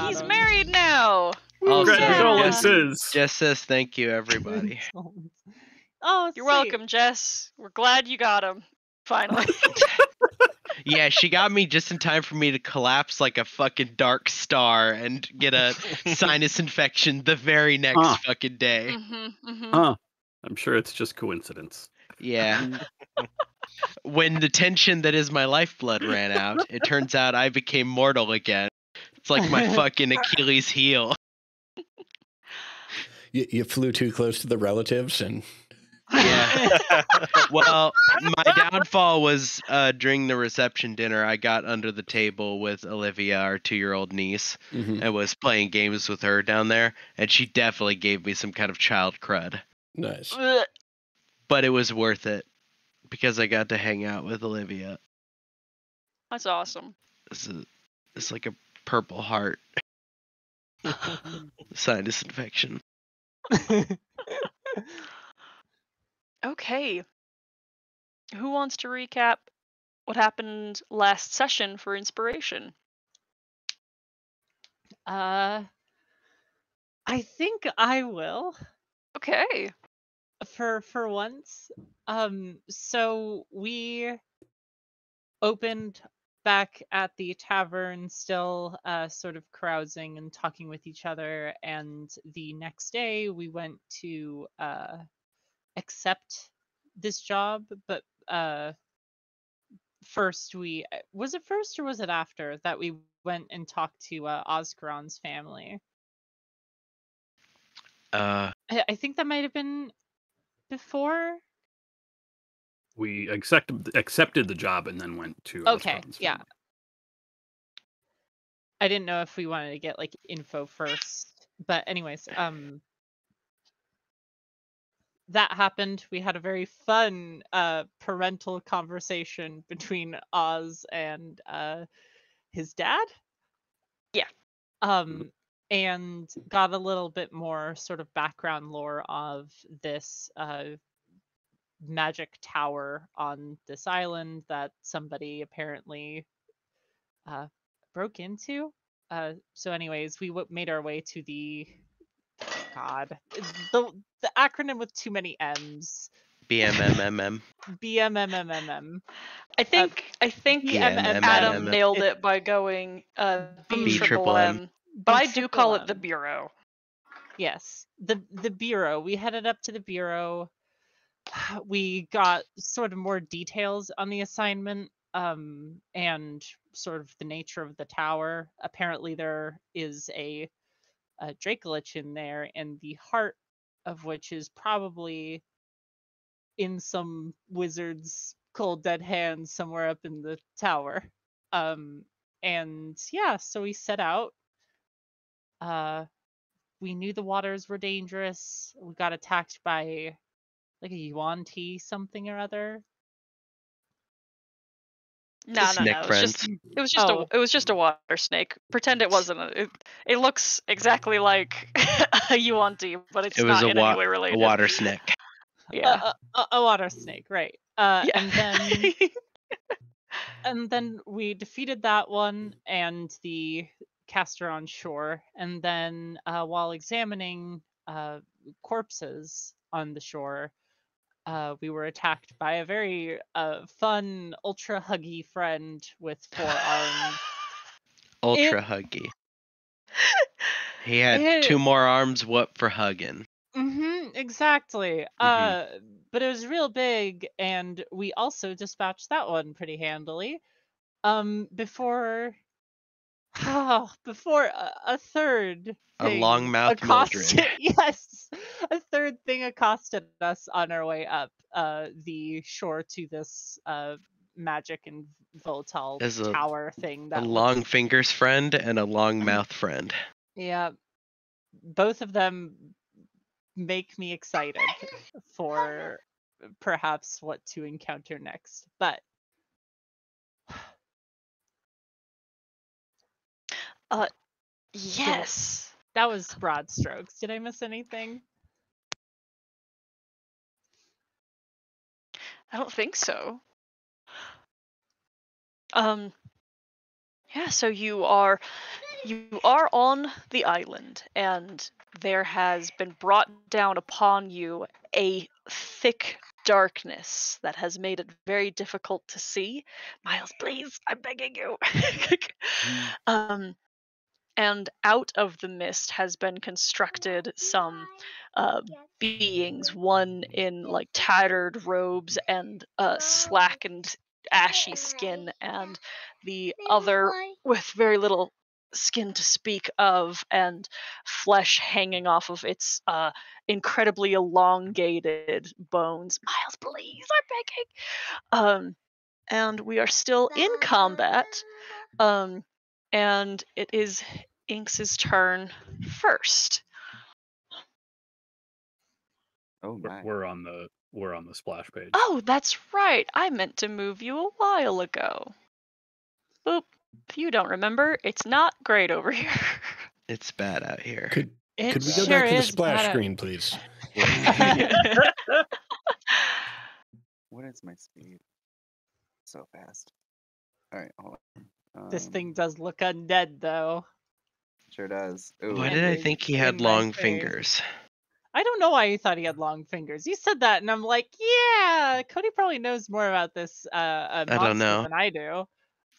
He's Adam. married now. Also, Congratulations. Jess says thank you, everybody. Oh, You're sweet. welcome, Jess. We're glad you got him. Finally. Yeah, she got me just in time for me to collapse like a fucking dark star and get a sinus infection the very next fucking day. Huh. I'm sure it's just coincidence. Yeah. When the tension that is my lifeblood ran out, it turns out I became mortal again. It's like my fucking Achilles heel. You flew too close to the relatives and... Yeah. Well, my downfall was during the reception dinner. I got under the table with Olivia, our 2-year-old niece, and was playing games with her down there, and she definitely gave me some kind of child crud. Nice. But it was worth it because I got to hang out with Olivia. That's awesome. It's like a purple heart. Sinus infection. Okay. Who wants to recap what happened last session for inspiration? I think I will. Okay. For once. So we opened back at the tavern, still sort of carousing and talking with each other, and the next day we went to accept this job, but first was it first or was it after that we went and talked to Oscaron's family? I think that might have been before. We accepted the job and then went to Okay, Oscaron's yeah. family. I didn't know if we wanted to get like info first, but anyways, that happened. We had a very fun parental conversation between Oz and his dad. Yeah. And got a little bit more sort of background lore of this magic tower on this island that somebody apparently broke into. So anyways, we made our way to the acronym with too many M's. BMMMM. BMMMMM. I think Adam nailed it by going B-triple-M. But I do call it the Bureau. Yes, the Bureau. We headed up to the Bureau. We got sort of more details on the assignment and sort of the nature of the tower. Apparently there is a Dracolich in there, and the heart of which is probably in some wizard's cold dead hands somewhere up in the tower. And yeah, so we set out. We knew the waters were dangerous. We got attacked by like a Yuan-Ti something or other. No. It was just a water snake. Pretend it wasn't. It looks exactly like a Yuan-Ti, but it's not in any way related. A water snake. Yeah. A water snake, right? Yeah. And then we defeated that one and the caster on shore. And then while examining corpses on the shore, we were attacked by a very fun, ultra huggy friend with 4 arms. Ultra huggy. He had 2 more arms. What for hugging? Exactly. But it was real big, and we also dispatched that one pretty handily. Before a third a thing long-mouthed accosted, Mildred. yes, a third thing accosted us on our way up the shore to this magic and volatile tower thing. A long fingers friend and a long mouth friend. Yeah, both of them make me excited for perhaps what to encounter next. But yes. That was broad strokes. Did I miss anything? I don't think so. Yeah, so you are You are on the island, and there has been brought down upon you a thick darkness that has made it very difficult to see. Miles, please, I'm begging you. And out of the mist has been constructed some beings, one in like tattered robes and slackened ashy skin, and the other with very little skin to speak of and flesh hanging off of its incredibly elongated bones. Miles, please, I'm begging. And we are still in combat. And it is Inks's turn first. Oh my. We're on the splash page. Oh, that's right. I meant to move you a while ago. Boop. If you don't remember, it's not great over here. It's bad out here. Could we go sure back to the is splash bad. screen, please? What is my speed? So fast. All right, hold on. This thing does look undead, though. Sure does. Ooh. Why did I think he had long fingers? I don't know why you thought he had long fingers. You said that, and I'm like, yeah, Cody probably knows more about this don't know. than I do.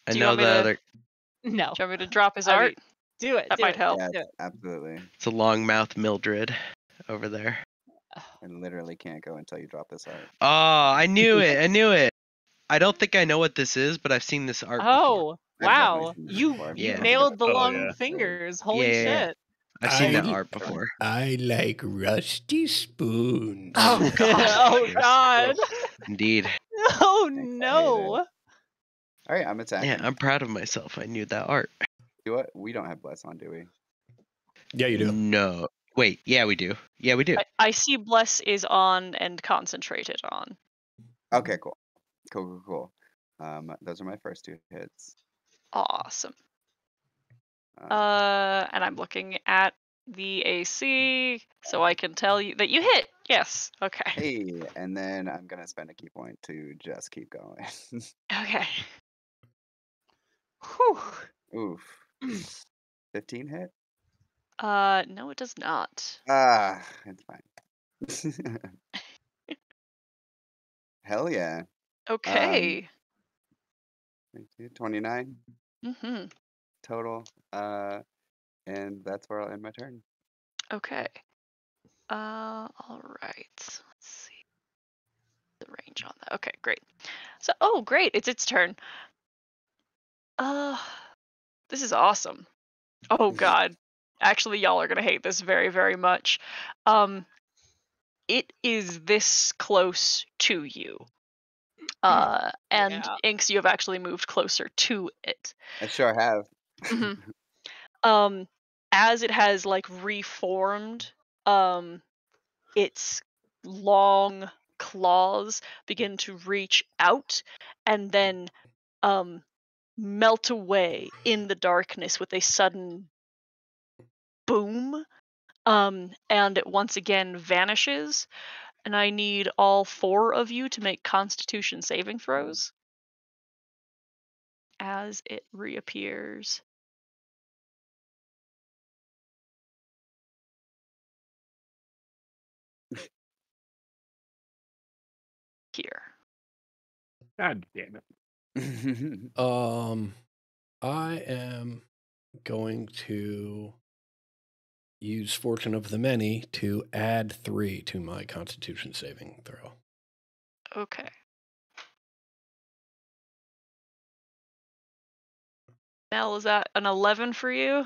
I Do you know want me the to- other. No. Do you want me to drop his I art? mean, do it. That do might it, help. Yeah, do it. absolutely. It's a long mouth Mildred over there. I literally can't go until you drop this art. Oh, I knew it. I knew it. I don't think I know what this is, but I've seen this art before. Oh, I've wow. definitely seen this You before. Yeah. nailed the Oh, long yeah. fingers. Holy Yeah. shit. I've seen that I- art before. I like rusty spoons. Oh, Oh, God. Indeed. Oh, Excited. no. All right, I'm attacking. Yeah, I'm proud of myself. I knew that art. Do what? We don't have bless on, do we? Yeah, you do. No. Wait, yeah, we do. Yeah, we do. I see Bless is on and concentrated on. Okay, cool. Cool. Those are my first 2 hits. Awesome. Um, And I'm looking at the AC, so I can tell you that you hit. Yes. Okay. Hey, and then I'm gonna spend a key point to just keep going. Okay. Whew. Oof. 15 hit? No, it does not. It's fine. Hell yeah. Okay. 29 Mm-hmm. total. And that's where I'll end my turn. Okay. All right. Let's see the range on that. Okay, great. So, oh, great. It's its turn. This is awesome. Oh God. Actually, y'all are gonna hate this very, very much. It is this close to you. And Yeah. Inks, you have actually moved closer to it. I sure have. Mhm. As it has like reformed, its long claws begin to reach out and then melt away in the darkness with a sudden boom. And it once again vanishes. And I need all 4 of you to make Constitution saving throws as it reappears. Here. God damn it. I am going to use Fortune of the Many to add 3 to my Constitution saving throw. Okay. Mel, is that an 11 for you?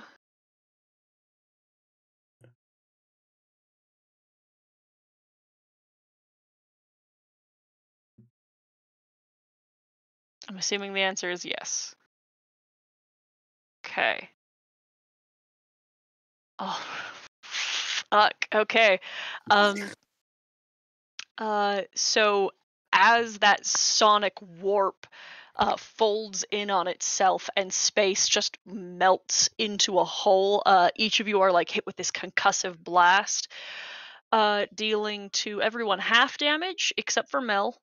I'm assuming the answer is yes. Okay. Oh, fuck. Okay. So as that sonic warp folds in on itself and space just melts into a hole, each of you are like hit with this concussive blast, dealing to everyone half damage except for Mel.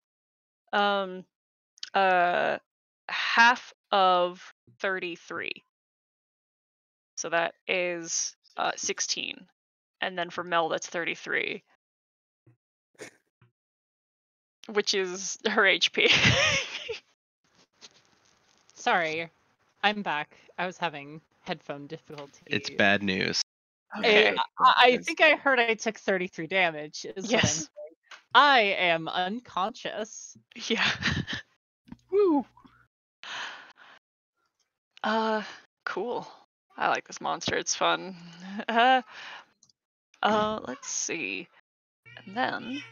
Half of 33. So that is 16. And then for Mel, that's 33. Which is her HP. Sorry, I'm back. I was having headphone difficulty. It's bad news. Okay. I think I heard I took 33 damage. Is what I'm Yes. saying. I am unconscious. Yeah. Woo. Cool. I like this monster. It's fun. Let's see. And then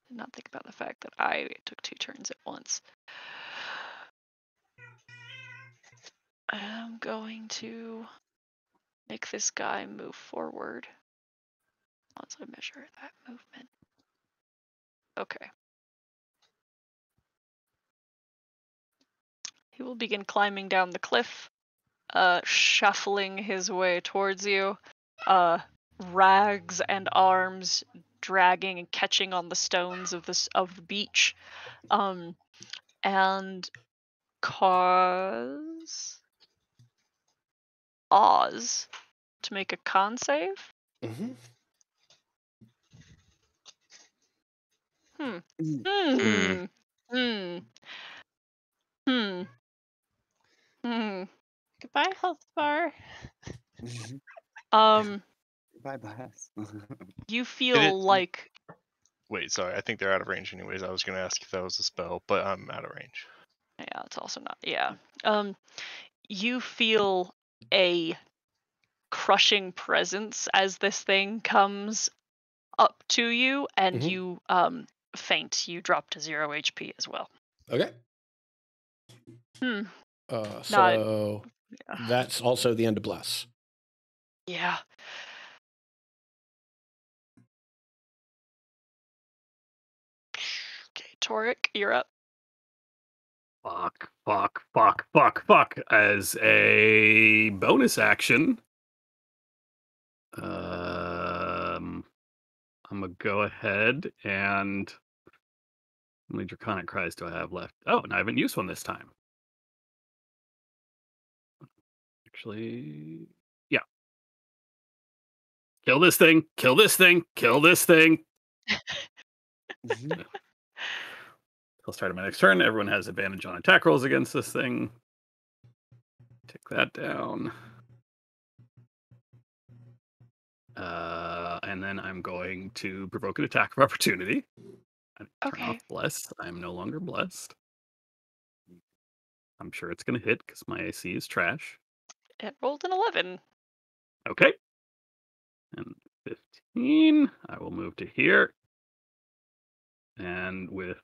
did not think about the fact that I took 2 turns at once. I'm going to make this guy move forward. Once I measure that movement. Okay. He will begin climbing down the cliff, shuffling his way towards you, rags and arms dragging and catching on the stones of the beach, and cause Oz to make a con save. Mm-hmm. Goodbye, health bar. Bye, Bass. You feel like Wait, sorry. I think they're out of range anyways. I was going to ask if that was a spell, but I'm out of range. yeah, it's also not. Yeah. You feel a crushing presence as this thing comes up to you, and Mhm. you faint. You drop to 0 HP as well. Okay. Hmm. So Yeah. that's also the end of Bless. Yeah. Okay, Torek, you're up. Fuck. As a bonus action, I'm gonna go ahead and how many Draconic Cries do I have left? Oh, and I haven't used one this time. Actually, yeah. Kill this thing, kill this thing, kill this thing. I'll start my next turn. Everyone has advantage on attack rolls against this thing. Take that down. And then I'm going to provoke an attack of opportunity. Turn Okay. off Bless. I'm no longer blessed. I'm sure it's going to hit because my AC is trash. It rolled an 11. Okay. And 15. I will move to here. And with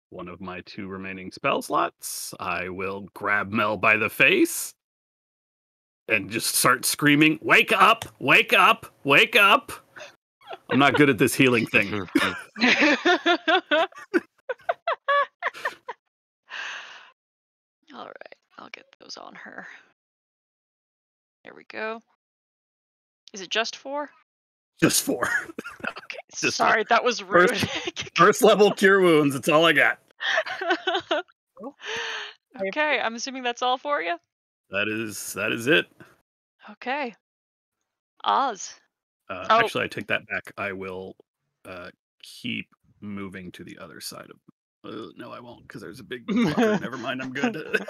one of my 2 remaining spell slots, I will grab Mel by the face and just start screaming, "Wake up! Wake up! Wake up!" I'm not good at this healing thing. All right, I'll get those on her. There we go. Is it just 4? Just 4. Okay, Just sorry, that was rude. First level cure wounds. That's all I got. Okay, I'm assuming that's all for you. That is it. Okay. Oz. Actually, I take that back. I will keep moving to the other side of. No, I won't, because there's a big fucker. Never mind, I'm good.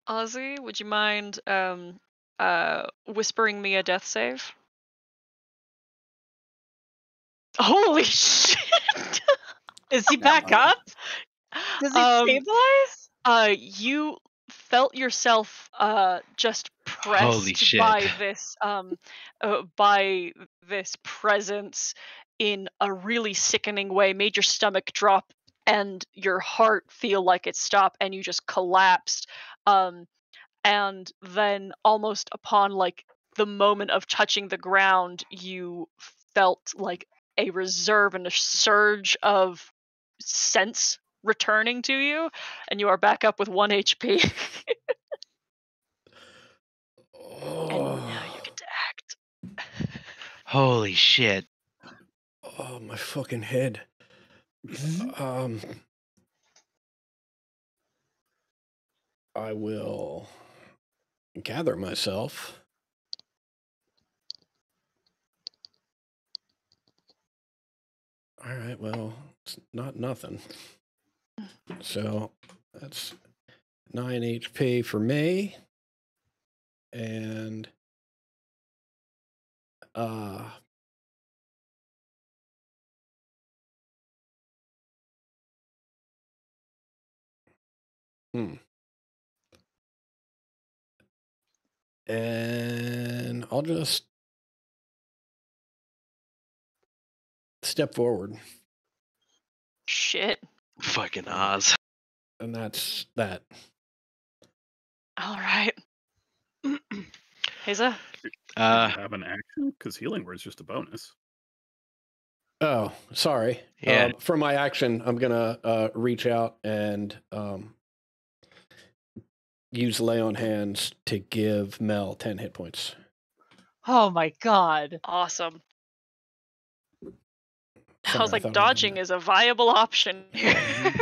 Ozzy, would you mind whispering me a death save? Holy shit! Is he back up? Does he stabilize? You felt yourself just Holy pressed shit. by this presence in a really sickening way, made your stomach drop and your heart feel like it stopped, and you just collapsed. And then almost upon like the moment of touching the ground, you felt like a reserve and a surge of sense returning to you, and you are back up with 1 HP. And now you get to act. Holy shit. Oh, my fucking head. I will gather myself. All right, well, it's not nothing. So that's 9 HP for me. And and I'll just step forward. Shit. Fucking Oz. And that's that. All right. Haza? Do you have an action? Because healing word's just a bonus. Oh, sorry. Yeah. For my action, I'm gonna reach out and use lay on hands to give Mel 10 hit points. Oh my god. Awesome. Sorry, I was like, thought dodging is a viable option here. Mhm.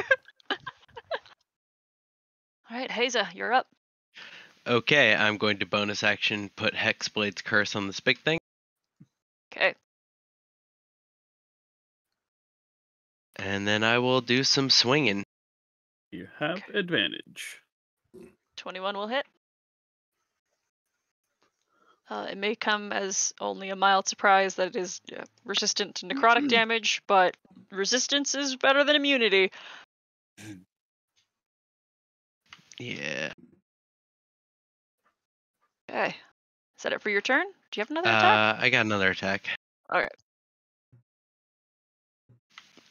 All right, Haza, you're up. Okay, I'm going to bonus action put Hexblade's Curse on this big thing. Okay. And then I will do some swinging. You have advantage. 21 will hit. It may come as only a mild surprise that it is resistant to necrotic damage, but resistance is better than immunity. Yeah. Okay. Is that it for your turn? Do you have another attack? I got another attack. Alright.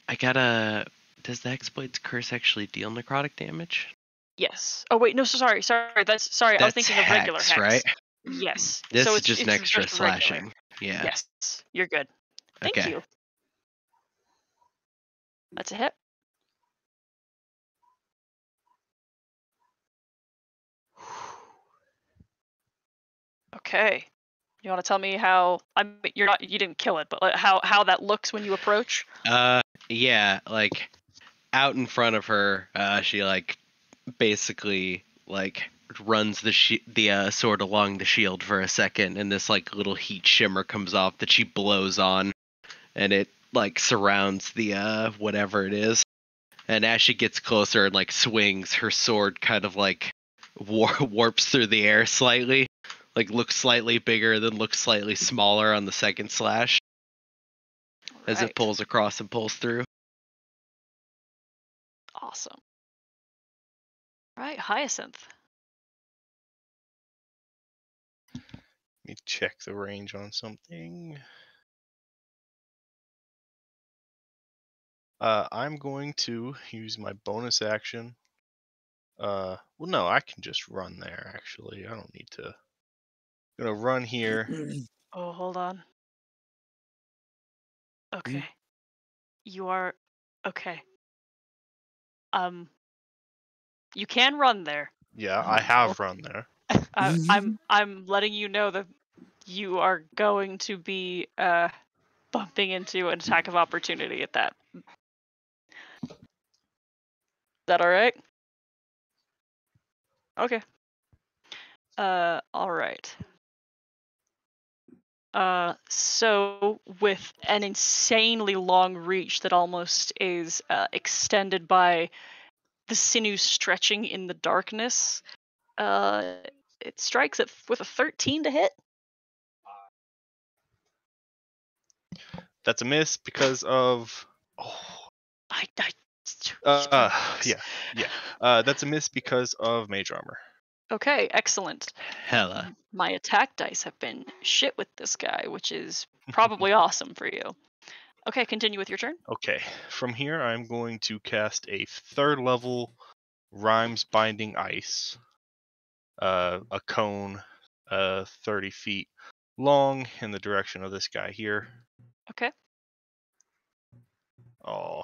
I got a... Does the Hexblade's Curse actually deal necrotic damage? Yes. Oh wait, no, sorry. I was thinking of regular Hex, hex. right? Yes. This so is it's just an extra just regular. slashing. Yeah. Yes. You're good. Thank Okay. you. That's a hit. Okay. You want to tell me how? You didn't kill it, but like how that looks when you approach? Yeah, like out in front of her, she like basically like runs the sword along the shield for a second, and this like little heat shimmer comes off that she blows on, and it like surrounds the whatever it is. And as she gets closer and like swings, her sword kind of like warps through the air slightly, like looks slightly bigger, then looks slightly smaller on the second slash as it Right. pulls across and pulls through. Awesome. Right, Hyacinth. Let me check the range on something. I'm going to use my bonus action. Well, no, I can just run there, actually. I don't need to. I'm going to run here. Oh, hold on. Okay. You are okay. You can run there. Yeah, I have run there. I'm letting you know that you are going to be bumping into an attack of opportunity at that. Is that all right? Okay. All right. So with an insanely long reach that almost is extended by the sinews stretching in the darkness, it strikes it with a 13 to hit. That's a miss because of. That's a miss because of mage armor. Okay, excellent. Hella. My attack dice have been shit with this guy, which is probably awesome for you. Okay, continue with your turn. Okay, from here I'm going to cast a 3rd level Rhymes Binding Ice. A cone 30 feet long in the direction of this guy here. Okay. Oh.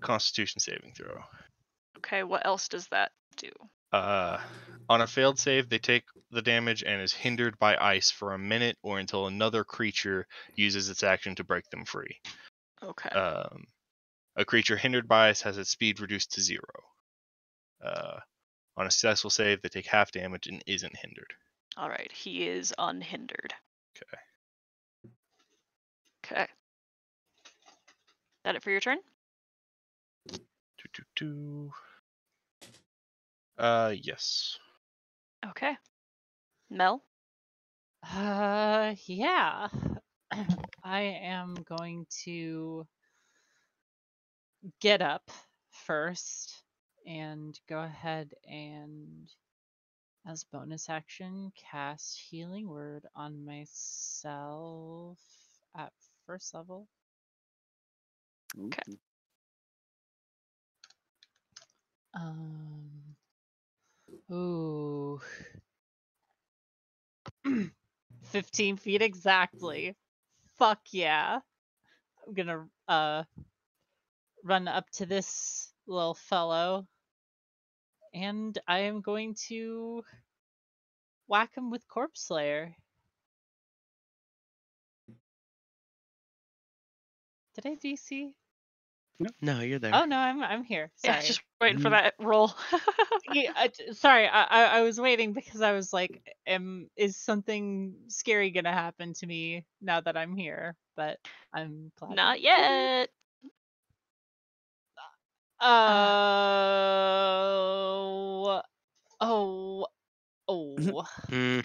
Constitution saving throw. Okay, what else does that do? On a failed save, they take the damage and is hindered by ice for a minute or until another creature uses its action to break them free. Okay. A creature hindered by ice has its speed reduced to 0. On a successful save, they take half damage and isn't hindered. All right, he is unhindered. Okay. Okay. That it for your turn? Yes. Okay. Mel? Yeah. I am going to get up first and go ahead and, as bonus action, cast Healing Word on myself at first level. Okay. Ooh. 15 feet exactly. Fuck yeah. I'm gonna run up to this little fellow and I am going to whack him with Corpse Slayer. Did I DC? No, you're there. Oh no, I'm here. Sorry. Yeah, just waiting for that roll. Sorry, I was waiting because I was like, is something scary gonna happen to me now that I'm here? But I'm glad. Not yet. Oh. Mm,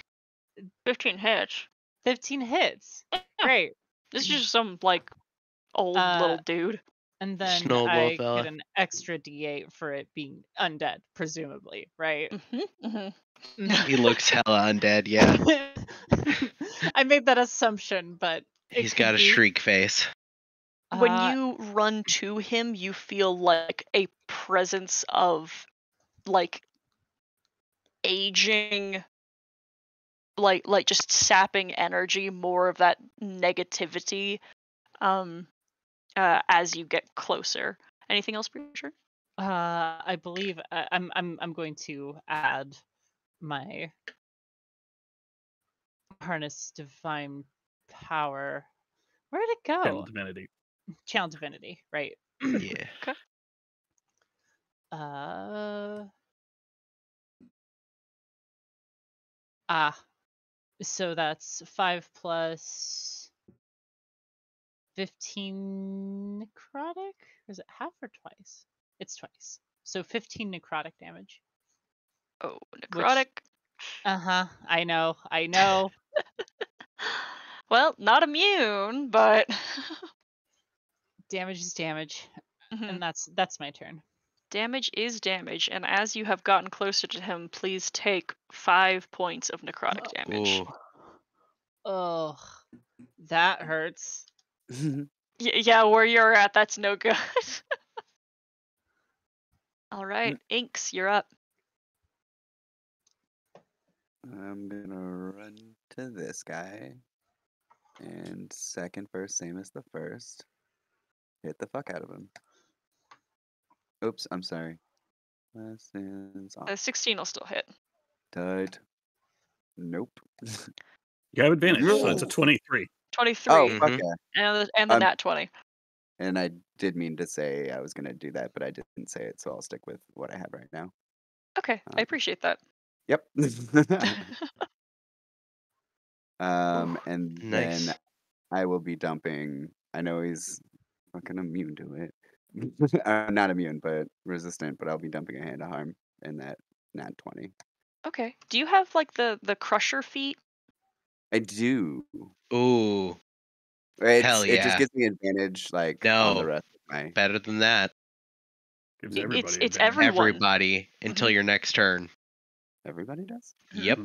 15 hits. 15 hits. Great. This is just some, like, old little dude. And then Snowball I fella. get an extra D8 for it being undead, presumably, right? He looks hella undead, yeah. I made that assumption, but He's got a shriek face. When you run to him, you feel like a presence of, like, aging, like just sapping energy, more of that negativity, as you get closer. Anything else for sure? I believe I'm going to add my harness divine power. Where did it go? Channel Divinity. Channel Divinity, right? Yeah. Okay. So that's 5 plus 15 necrotic? Or is it half or twice? It's twice. So 15 necrotic damage. Oh, necrotic. I know. Well, not immune, but Damage is damage. And that's my turn. damage is damage, and as you have gotten closer to him, please take 5 points of necrotic damage. Ooh. Oh, that hurts. Yeah, where you're at, that's no good. All right, Inks, you're up. I'm gonna run to this guy. And second first, same as the first. Hit the fuck out of him. Oops, I'm sorry. Lessons off. 16 will still hit. Tight. Nope. You have advantage, so it's a 23. 23. Oh, fuck yeah. And the nat 20. And I did mean to say I was gonna do that, but I didn't say it, so I'll stick with what I have right now. Okay, I appreciate that. Yep. And Nice. then I will be dumping. I know he's fucking immune to it. Not immune, but resistant. But I'll be dumping a hand of harm in that nat 20. Okay. Do you have like the crusher feat? I do. Ooh. Hell yeah. It just gives me advantage, like on the rest of my. Better than that. Gives everybody It's everyone. Everybody until your next turn. Everybody does. Yep.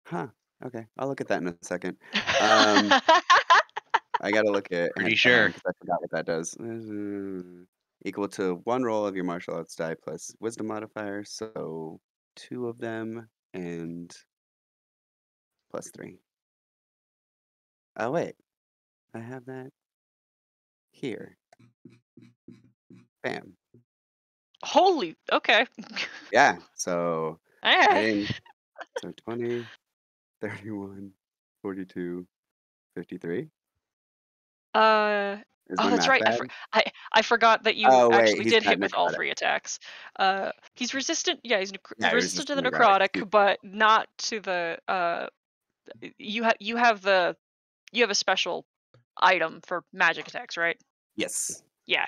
Huh. Okay, I'll look at that in a second. I gotta look at. Pretty sure. Because I forgot what that does. Equal to 1 roll of your martial arts die plus wisdom modifier, so 2 of them and plus 3. Oh wait, I have that here. Bam. Holy. Okay. Yeah. So All I right. didn't. So 20, 31, 42, 53. Is Oh, my that's math right. bad? I forgot that you Oh, wait, actually he's did got hit with all necrotic. 3 attacks. He's resistant. Yeah, he's Yeah, resistant to the necrotic. necrotic, but not to the. You have a special item for magic attacks, right? Yes. Yeah.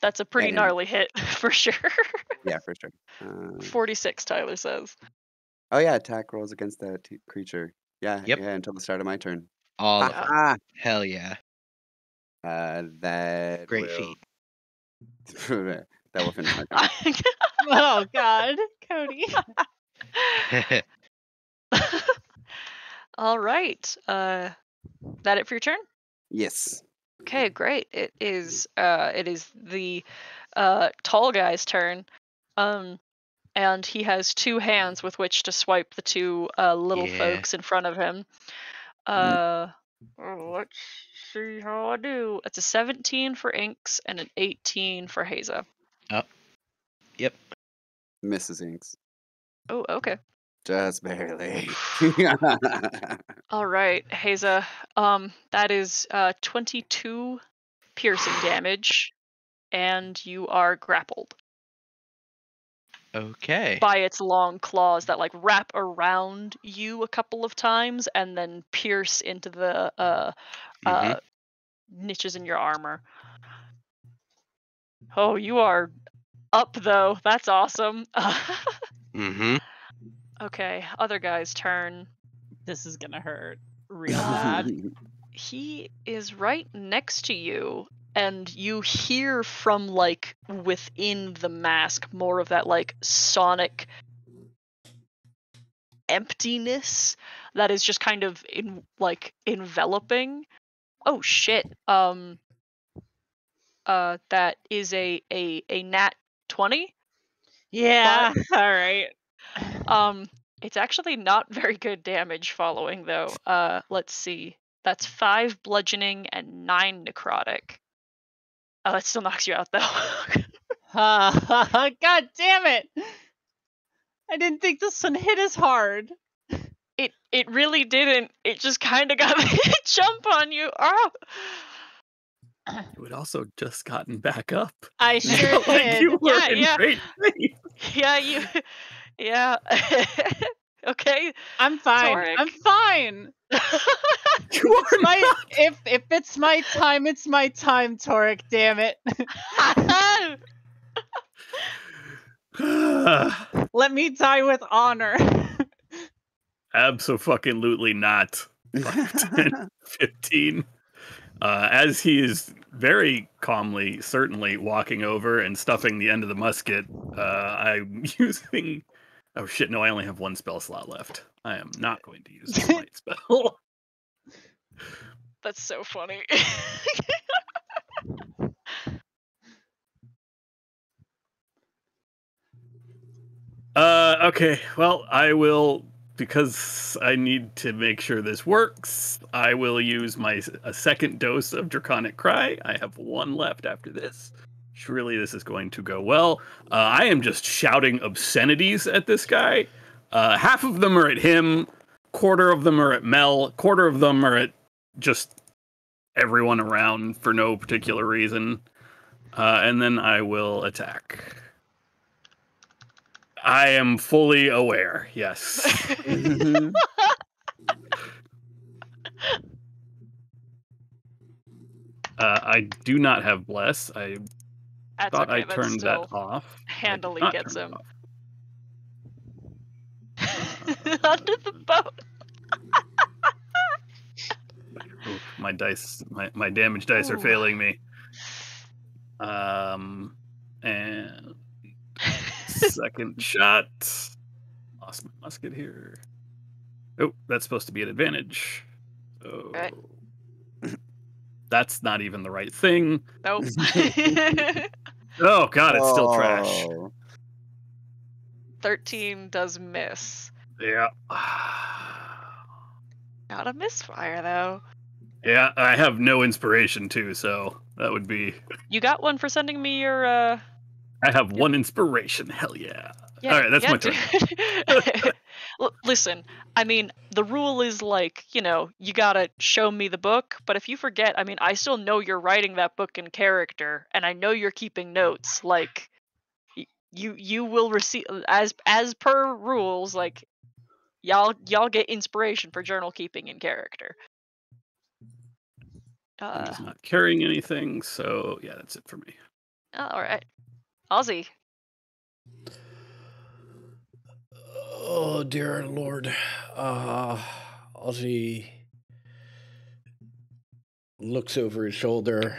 That's a pretty And- gnarly hit for sure. Yeah, for sure. 46, Tyler says. Oh yeah, attack rolls against that creature. Yeah, Yep. yeah, until the start of my turn. All of them. Ah, Hell yeah. that Great will... feat. that will finish my turn. Oh God, Cody. All right. That it for your turn? Yes. Okay, great. It is the tall guy's turn. And he has 2 hands with which to swipe the 2 little Yeah. folks in front of him. Let's see how I do. It's a 17 for Inks and an 18 for Haza. Yep. Mrs. Inks. Oh, okay. Just barely. All right, Haza. That is 22 piercing damage, and you are grappled Okay. by its long claws that like wrap around you a couple of times and then pierce into the niches in your armor. Oh, you are up though. That's awesome. Mm-hmm. Okay, other guy's turn. This is gonna hurt real bad. He is right next to you, and you hear from like within the mask more of that like sonic emptiness that is just kind of enveloping. Oh shit. That is a nat 20. Yeah. All right. It's actually not very good damage following though. Let's see. That's 5 bludgeoning and 9 necrotic. Oh, that still knocks you out though. God damn it! I didn't think this one hit as hard. It really didn't. It just kind of got a jump on you. Oh. You had also just gotten back up. I sure Like did. you were in Yeah. great shape. Yeah. Okay. I'm fine. Torek. I'm fine. You are If it's my time, it's my time, Torek. Damn it. not. Let me die with honor. Abso-fucking-lutely not. 5, 10, 15. As he is very calmly, certainly walking over and stuffing the end of the musket, I'm using... Oh shit, no, I only have 1 spell slot left. I am not going to use the light spell. That's so funny. Okay, well, I will, because I need to make sure this works, I will use a second dose of Draconic Cry. I have 1 left after this. Surely this is going to go well. I am just shouting obscenities at this guy. Half of them are at him, quarter of them are at Mel, quarter of them are at just everyone around for no particular reason. And then I will attack. I am fully aware, yes. I do not have Bless. I That's thought okay. I turned still that off. handily I did not gets turn him. it off. Under the boat. Oof, my dice, my damage dice are Ooh. failing me. And second shot. Lost my musket here. Oh, that's supposed to be an advantage. So Right. that's not even the right thing. Nope. Oh god, it's still trash. Oh. 13 does miss. Yeah. Not a misfire though. Yeah, I have no inspiration too, so that would be... You got one for sending me your I have 1 inspiration, hell yeah. Yeah, All right, that's yeah, my turn. dude. Listen, I mean, the rule is like, you gotta show me the book, but if you forget, I mean, I still know you're writing that book in character, and I know you're keeping notes. Like, you will receive as per rules. Like, y'all get inspiration for journal keeping in character. I'm just not carrying anything, so yeah, that's it for me. All right, Ozzy. Oh dear Lord, Ozzy looks over his shoulder.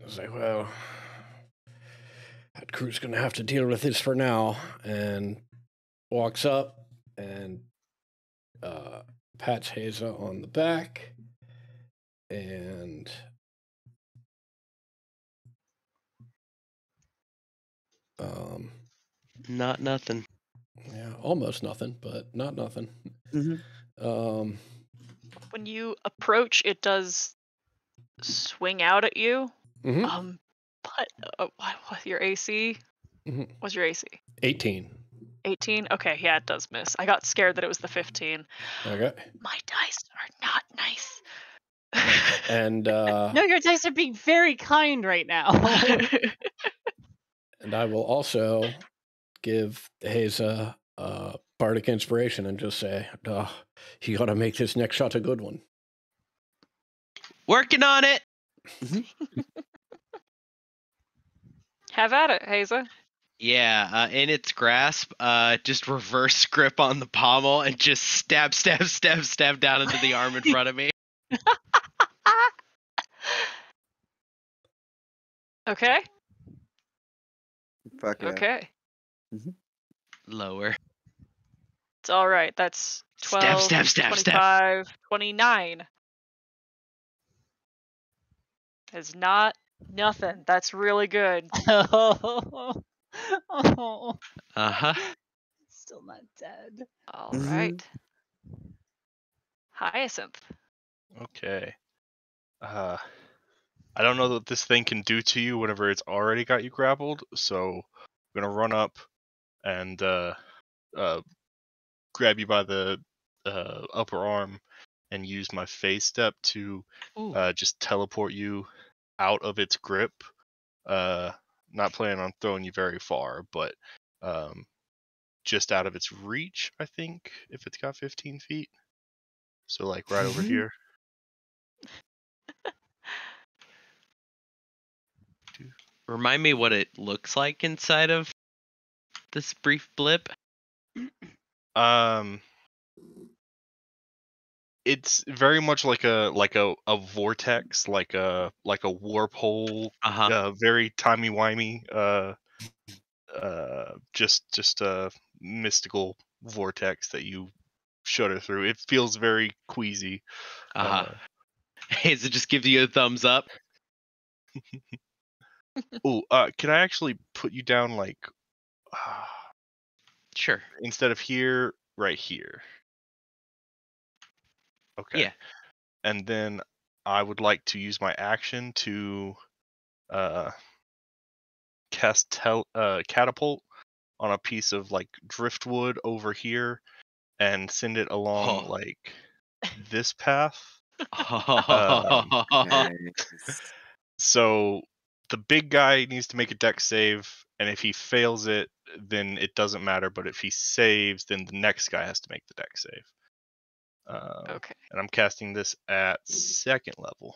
He's like, well, that crew's gonna have to deal with this for now, and walks up and pats Haza on the back, and Not nothing. yeah, almost nothing, but not nothing. When you approach, it does swing out at you. Mhm. But what's your AC? Mhm. What's your AC? 18. 18? Okay, yeah, it does miss. I got scared that it was the 15. Okay. My dice are not nice. And No, your dice are being very kind right now. and I will also give Haza bardic inspiration and just say, you gotta make this next shot a good one. Working on it. Have at it, Haza. Yeah, in its grasp, just reverse grip on the pommel and just stab down into the arm in front of me. Okay. Fuck yeah. Okay. Lower. It's all right. That's 12, Stab. 25, 29. Is not nothing. That's really good. Oh. Uh-huh. Still not dead. All right. Hyacinth. Okay. I don't know what this thing can do to you whenever it's already got you grappled, so I'm gonna run up and grab you by the upper arm and use my phase step to just teleport you out of its grip. Not planning on throwing you very far, but just out of its reach, I think, if it's got 15 feet. So like right over here. Remind me what it looks like inside of this brief blip. It's very much like a vortex, like a warp hole, very timey-wimey, just a mystical vortex that you shudder through. It feels very queasy. It just gives you a thumbs up. Can I actually put you down like sure, instead of here, right here? Okay. Yeah. And then I would like to use my action to cast catapult on a piece of like driftwood over here and send it along like this path. So the big guy needs to make a dex save, and if he fails it, then it doesn't matter. But if he saves, then the next guy has to make the dex save. Okay. And I'm casting this at 2nd level.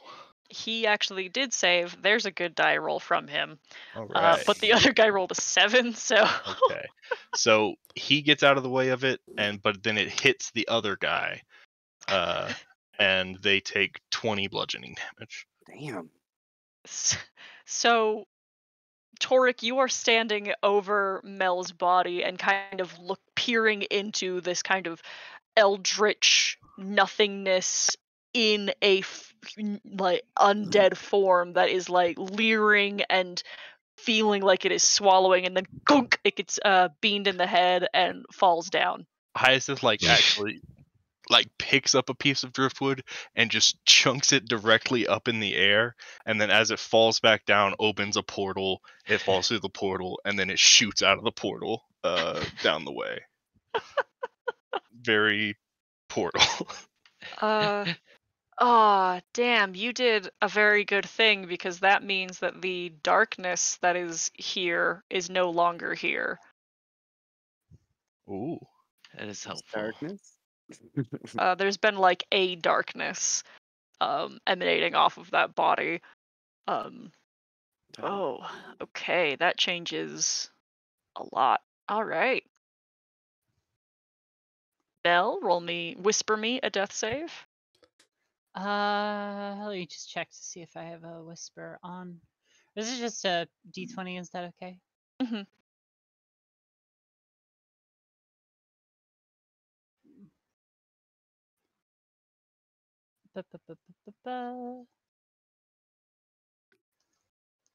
He actually did save. There's a good die roll from him. All right. But the other guy rolled a 7, so. Okay. So he gets out of the way of it, but then it hits the other guy, and they take 20 bludgeoning damage. Damn. So, Torek, you are standing over Mel's body and kind of peering into this kind of eldritch nothingness in a like undead form that is like leering and feeling like it is swallowing, and then gunk, it gets beamed in the head and falls down. Hyacinth actually picks up a piece of driftwood and just chunks it directly up in the air, and then as it falls back down, opens a portal. It falls through the portal, and then it shoots out of the portal down the way. Very portal. Damn, you did a very good thing because that means that the darkness that is here is no longer here. Ooh. That is helpful. Darkness. There's been like a darkness emanating off of that body. Oh, okay, that changes a lot. All right. Nell, whisper me a death save. Let me just check to see if I have a whisper on. This is just a D20, is that okay? Mm-hmm.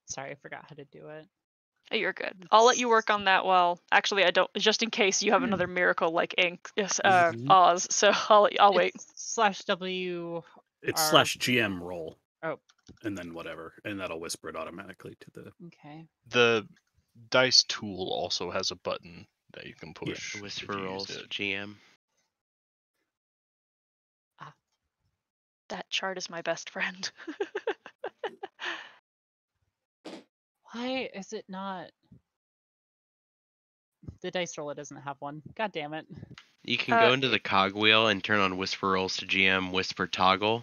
Sorry, I forgot how to do it. You're good. I'll let you work on that while. Actually, I don't. Just in case you have another miracle like ink, Oz. So I'll wait. It's /W. It's /GM roll. Oh. And then whatever, and that'll whisper it automatically to the. Okay. The dice tool also has a button that you can push. The if whisper you use rolls it. GM. That chart is my best friend. Why is it not? The dice roller doesn't have one. God damn it. You can go into the cogwheel and turn on whisper rolls to GM, whisper toggle,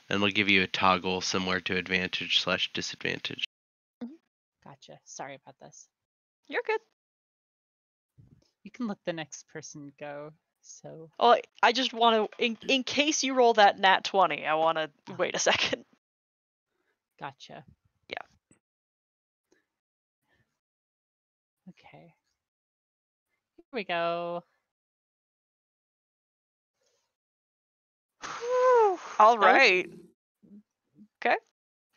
and it'll give you a toggle similar to advantage/disadvantage. Gotcha. Sorry about this. You're good. You can let the next person go. So. Oh, I just want to, in case you roll that nat 20, I want to wait a second. Gotcha. Yeah. Okay. Here we go. All right. Okay.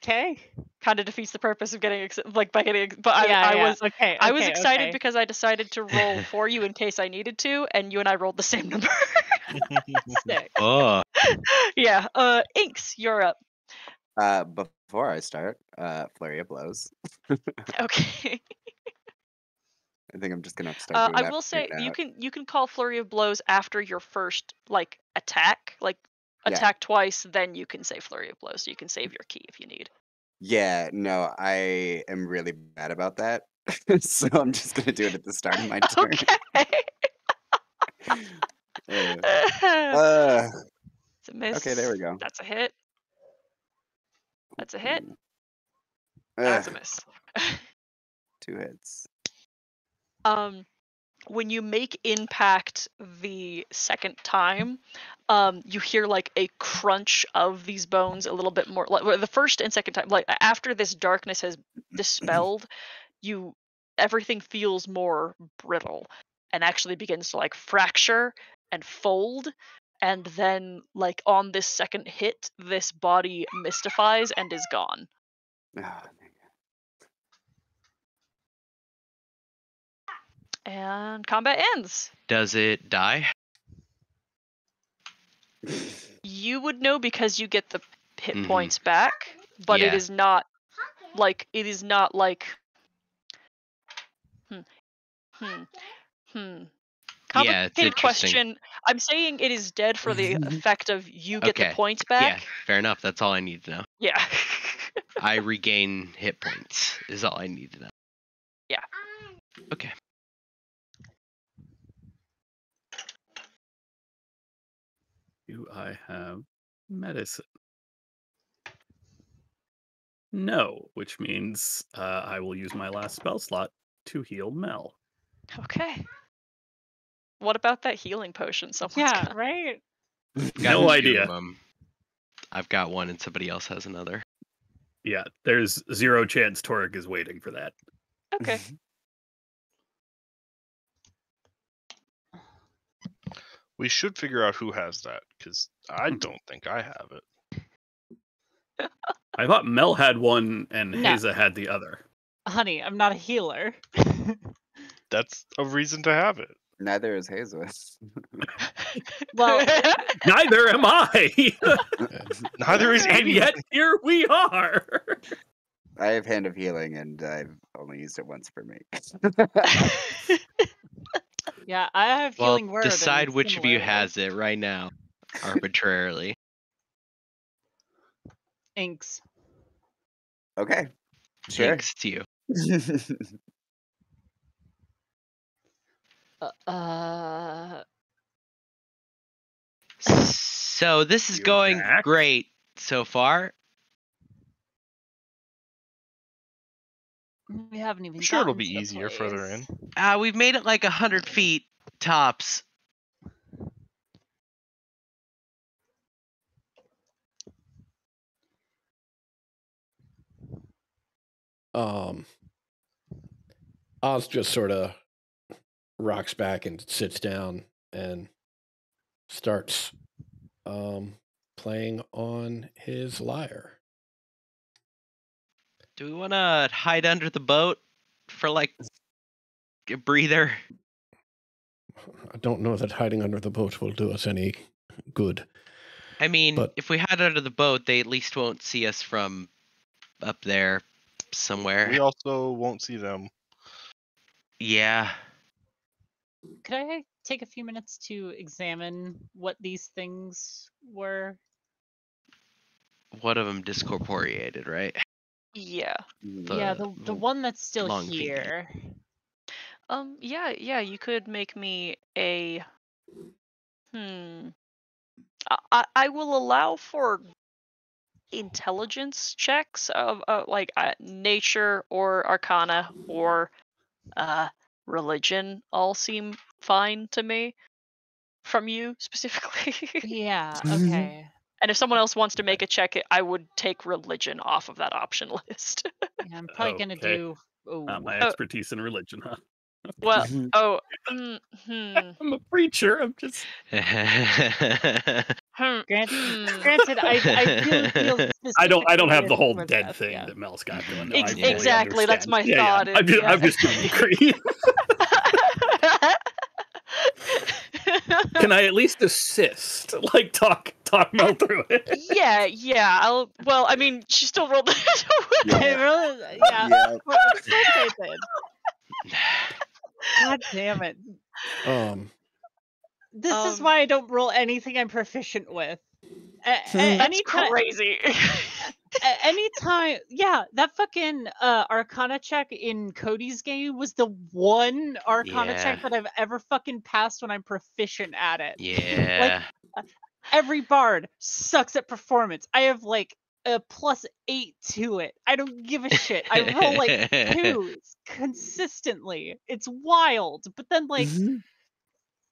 Okay. Kind of defeats the purpose of getting but Yeah, I yeah. was Okay. I was excited okay. because I decided to roll for you in case I needed to, and you and I rolled the same number. Sick. Oh, Yeah. Inks, you're up. Before I start, flurry of blows. Okay. I think I'm just gonna have to start doing I that will from say here out. you can call flurry of blows after your first attack, attack twice, then you can say flurry of blows. So you can save your key if you need. Yeah, no, I am really bad about that, so I'm just gonna do it at the start of my turn. Okay. It's a miss. Okay, there we go. That's a hit. That's a hit. That's a miss. 2 hits. When you make impact the second time, you hear a crunch of these bones a little bit more. The first and second time, after this darkness has dispelled, everything feels more brittle and actually begins to fracture and fold. And then on this second hit, this body mystifies and is gone. And combat ends. does it die? You would know because you get the hit points back, but Yeah. it is not like Yeah, it's complicated interesting. question. I'm saying it is dead for the effect of you get the Okay. points Yeah, back. fair enough. That's all I need to know. Yeah. I regain hit points is all I need to know. Yeah. Okay. Do I have medicine? No, which means I will use my last spell slot to heal Mel. Okay. What about that healing potion? Someone's Yeah, got? right? Got No 2 idea. of 'em. I've got one and somebody else has another. Yeah, there's 0 chance Torek is waiting for that. Okay. We should figure out who has that, because I don't think I have it. I thought Mel had one and No. Haza had the other. Honey, I'm not a healer. That's a reason to have it. Neither is Hazel. Well, Neither am I. Neither is And anyone. yet here we are. I have Hand of Healing, and I've only used it once for me. Yeah, I have a Well, feeling we're decide which of you similar. has it right now, arbitrarily. Inks. Okay. Sure. Thanks to you. So this is You're going back. great so far. We haven't even I'm sure it'll gotten be to the easier further in. place. We've made it like 100 feet tops. Oz just sort of rocks back and sits down and starts playing on his lyre. Do we want to hide under the boat for like a breather? I don't know that hiding under the boat will do us any good. I mean, But- if we hide under the boat, they at least won't see us from up there somewhere. We also won't see them. Yeah. Could I take a few minutes to examine what these things were? One of them discorporeated, right? Yeah. Yeah, the one that's still long thingy. here. Yeah, you could make me a I will allow for intelligence checks of like nature or arcana or religion all seem fine to me from you specifically. Yeah, okay. And if someone else wants to make a check, I would take religion off of that option list. Yeah, I'm probably gonna Okay. do. Not my Oh. expertise in religion, huh? Well, oh, I'm a preacher. I'm just. Granted, I really feel I don't specifically have the whole with dead that, thing yeah. that Mel's got going. No, I fully Exactly, that's understand. my thought. I'm just gonna agree. Can I at least assist? Like talk Mel through it? Yeah. Well, I mean, she still rolled. I really, yeah. Yeah. Of course I did. God damn it. This is why I don't roll anything I'm proficient with. That's Anytime, crazy. anytime, yeah, that fucking Arcana check in Cody's game was the one Arcana Yeah. check that I've ever fucking passed when I'm proficient at it. Yeah. Every bard sucks at performance. I have like a +8 to it. I don't give a shit. I roll like 2s consistently. It's wild. But then like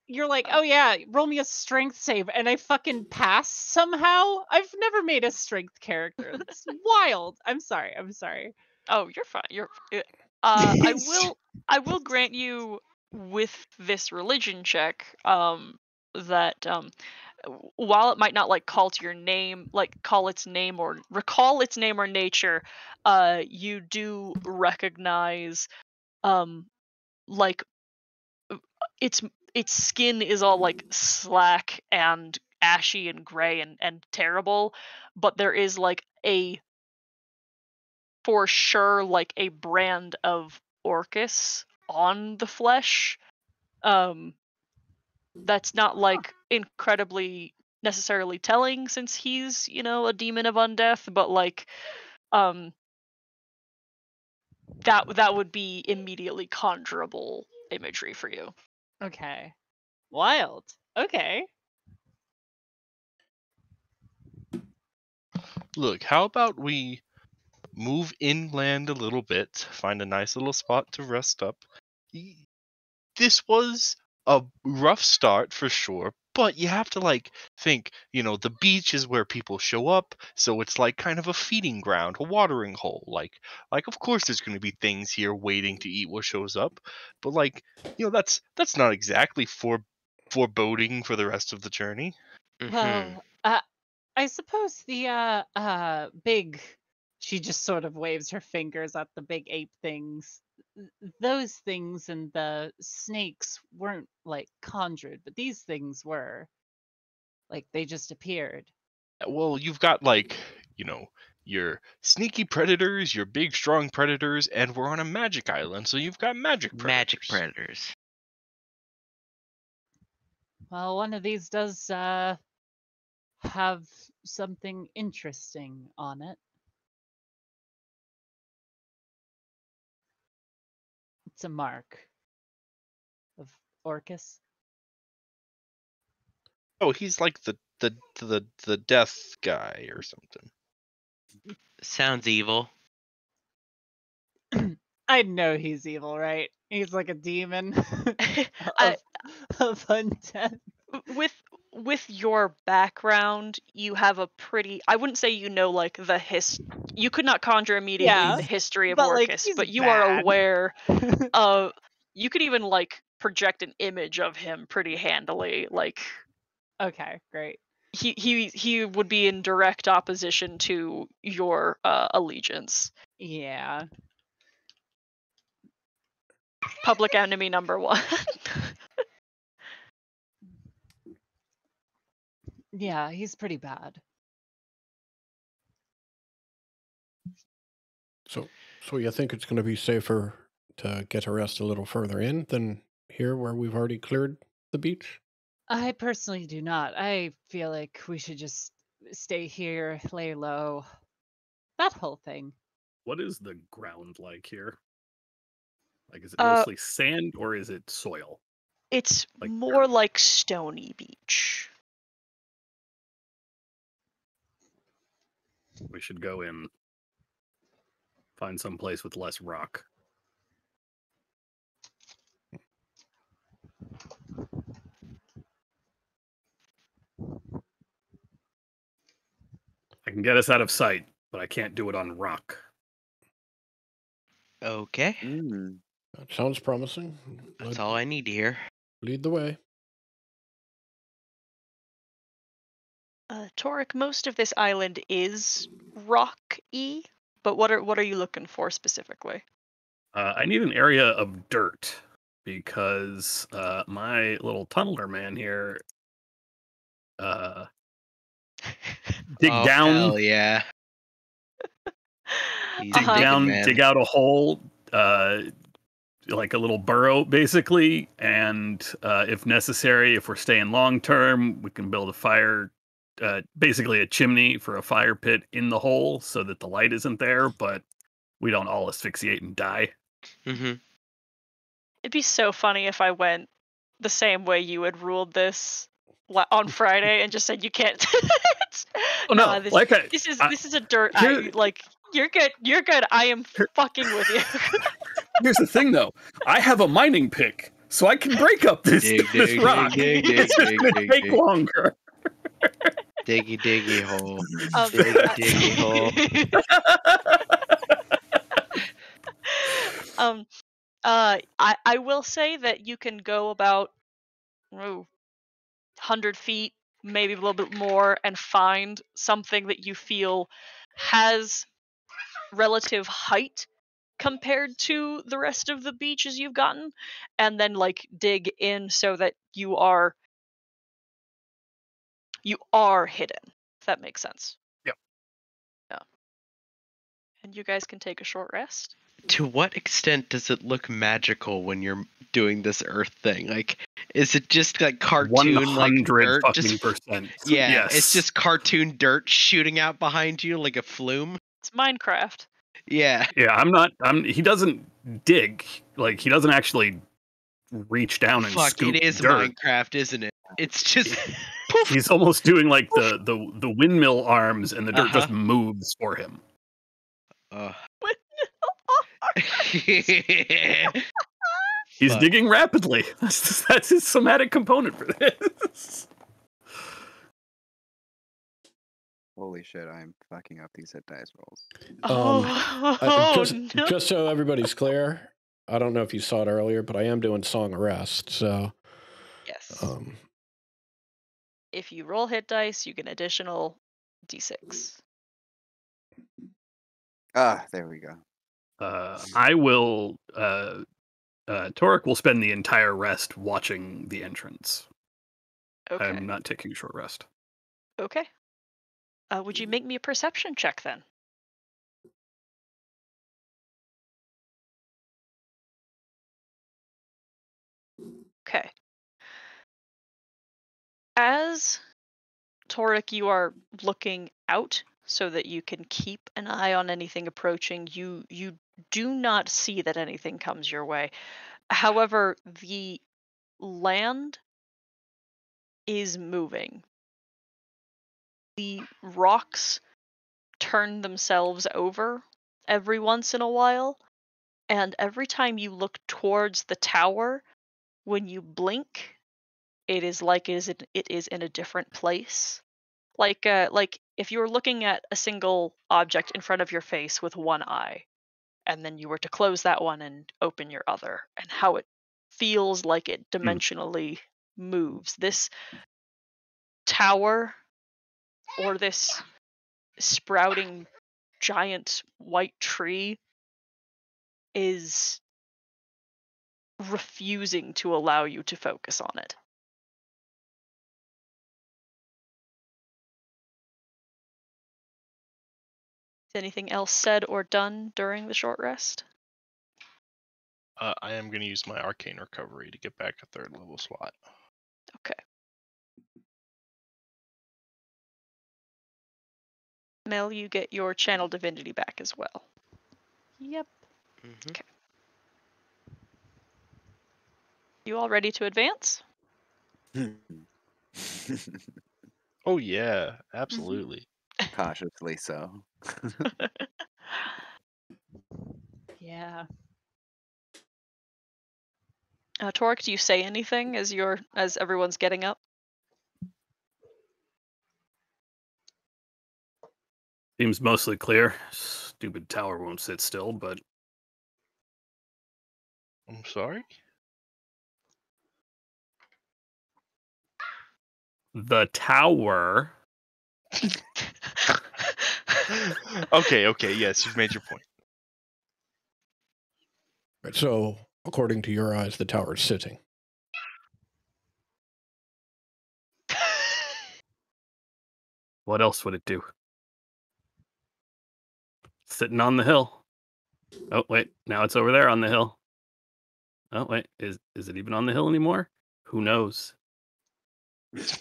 you're like, oh yeah, roll me a strength save, and I fucking pass somehow. I've never made a strength character. It's wild. I'm sorry. Oh, you're fine. I will grant you with this religion check that while it might not like call to your name, like call its name or recall its name or nature, you do recognize like its skin is all like slack and ashy and gray and terrible, but there is like for sure like a brand of Orcus on the flesh. That's not like incredibly necessarily telling since he's, a demon of undeath, but like that would be immediately conjurable imagery for you. Okay. Wild. Okay. Look, how about we move inland a little bit, find a nice little spot to rest up. This was a rough start for sure, but you have to like think, the beach is where people show up, so it's like kind of a feeding ground, a watering hole. Like of course there's going to be things here waiting to eat what shows up, but like, that's not exactly foreboding for the rest of the journey. Well, I suppose the big, she just sort of waves her fingers at the big ape things. Those things and the snakes weren't like conjured, but these things were. Like they just appeared. Well, you've got like, your sneaky predators, your big strong predators, and we're on a magic island, so you've got magic predators. Magic predators. Well, one of these does have something interesting on it. It's a mark of Orcus. Oh, he's like the death guy or something. Sounds evil. I know he's evil, right? He's like a demon I- of undead. with your background, you have a pretty, I wouldn't say you know like you could not conjure immediately Yeah, the history of but, like, Orcus, he's but you are bad. aware of, you could even like project an image of him pretty handily. Like Okay, great. he would be in direct opposition to your allegiance. Yeah. Public enemy number one. Yeah, he's pretty bad. So you think it's going to be safer to get a rest a little further in than here where we've already cleared the beach? I personally do not. I feel like we should just stay here, lay low. That whole thing. What is the ground like here? Like, is it Uh, mostly sand or is it soil? It's Like more dirt. like Stony Beach. We should go in, find some place with less rock. I can get us out of sight, but I can't do it on rock. Okay. Mm. That sounds promising. That's all I need to hear. Lead the way. Torek, most of this island is rocky, but what are you looking for specifically? I need an area of dirt because my little tunneler man here dig Oh, down, hell yeah. He's dig a digging down, man. dig out a hole, like a little burrow, basically. And if necessary, if we're staying long term, we can build a fire, basically a chimney for a fire pit in the hole, so that the light isn't there, but we don't all asphyxiate and die. Mm-hmm. It'd be so funny if I went the same way you had ruled this on Friday and just said you can't. Oh no! This is a dirt. You're good. You're good. I am fucking with you. Here's the thing, though. I have a mining pick, so I can break up this rock. It's just gonna take longer. Diggy hole. Diggy hole. I will say that you can go about 100 feet, maybe a little bit more, and find something that you feel has relative height compared to the rest of the beaches you've gotten, and then like dig in so that you are hidden, if that makes sense. Yep. Yeah. And you guys can take a short rest. To what extent does it look magical when you're doing this earth thing? Like, is it just like cartoon, like dirt? %. Yeah, yes. It's just cartoon dirt shooting out behind you like a flume. It's Minecraft. Yeah. Yeah, he doesn't dig. Like, he doesn't actually reach down and scoop it is dirt. Minecraft, isn't it? It's just He's almost doing like the windmill arms, and the dirt just moves for him. He's digging rapidly. That's his somatic component for this. Holy shit, I'm fucking up these hit dice rolls. No. Just so everybody's clear, I don't know if you saw it earlier, but I am doing Song of Rest, so... Yes. If you roll hit dice, you get an additional d6. Ah, there we go. I will... Torek will spend the entire rest watching the entrance. Okay. I'm not taking a short rest. Okay. Would you make me a perception check then? Okay. As Torek, you are looking out so that you can keep an eye on anything approaching. You do not see that anything comes your way. However, the land is moving. The rocks turn themselves over every once in a while, and every time you look towards the tower, when you blink, it is like it is in a different place. Like if you were looking at a single object in front of your face with one eye, and then you were to close that one and open your other, and how it feels like it dimensionally moves. This tower, or this sprouting giant white tree, is refusing to allow you to focus on it. Is anything else said or done during the short rest? I am going to use my arcane recovery to get back a 3rd level slot. Okay. Mel, you get your channel divinity back as well. Yep. Mhm. Okay. You all ready to advance? Oh yeah, absolutely. Cautiously so. Yeah. Torek, do you say anything as everyone's getting up? Seems mostly clear. Stupid tower won't sit still, but I'm sorry? the tower. Okay, yes, you've made your point. Right, so, according to your eyes, the tower is sitting. What else would it do? Sitting on the hill. Oh wait, now it's over there on the hill. Oh wait, is it even on the hill anymore? Who knows?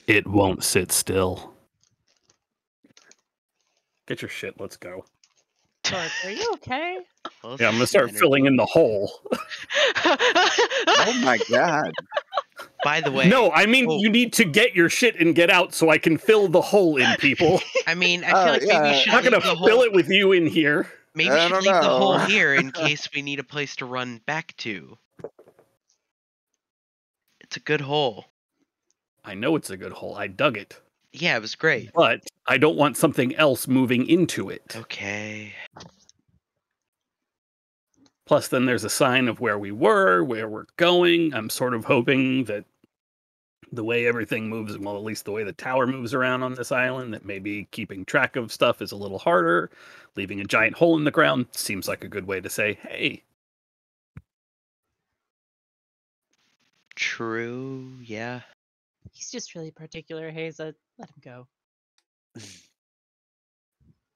It won't sit still. Get your shit, let's go. Torek, are you okay? Well, Yeah, I'm gonna some start energy. filling in the hole. Oh my god. By the way, No, I mean oh, you need to get your shit and get out so I can fill the hole in, people. I mean, I feel like maybe you yeah. should I'm not leave gonna the fill hole. it with you in here. Maybe I you should don't leave the hole know. here in case we need a place to run back to. It's a good hole. I know it's a good hole. I dug it. Yeah, it was great. But I don't want something else moving into it. Okay. Plus, then there's a sign of where we were, where we're going. I'm sort of hoping that the way everything moves, well, at least the way the tower moves around on this island, that maybe keeping track of stuff is a little harder. Leaving a giant hole in the ground seems like a good way to say, hey. True, yeah. He's just really particular, Haza. Let him go.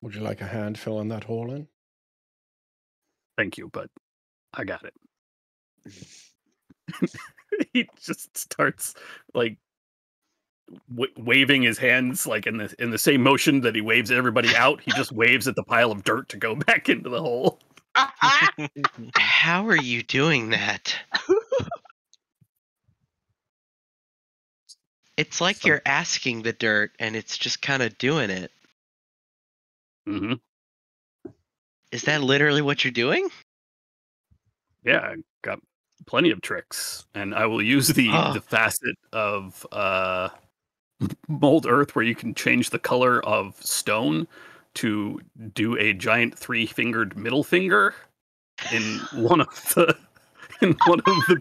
Would you like a hand filling that hole in? Thank you, but I got it. He just starts like waving his hands like in the same motion that he waves everybody out. He just waves at the pile of dirt to go back into the hole. How are you doing that? It's like you're asking the dirt and it's just kind of doing it. Mm-hmm. Is that literally what you're doing? Yeah, I got plenty of tricks, and I will use the facet of mold earth where you can change the color of stone to do a giant 3-fingered middle finger in one of the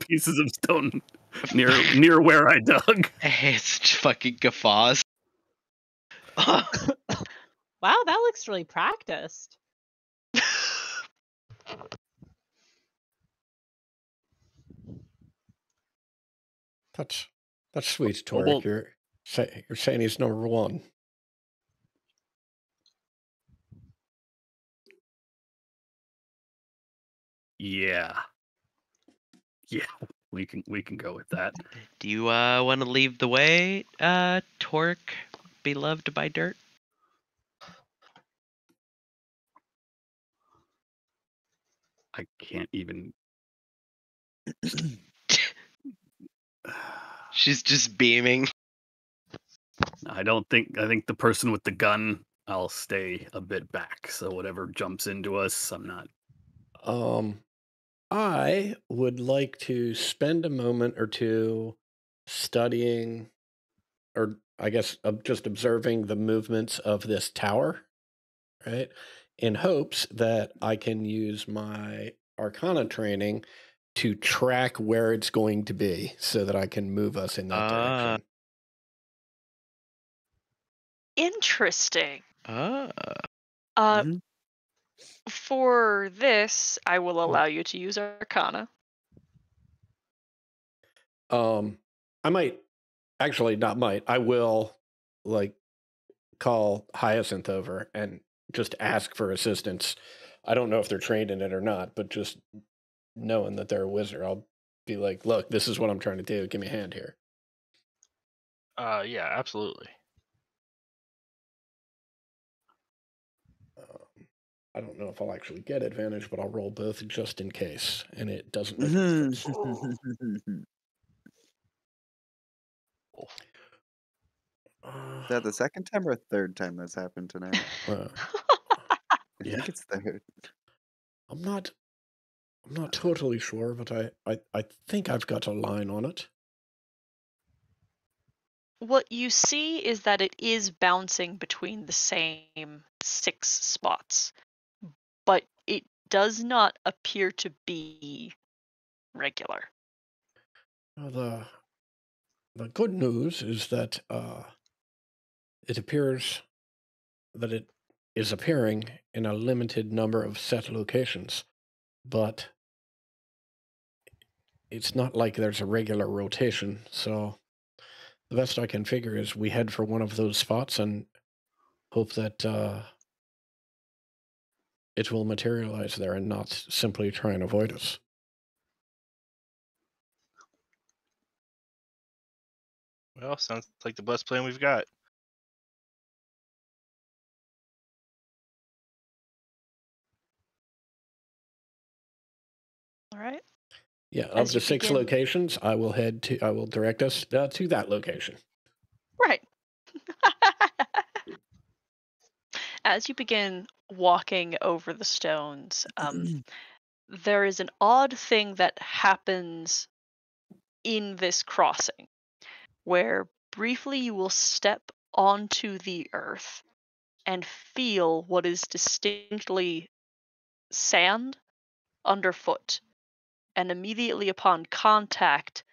pieces of stone near where I dug. It's just fucking guffaws. Wow, that looks really practiced. That's sweet, Well, Torek. You're saying he's number one. Yeah. We can go with that. Do you want to leave the way, Torque, beloved by dirt? I can't even. She's just beaming. I think the person with the gun, I'll stay a bit back. So whatever jumps into us, I'm not. I would like to spend a moment or two studying, or I guess just observing the movements of this tower, right? In hopes that I can use my Arcana training to track where it's going to be so that I can move us in that direction. Interesting. Mhm. For this, I will allow you to use Arcana. I might actually not might. I will call Hyacinth over and just ask for assistance. I don't know if they're trained in it or not, but just knowing that they're a wizard, I'll be like, look, this is what I'm trying to do. Give me a hand here. Yeah, absolutely. I don't know if I'll actually get advantage, but I'll roll both just in case, and it doesn't make a difference. Is that the second time or third time that's happened tonight? Uh, I yeah. think it's third. I'm not totally sure, but I think I've got a line on it. What you see is that it is bouncing between the same 6 spots, but it does not appear to be regular. The good news is that it appears that it is appearing in a limited number of set locations, but it's not like there's a regular rotation, so the best I can figure is we head for one of those spots and hope that it will materialize there and not simply try and avoid us. Well, sounds like the best plan we've got. All right. Yeah, of As the you 6 begin- locations, I will direct us to that location. Right. As you begin walking over the stones, there is an odd thing that happens in this crossing, where briefly you will step onto the earth and feel what is distinctly sand underfoot, and immediately upon contact,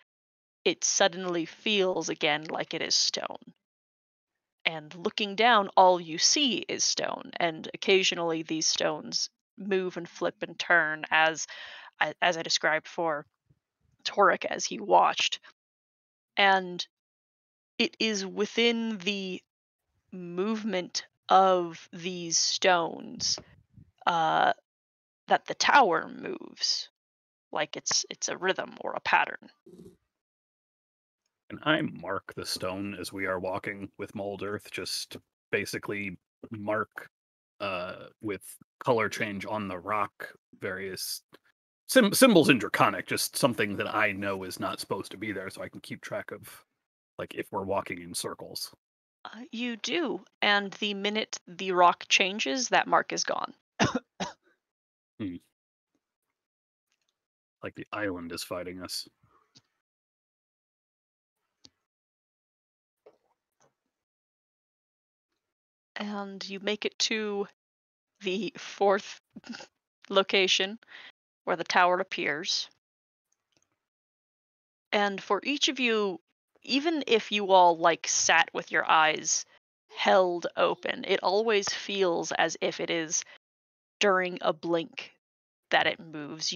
it suddenly feels again like it is stone. And looking down, all you see is stone, and occasionally these stones move and flip and turn as I described for Torek as he watched. And it is within the movement of these stones that the tower moves, like it's a rhythm or a pattern. And I mark the stone as we are walking with Mold Earth, just basically mark with color change on the rock various symbols in Draconic, just something that I know is not supposed to be there, so I can keep track of, like, if we're walking in circles. You do, and the minute the rock changes, that mark is gone. Like the island is fighting us. And you make it to the 4th location where the tower appears. And for each of you, even if you all sat with your eyes held open, it always feels as if it is during a blink that it moves.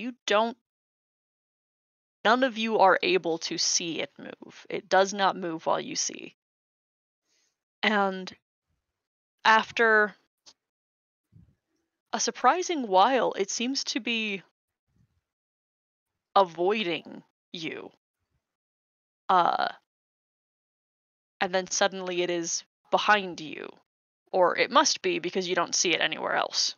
None of you are able to see it move. It does not move while you see. And after a surprising while, it seems to be avoiding you. And then suddenly it is behind you. Or it must be because you don't see it anywhere else.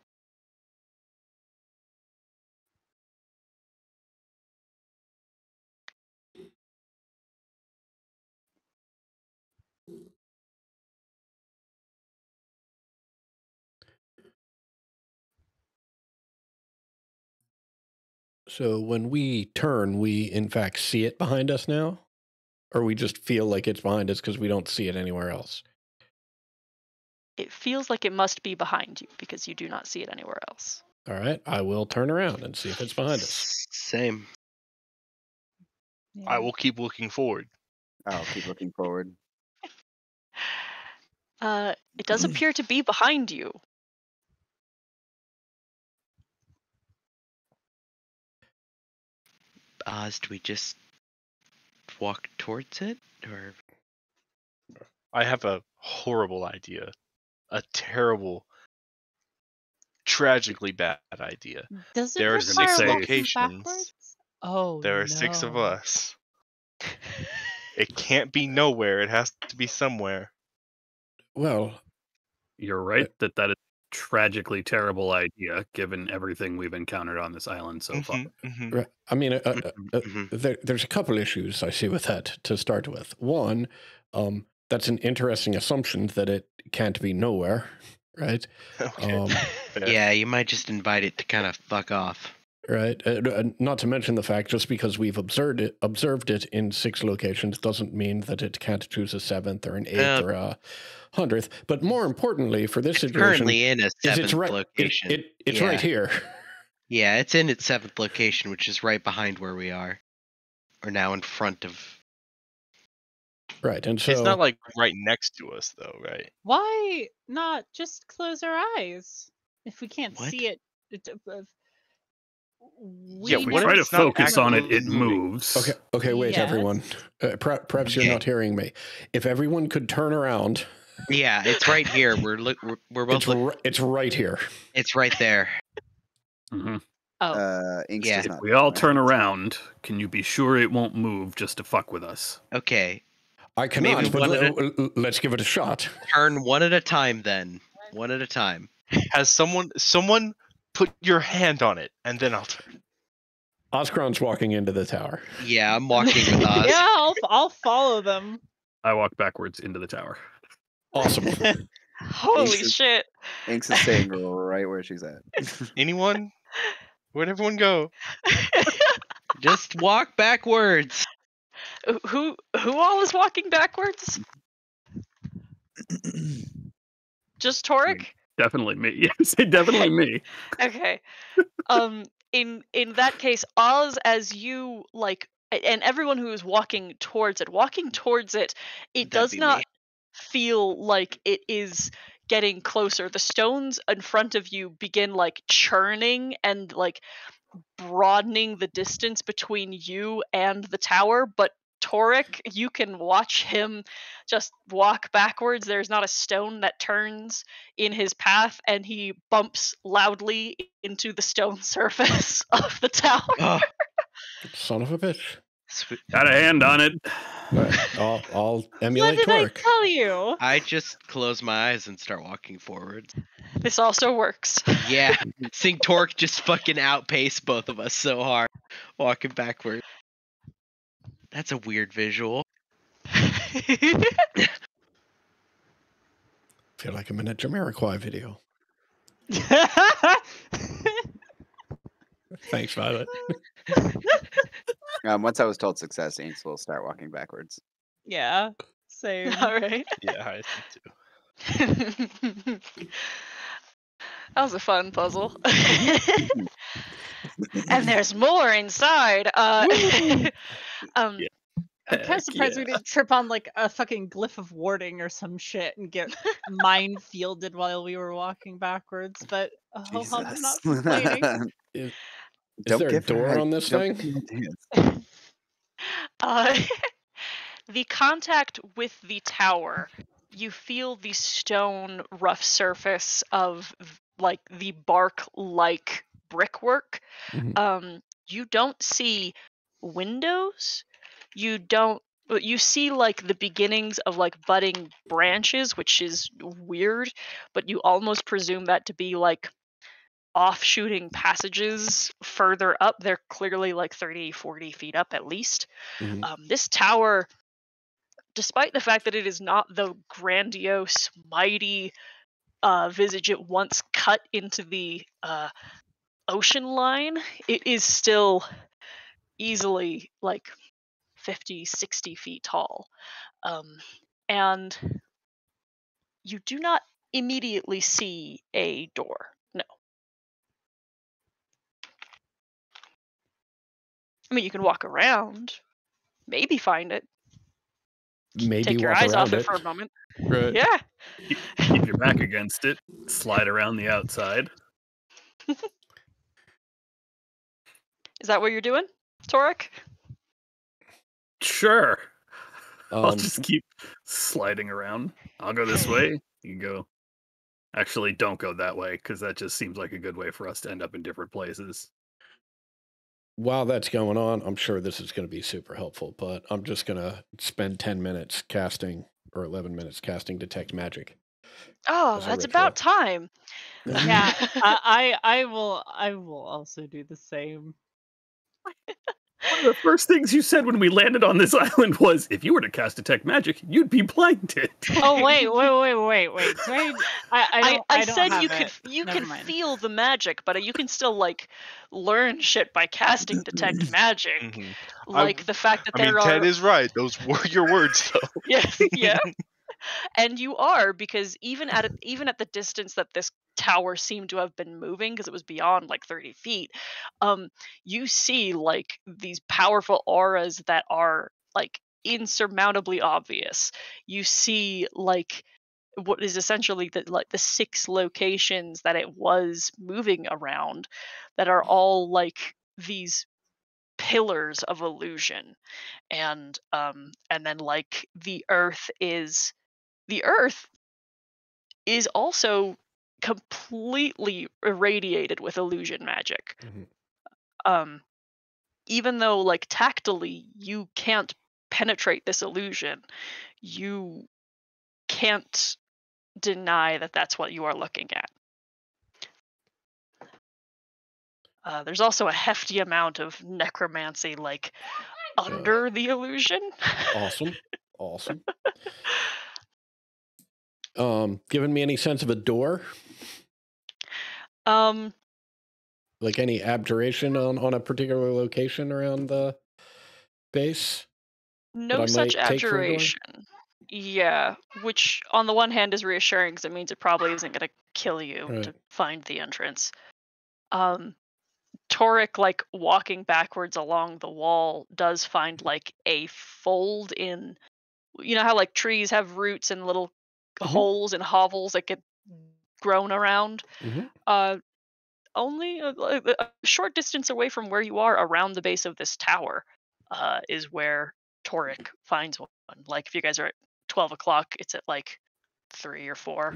So when we turn, we in fact see it behind us now? Or we just feel like it's behind us because we don't see it anywhere else? It feels like it must be behind you because you do not see it anywhere else. All right, I will turn around and see if it's behind us. Same. I will keep looking forward. I'll keep looking forward. It does appear to be behind you. Oz, do we just walk towards it, or? I have a horrible idea. A terrible, tragically bad idea. Does it There are require 6 walking locations. backwards? Oh, There are 6 of no. us. It can't be nowhere. It has to be somewhere. Well, You're right that is a tragically terrible idea, given everything we've encountered on this island so far. right, I mean, Mhm. there's a couple issues I see with that to start with. One, that's an interesting assumption that it can't be nowhere, right? Okay. Fair. Yeah, you might just invite it to kind of fuck off. Right. Not to mention the fact, just because we've observed it in 6 locations doesn't mean that it can't choose a 7th or an 8th or a 100th. But more importantly, for this It's situation, currently in a is 7th it's right, location. it's Yeah. right here. Yeah, it's in its 7th location, which is right behind where we are. Or now in front of. Right. And so It's not like right next to us, though, right? Why not just close our eyes? If we can't What? see it, Yeah, If we what if try to it's not focus on it, actively it moving? moves. Okay, wait, Yes. everyone. Perhaps you're Okay. not hearing me. If everyone could turn around, Yeah, it's right here. We're both. it's right here. It's right there. Mhm. Oh, Inks Yeah. does If not we all know turn that. around, can you be sure it won't move just to fuck with us? Okay, I cannot, Maybe but one at let's give it a shot. turn one at a time then. One at a time. Has someone put your hand on it, and then I'll turn. Oscron's walking into the tower. Yeah, I'm walking with Oz. yeah, I'll follow them. I walk backwards into the tower. Awesome. Holy Inks- shit. Inks is staying right where she's at. Anyone? Where'd everyone go? Just walk backwards. Who all is walking backwards? Just Torek? Definitely me. Yes, definitely me. Okay. In that case, Oz, as you and everyone who is walking towards it, it That'd does be not me. feel like it is getting closer. The stones in front of you begin churning and broadening the distance between you and the tower, but Torek, you can watch him just walk backwards. There's not a stone that turns in his path, and he bumps loudly into the stone surface of the tower. Oh, Son of a bitch. sweet. Got a hand on it. I'll What emulate did I Torek. tell you? I just close my eyes and start walking forward. This also works. Yeah, seeing Torque just fucking outpace both of us so hard, walking backward. That's a weird visual. Feel like I'm in a Jamiroquai video. Thanks, Violet. Once I was told success, Inks will start walking backwards. yeah, same. All right. Yeah, I think too. That was a fun puzzle. And there's more inside. Yeah. I'm kind Heck of surprised we yeah. didn't trip on a fucking glyph of warding or some shit and get mind fielded while we were walking backwards. But I'm not complaining. Is Don't there a give her door ideas. on this Don't thing? give her ideas. The contact with the tower, you feel the stone rough surface of the bark-like brickwork. Mhm. You don't see windows. You see like the beginnings of like budding branches, which is weird, but you almost presume that to be like offshooting passages further up. They're clearly like 30, 40 feet up at least. This tower, despite the fact that it is not the grandiose, mighty visage it once cut into the ocean line, it is still easily like 50, 60 feet tall. And you do not immediately see a door. No. I mean, you can walk around, maybe find it. Maybe Take your walk eyes off around it for a moment. Right. Yeah. Keep your back against it. Slide around the outside. Is that what you're doing, Torek? Sure. I'll Um, just keep sliding around. I'll go this way. You can go. Actually, don't go that way, because that just seems like a good way for us to end up in different places. while that's going on, I'm sure this is going to be super helpful, but I'm just going to spend 10 minutes casting, or 11 minutes casting Detect Magic. Oh, As a that's ritual. about time. Yeah, I will also do the same. One of the first things you said when we landed on this island was, if you were to cast Detect Magic, you'd be blinded. Oh wait. Do I I don't said have you it. you Never can mind. feel the magic, but you can still like learn shit by casting Detect Magic. Mhm. Like the fact that I mean, there Ted are is right. Those were your words, though. yes, yeah. And you are, because even at the distance that this tower seemed to have been moving, because it was beyond like 30 feet, you see like these powerful auras that are like insurmountably obvious. You see like what is essentially the 6 locations that it was moving around that are all like these pillars of illusion. And then like the earth is also completely irradiated with illusion magic. Even though like tactily you can't penetrate this illusion, you can't deny that that's what you are looking at. There's also a hefty amount of necromancy like under the illusion. Awesome. Giving me any sense of a door? Like any abjuration on a particular location around the base? No I such might take for a door? abjuration. Yeah, which on the one hand is reassuring because it means it probably isn't going to kill you Right. to find the entrance. Torek, like walking backwards along the wall, does find like a fold in. You know how like trees have roots and little holes and hovels that get grown around. Only a short distance away from where you are, around the base of this tower, is where Torek finds one. Like if you guys are at 12 o'clock, it's at like 3 or 4.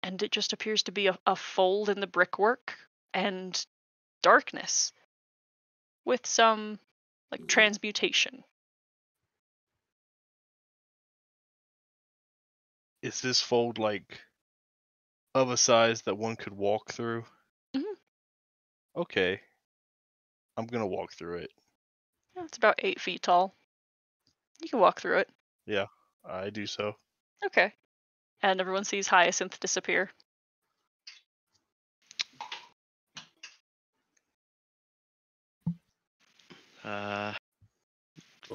And it just appears to be a fold in the brickwork and darkness with some like transmutation. Is this fold like of a size that one could walk through? Okay. I'm gonna walk through it. Yeah, it's about 8 feet tall. You can walk through it. Yeah, I do so. Okay. And everyone sees Hyacinth disappear.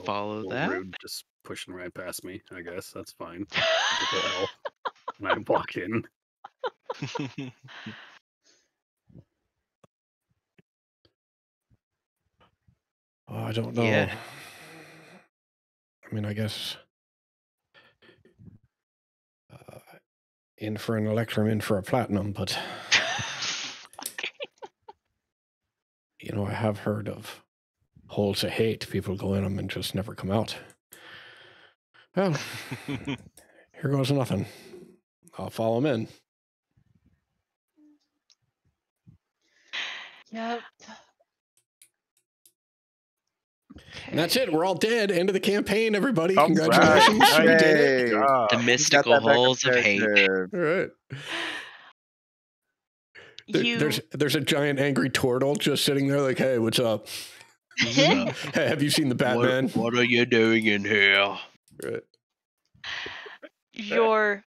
Follow that. Rude, just pushing right past me. I guess that's fine. And I walk in. Oh, I don't know. Yeah. I mean, I guess in for an electrum, in for a platinum, but you know, I have heard of holes of hate. People go in them and just never come out. Well, here goes nothing. I'll follow him in. Yep. That's it. We're all dead. End of the campaign, everybody. All Congratulations. right. We did it. Hey, Ah, The got mystical that backup holes of hate. character. All right. You There's a giant angry turtle just sitting there like, hey, what's up? Hey, have you seen the Batman? What are you doing in here? Right. your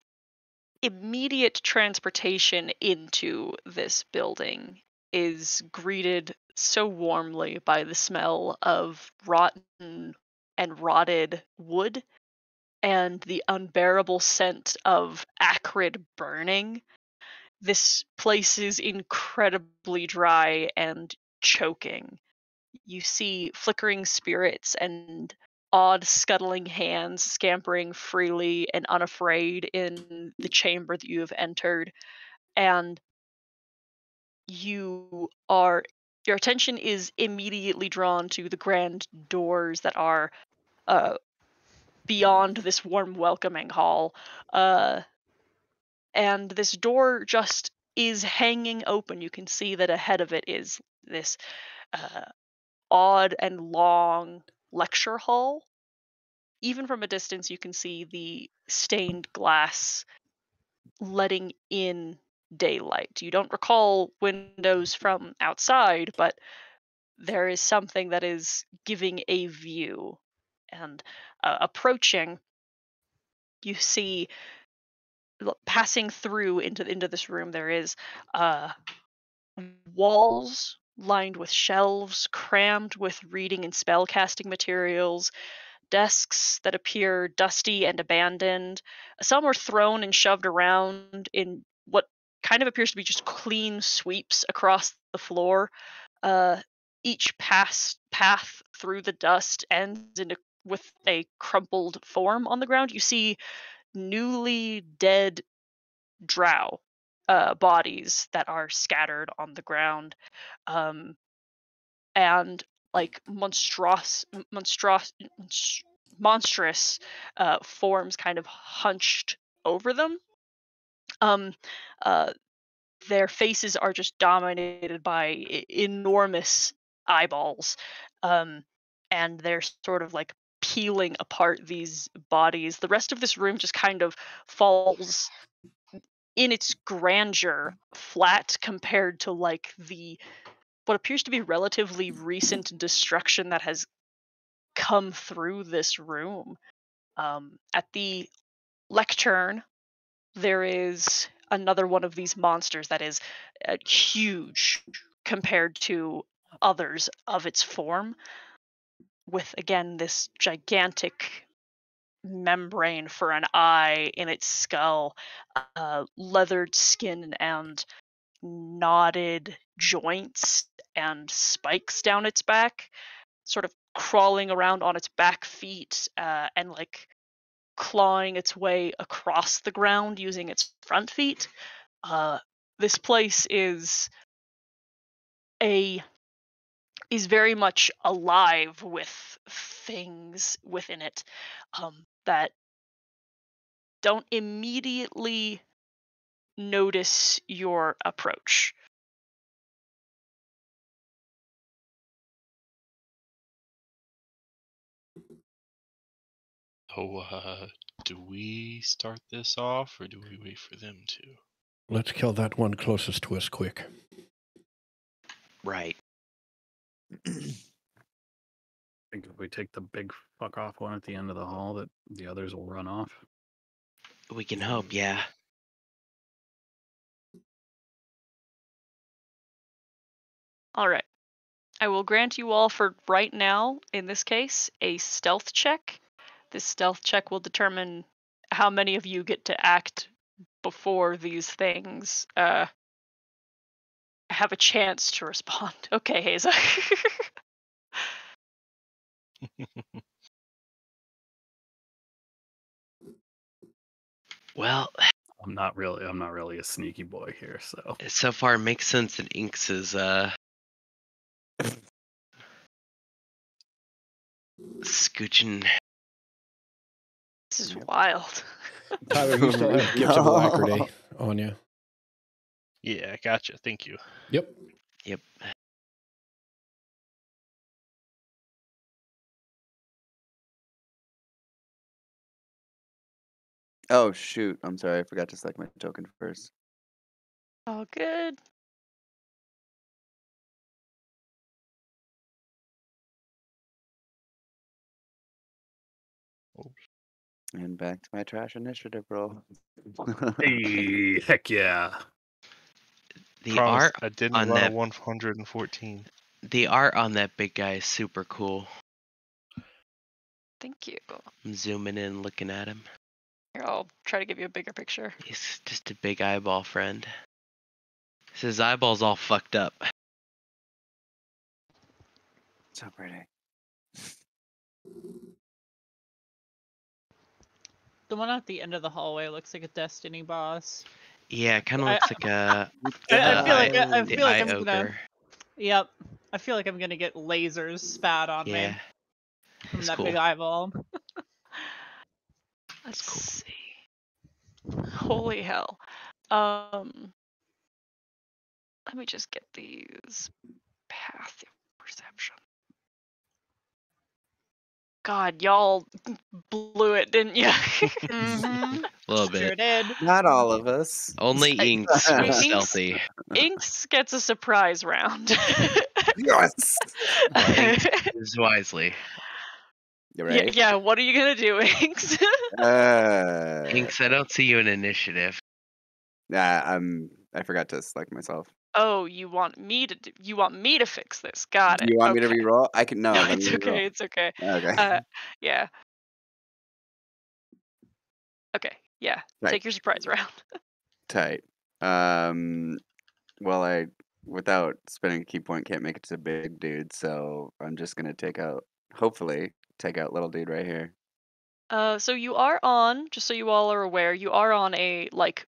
immediate transportation into this building is greeted so warmly by the smell of rotten and rotted wood and the unbearable scent of acrid burning. This place is incredibly dry and choking. You see flickering spirits and odd scuttling hands scampering freely and unafraid in the chamber that you have entered, and your attention is immediately drawn to the grand doors that are uh, beyond this warm welcoming hall, and this door just is hanging open. You can see that ahead of it is this uh, odd and long lecture hall. Even from a distance, you can see the stained glass letting in daylight. You don't recall windows from outside, but there is something that is giving a view. And approaching, you see passing through into this room. There is walls lined with shelves crammed with reading and spellcasting materials, desks that appear dusty and abandoned. Some are thrown and shoved around in what kind of appears to be just clean sweeps across the floor. Each path through the dust ends with a crumpled form on the ground. You see newly dead drow bodies that are scattered on the ground, and like monstrous forms kind of hunched over them. Uh, their faces are just dominated by enormous eyeballs, and they're sort of like peeling apart these bodies. The rest of this room just kind of falls in its grandeur flat compared to like the what appears to be relatively recent destruction that has come through this room. At the lectern, there is another one of these monsters that is huge compared to others of its form, with again this gigantic membrane for an eye in its skull, leathered skin and knotted joints and spikes down its back, sort of crawling around on its back feet, and like clawing its way across the ground using its front feet. This place is very much alive with things within it that don't immediately notice your approach. So, do we start this off, or do we wait for them to? Let's kill that one closest to us quick. Right. I think if we take the big fuck off one at the end of the hall, that the others will run off. We can hope, yeah. All right. I will grant you all for right now, in this case, a stealth check. This stealth check will determine how many of you get to act before these things have a chance to respond. Okay, Haza. Well, I'm not really a sneaky boy here, so so far it makes sense that Inks is scooching. This is wild. Tyler, you still have Gifts of Alacrity on you. Yeah, gotcha. Thank you. Yep. Yep. Oh shoot! I'm sorry, I forgot to select my token first. All good. And back to my trash initiative roll. Hey, heck yeah. The Promise, art I didn't on run that a 114. the art on that big guy is super cool. Thank you. I'm zooming in, looking at him. Here, I'll try to give you a bigger picture. He's just a big eyeball friend. His eyeball's all fucked up. So pretty. The one at the end of the hallway looks like a Destiny boss. Yeah, it kind of I- looks like a I feel like eye- I the feel like eye I'm gonna. ogre. Yep. I feel like I'm gonna get lasers spat on Yeah, me from it's that cool. big eyeball. Let's cool. see. Holy hell. Let me just get these path perception. God, y'all blew it, didn't you? Mm-hmm. A little Sure bit. did. Not all of us. Only Inks was Inks- stealthy. Inks gets a surprise round. Yes. Use wisely. You're Yeah, right. yeah, what are you gonna do, Inks? Inks, I don't see you in initiative. Nah, I forgot to select myself. Oh, you want me to fix this? Got Do it. you want me to Okay. re-roll? I can. No, No, let me it's okay. re-roll. It's okay. Okay. Yeah. Okay. Yeah. Right. Take your surprise round. Tight. Well, I without spending a key point can't make it to big dude, so I'm just gonna hopefully take out little dude right here. So you are on, just so you all are aware, you are on a like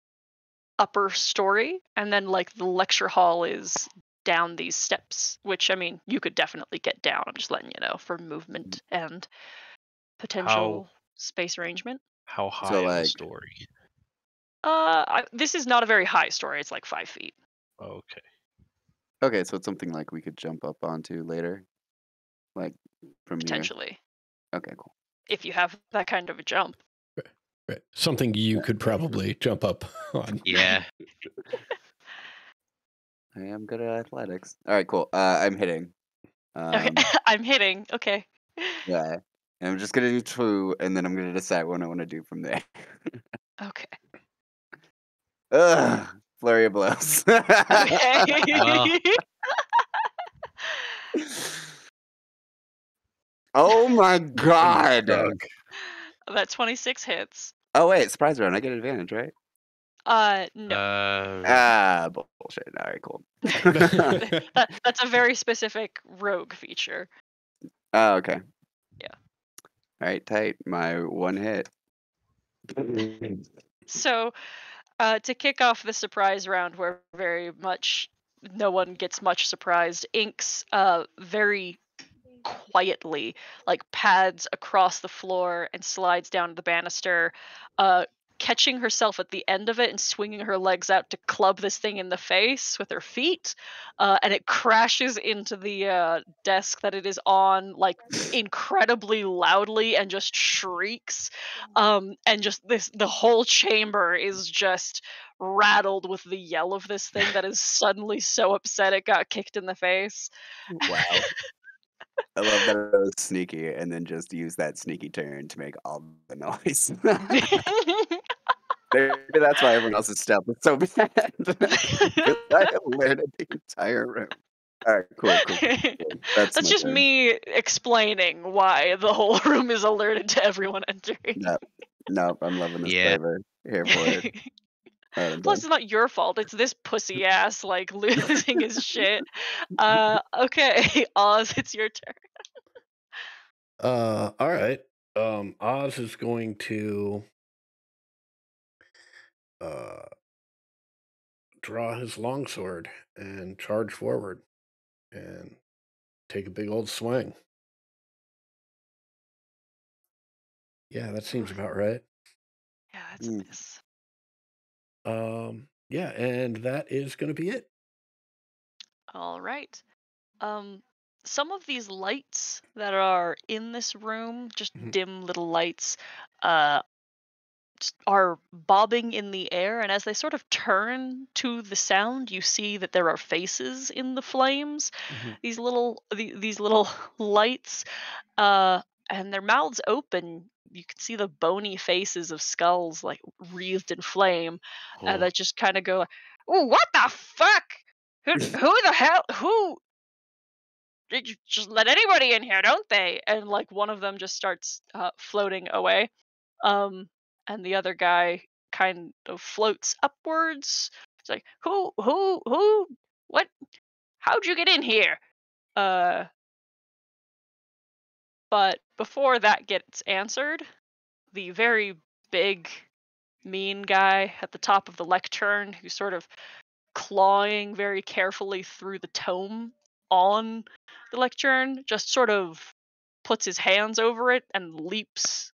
upper story, and then like the lecture hall is down these steps, which I mean you could definitely get down. I'm just letting you know for movement and potential space arrangement. How high So, in the like- story? This is not a very high story. It's like 5 feet. Okay. Okay, so it's something like we could jump up onto later, like from here. Potentially, Okay, cool. if you have that kind of a jump. Right. Something you could probably jump up on. Yeah. I am good at athletics. All right, cool. I'm hitting. Okay, I'm hitting. Okay. Yeah. And I'm just gonna do 2, and then I'm gonna decide what I want to do from there. Okay. Ugh, flurry of blows. Okay. Well. Oh my god. That 26 hits. Oh wait, surprise round. I get advantage, right? No. Bullshit. All right, cool. That's a very specific rogue feature. Oh, okay. Yeah. All right, tight. My 1 hit. So, to kick off the surprise round, where very much no one gets much surprised, Inks very quietly like pads across the floor and slides down the banister, catching herself at the end of it and swinging her legs out to club this thing in the face with her feet, and it crashes into the desk that it is on like incredibly loudly and just shrieks, and just the whole chamber is just rattled with the yell of this thing that is suddenly so upset it got kicked in the face. Wow. I love that it was sneaky and then just use that sneaky turn to make all the noise. Maybe that's why everyone else's stealth is so bad. I alerted the entire room. All right, cool. That's my just turn. me explaining why the whole room is alerted to everyone entering. Nope, I'm loving this Yeah. flavor. Here for it. All right, I'm Plus, done. it's not your fault. It's this pussy ass like losing his shit. Okay, Oz, it's your turn. All right. Oz is going to draw his longsword and charge forward and take a big old swing. Yeah, that seems about right. Yeah, that's a miss. Yeah, and that is going to be it. All right. Some of these lights that are in this room, just Mhm. dim little lights, are bobbing in the air, and as they sort of turn to the sound, you see that there are faces in the flames. Mhm. These little lights, and their mouths open. You can see the bony faces of skulls like wreathed in flame, Oh. that just kind of go like, "Oh, what the fuck? Who the hell? Who? Did you just let anybody in here, don't they?" And like one of them just starts floating away, and the other guy kind of floats upwards. It's like, who, what? How'd you get in here? Uh, but before that gets answered, the very big, mean guy at the top of the lectern, who's sort of clawing very carefully through the tome on the lectern, just sort of puts his hands over it and leaps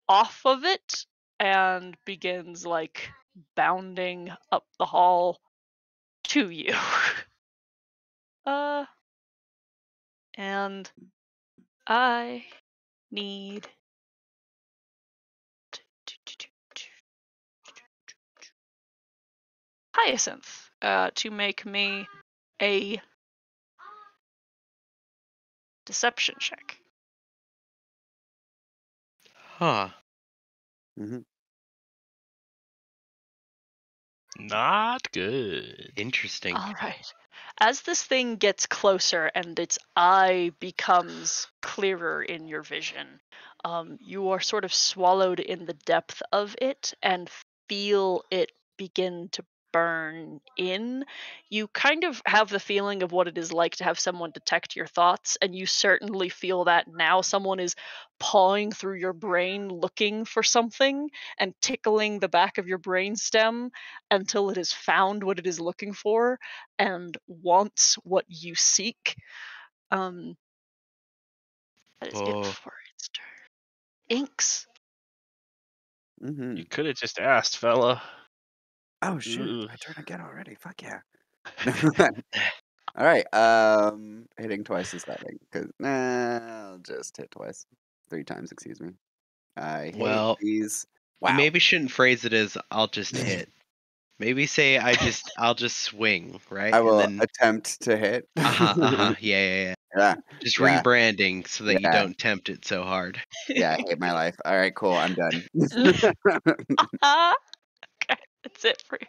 off of it and begins like bounding up the hall to you. And I need Hyacinth to make me a deception check. Huh. Mm-hmm. Not good. Interesting. All right. As this thing gets closer and its eye becomes clearer in your vision, you are sort of swallowed in the depth of it and feel it begin to burn in. You kind of have the feeling of what it is like to have someone detect your thoughts, and you certainly feel that now. Someone is pawing through your brain looking for something and tickling the back of your brainstem until it has found what it is looking for and wants what you seek. That is it Whoa. for its turn. Inks. Mm-hmm. You could have just asked, fella. Oh shit! Ugh. It's my turn again already. Fuck yeah! All right. Hitting twice is nothing. Cause I'll just hit twice, 3 times. Excuse me. I hate Well, these. You Wow. maybe shouldn't phrase it as "I'll just hit." Maybe say I'll just swing, right? I will And then attempt to hit. yeah. Yeah. Just Yeah. rebranding so that you Yeah. don't tempt it so hard. Yeah. I hate my life. All right. Cool. I'm done. Okay, that's it for you.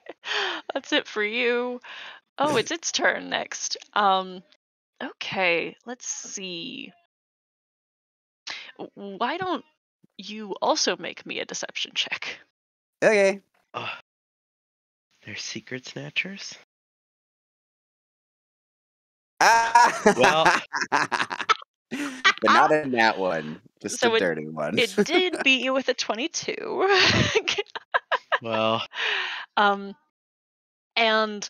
That's it for you. Oh, it's its turn next. Okay, let's see. Why don't you also make me a deception check? Okay. Oh, they're secret snatchers. Well, but not in that one. Just So a dirty one. It did beat you with a 22. well, And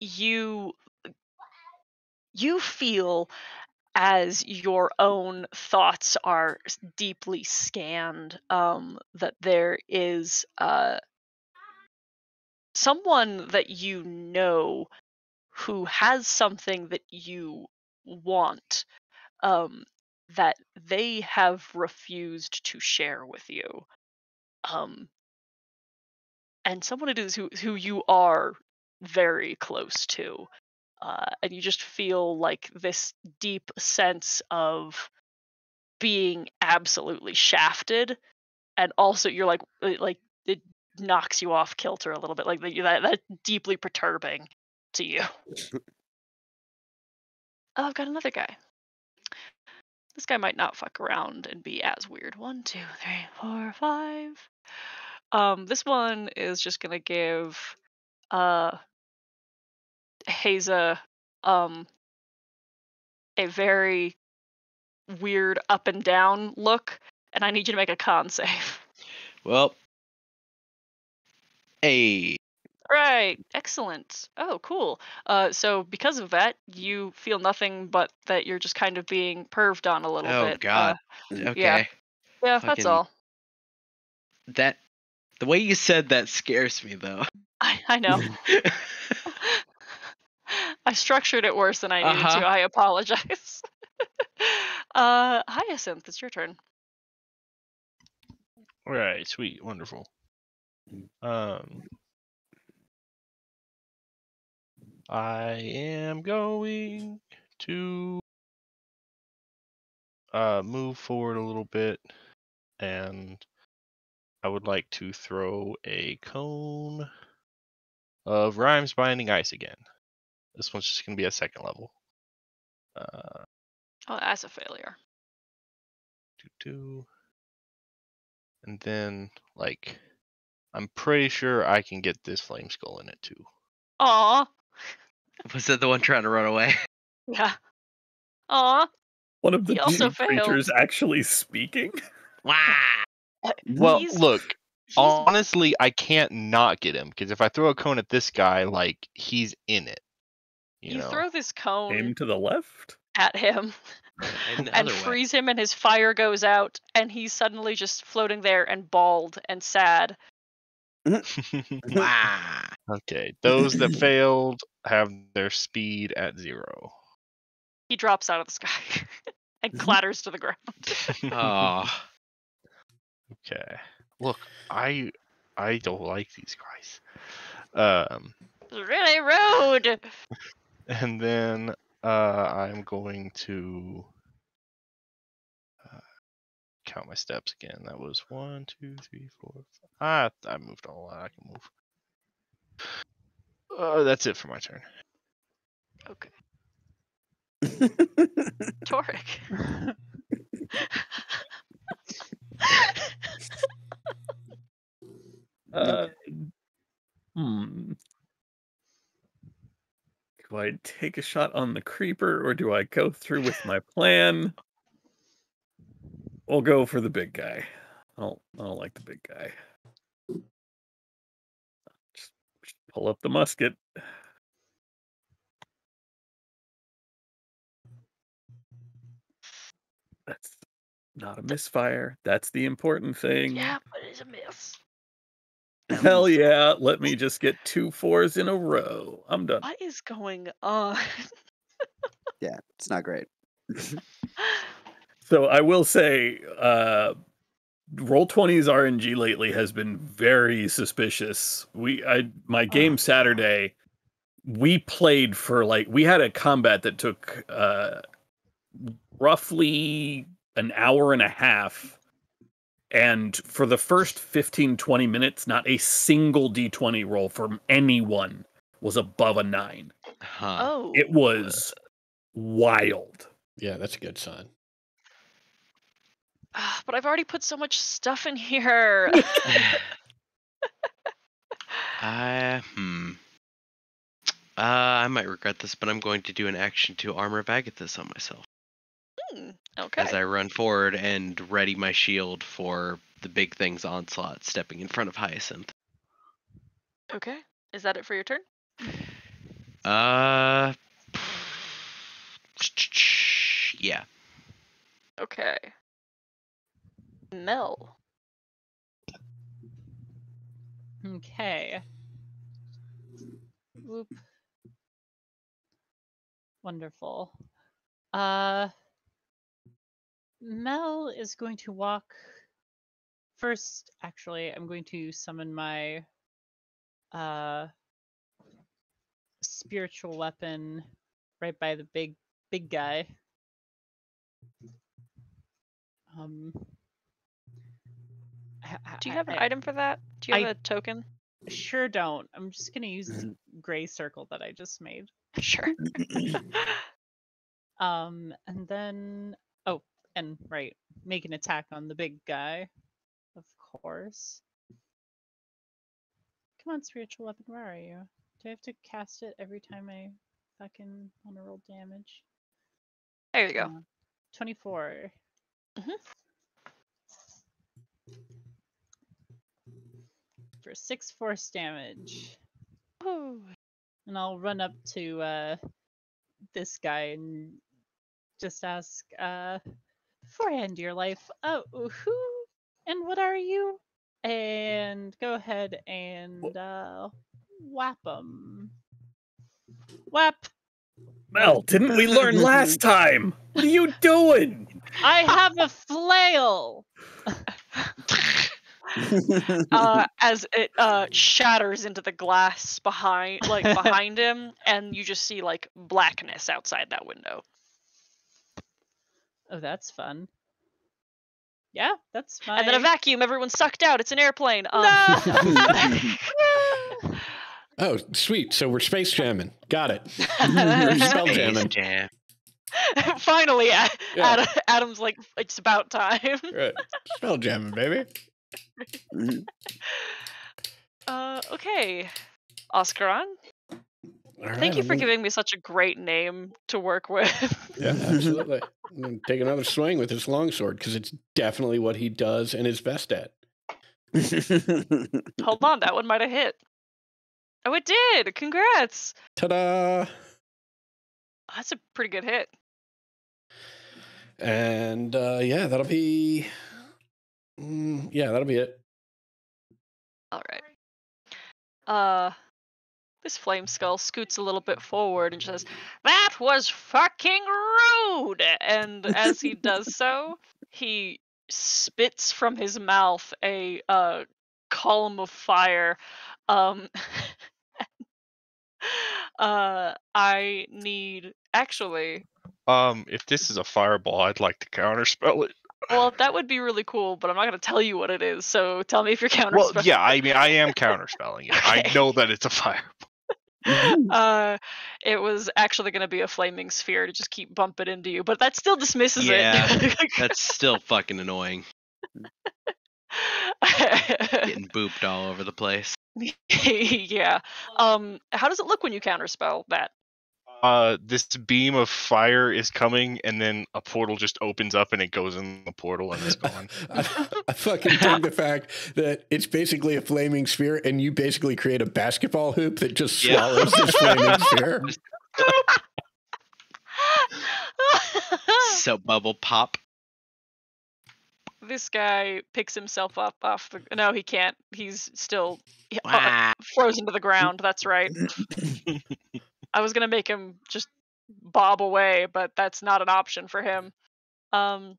you feel as your own thoughts are deeply scanned, that there is someone that you know who has something that you want, that they have refused to share with you, and someone it is who you are very close to, and you just feel like this deep sense of being absolutely shafted, and also you're like it knocks you off kilter a little bit, like that deeply perturbing to you. Oh, I've got another guy. This guy might not fuck around and be as weird. 1, 2, 3, 4, 5. This one is just gonna give Haza a very weird up and down look, and I need you to make a con save. well, hey, Right, excellent. Oh, cool. So because of that, you feel nothing but that you're just kind of being perved on a little oh bit. god, Yeah, okay, that's fucking all. that. The way you said that scares me though. I know. I structured it worse than I needed Uh-huh. to. I apologize. Hyacinth, it's your turn. Right, sweet, wonderful. I am going to move forward a little bit, and I would like to throw a cone of Rhymes Binding Ice again. This one's just going to be a second level. Oh, that's a failure. And then, like, I'm pretty sure I can get this Flame Skull in it too. Aw. Was that the one trying to run away? Yeah. Aw. One of the He also two creatures actually speaking. Wow. Well, He's- look, he's- honestly, I can't not get him, because if I throw a cone at this guy, like, he's in it. You know? throw this cone Aim to the left. at him And the and other way. freeze him, and his fire goes out, and he's suddenly just floating there and bald and sad. Wow. Okay, those that failed have their speed at 0. He drops out of the sky and clatters to the ground. Oh. Okay. Look, I don't like these guys. It's really rude. And then I'm going to count my steps again. That was 1, 2, 3, 4, 5. I moved a lot. I can move. That's it for my turn. Okay. Torek. Do I take a shot on the creeper or do I go through with my plan? We'll go for the big guy. I don't like the big guy. Just pull up the musket. That's not a misfire. That's the important thing. Yeah, but it's a miss. Hell yeah. Let me just get 2 4s in a row. I'm done. What is going on? Yeah, it's not great. So I will say, Roll20's RNG lately has been very suspicious. My game Saturday, we played for we had a combat that took roughly an hour and a half. And for the first 15-20 minutes, not a single D20 roll from anyone was above a 9. Huh. Oh. It was wild. Yeah, that's a good sign. But I've already put so much stuff in here. I might regret this, but I'm going to do an action to armor Vagathus on myself Okay. as I run forward and ready my shield for the big thing's onslaught, stepping in front of Hyacinth. Okay. Is that it for your turn? Yeah. Okay. Mel. Okay. Whoop. Wonderful. Mel is going to walk first. Actually, I'm going to summon my spiritual weapon right by the big guy. Do you have an item for that? Do you have a token? Sure don't. I'm just gonna use the gray circle that I just made. Sure. And then make an attack on the big guy, of course. Come on, spiritual weapon, where are you? Do I have to cast it every time I fucking want to roll damage? There you go. 24. For 6 force damage. Ooh. And I'll run up to this guy and just ask, before I end your life, who and what are you? And go ahead and whap him. Whap! Mel, didn't we learn last time? What are you doing? I have a flail! as it shatters into the glass behind him, and you just see like blackness outside that window. Oh, that's fun. Yeah, that's fine. And then a vacuum. Everyone's sucked out. It's an airplane. Oh, sweet. So we're space jamming. Got it. We're spell Space jamming. Jam. Finally, Yeah. Adam's like, it's about time. Right. Spell jamming, baby. Okay, Oscaron. All right, Thank you I'm for gonna- giving me such a great name to work with. Yeah, absolutely. I'm gonna take another swing with his longsword because it's definitely what he does and is best at. Hold on, that one might have hit. Oh, it did! Congrats! Ta-da! That's a pretty good hit. And yeah, that'll be. Yeah, that'll be it. All right. This flame skull scoots a little bit forward and says, "That was fucking rude!" And as he does so, he spits from his mouth a column of fire. I need actually. If this is a fireball, I'd like to counterspell it. Well, that would be really cool, but I'm not gonna tell you what it is. So tell me if you're counterspelling. Well, yeah, I mean, I am counterspelling it. I Okay. know that it's a fireball. It was actually going to be a flaming sphere to just keep bumping into you, but that still dismisses Yeah. it. That's still fucking annoying. Getting booped all over the place. Yeah. How does it look when you counterspell that? This beam of fire is coming, and then a portal just opens up, and it goes in the portal, and it's gone. I fucking dig the fact that it's basically a flaming sphere, and you basically create a basketball hoop that just Yeah. swallows this flaming sphere. Soap bubble pop. This guy picks himself up off the. No, he can't. He's still Wah. frozen to the ground. That's right. I was gonna make him just bob away, but that's not an option for him. What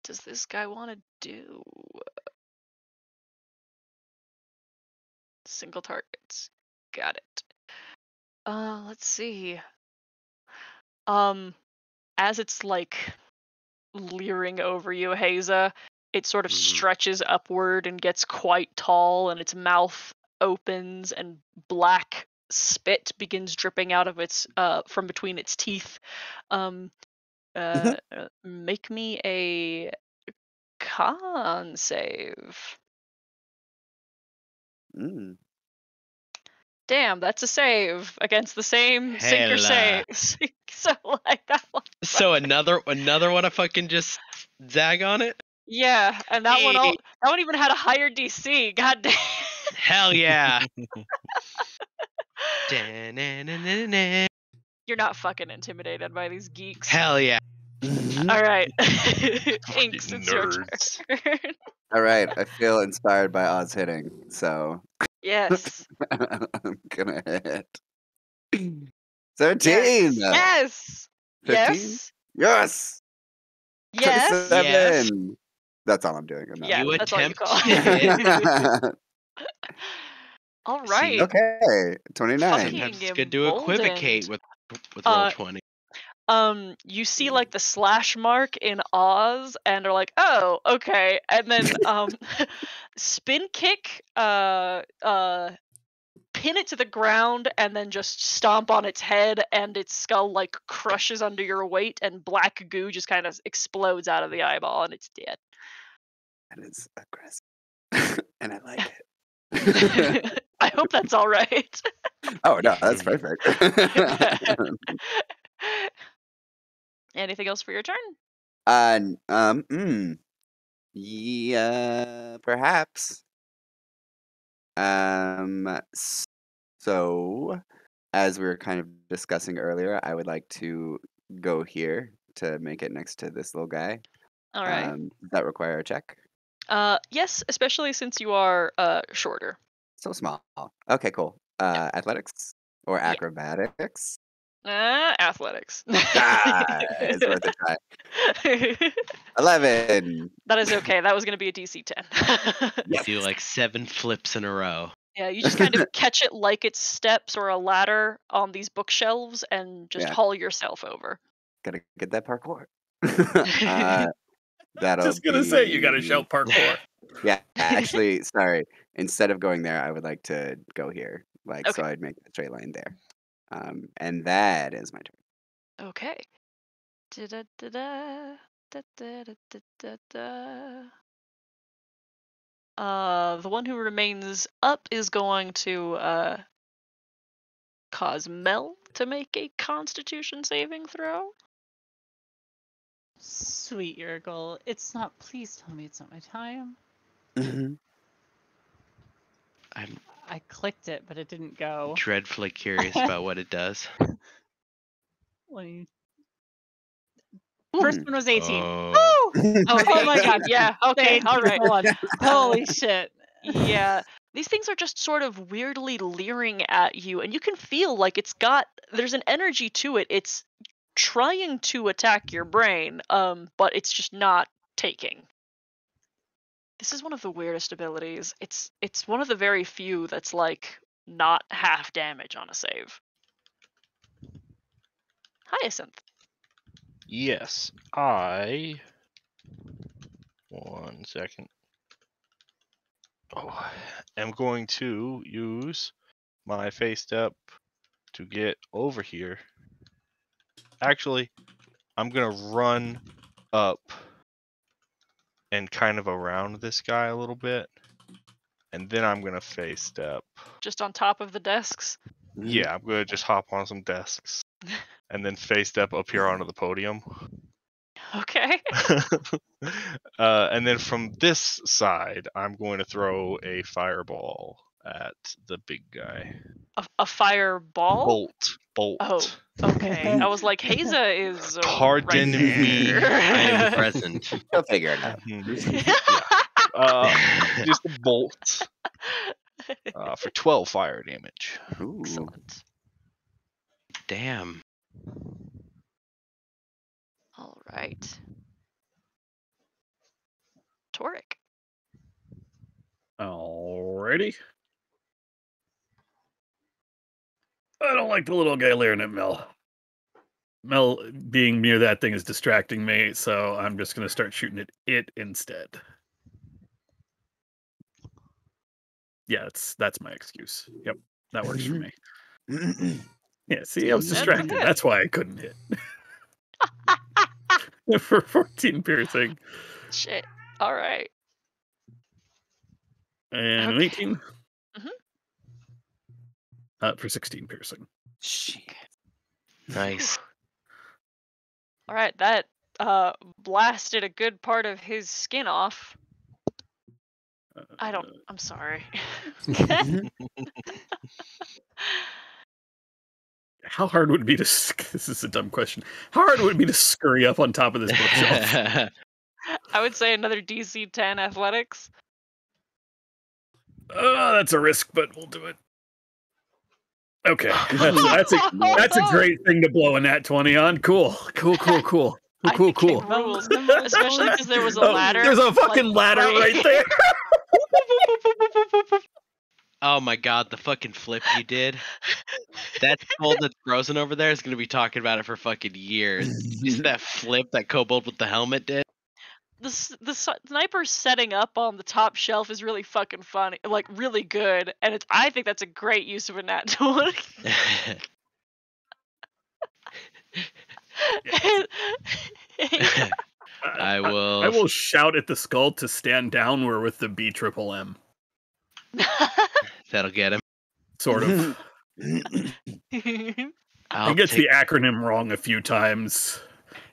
does this guy want to do? Single targets. Got it. Let's see. As it's like leering over you, Haza, it sort of stretches upward and gets quite tall, and its mouth opens and black spit begins dripping out of its from between its teeth. Make me a con save. Damn, that's a save against the same sinker Hella. save. So like that one. So another one I fucking just zag on it? Yeah, and that one even had a higher DC. God damn. Hell yeah. Da-na-na-na-na. You're not fucking intimidated by these geeks. Hell yeah. All right. Inks, it's your nerds. turn. All right, I feel inspired by odds hitting, so Yes. I'm gonna hit 17. Yes. 15? Yes. Yes. Yes. 27. That's all I'm doing. I'm not Yeah, You that's all you attempt call to it. hit. All right. Okay, 29. Fucking It's good to equivocate emboldened. with roll 20. You see like the slash mark in Oz and are like, oh, okay. And then spin kick, pin it to the ground and then just stomp on its head, and its skull like crushes under your weight, and black goo just kind of explodes out of the eyeball and it's dead. That is aggressive. And I like it. I hope that's all right. Oh, no, that's perfect. Anything else for your turn? Yeah, perhaps. So, as we were kind of discussing earlier, I would like to go here to make it next to this little guy. All right. Does that require a check? Yes, especially since you are shorter. So small. Okay, cool. Athletics or Yeah. acrobatics? Athletics. It's worth a try. 11. That is okay. That was going to be a DC 10. You do like 7 flips in a row. Yeah, you just kind of catch it like it's steps or a ladder on these bookshelves and just Yeah. haul yourself over. Gotta get that parkour. That'll Just gonna say you gotta be- shout parkour. Yeah, actually, sorry. Instead of going there, I would like to go here. Like, so Okay. I'd make a straight line there. And that is my turn. Okay. Da-da-da-da, da-da-da-da-da-da. The one who remains up is going to cause Mel to make a Constitution saving throw. Sweet Urgle. It's not. Please tell me it's not my time. I'm I clicked it, but it didn't go. dreadfully curious about what it does. Let me- First one was 18. Oh. Woo! Oh my god, yeah, okay, Thank alright. you so much. Holy shit. Yeah, these things are just sort of weirdly leering at you, and you can feel like there's an energy to it. It's trying to attack your brain, but it's just not taking. This is one of the weirdest abilities. It's one of the very few that's like not half damage on a save. Hyacinth. Yes, one second. Oh, am going to use my face step to get over here. Actually, I'm gonna run up and kind of around this guy a little bit, and then I'm gonna face step. Just on top of the desks. Yeah, I'm gonna just hop on some desks and then face step up here onto the podium. Okay. And then from this side, I'm going to throw a fireball at the big guy. A fireball? Bolt. Oh, okay. I was like, Haza is Pardon right me. there. I am present. You'll figure it out. Just a bolt for 12 fire damage. Ooh. Excellent. Damn. All right. Toric. Alrighty. I don't like the little guy leering at Mel. Mel being near that thing is distracting me, so I'm just gonna start shooting at it instead. Yeah, that's my excuse. Yep, that works for me. Yeah, see, I was That's distracted. good. That's why I couldn't hit. For 14 piercing Shit. All right. and an Okay. 18. Mhm. For 16 piercing. Shit. Nice. All right. That blasted a good part of his skin off. I'm sorry. How hard would it be to? This is a dumb question. How hard would it be to scurry up on top of this bookshelf? I would say another DC 10 athletics. That's a risk, but we'll do it. Okay, that's a great thing to blow a nat 20 on. Cool. I think it rules, especially because there was a ladder. There's a fucking ladder right there. Oh my god, the fucking flip you did. That kobold that's frozen over there is gonna be talking about it for fucking years. You see that flip that kobold with the helmet did? The sniper setting up on the top shelf is really fucking funny, like really good, and I think that's a great use of a nat 20. I will. I will shout at the skull to stand downward with the BMMM. That'll get him. Sort of. I'll He gets take- the acronym wrong a few times.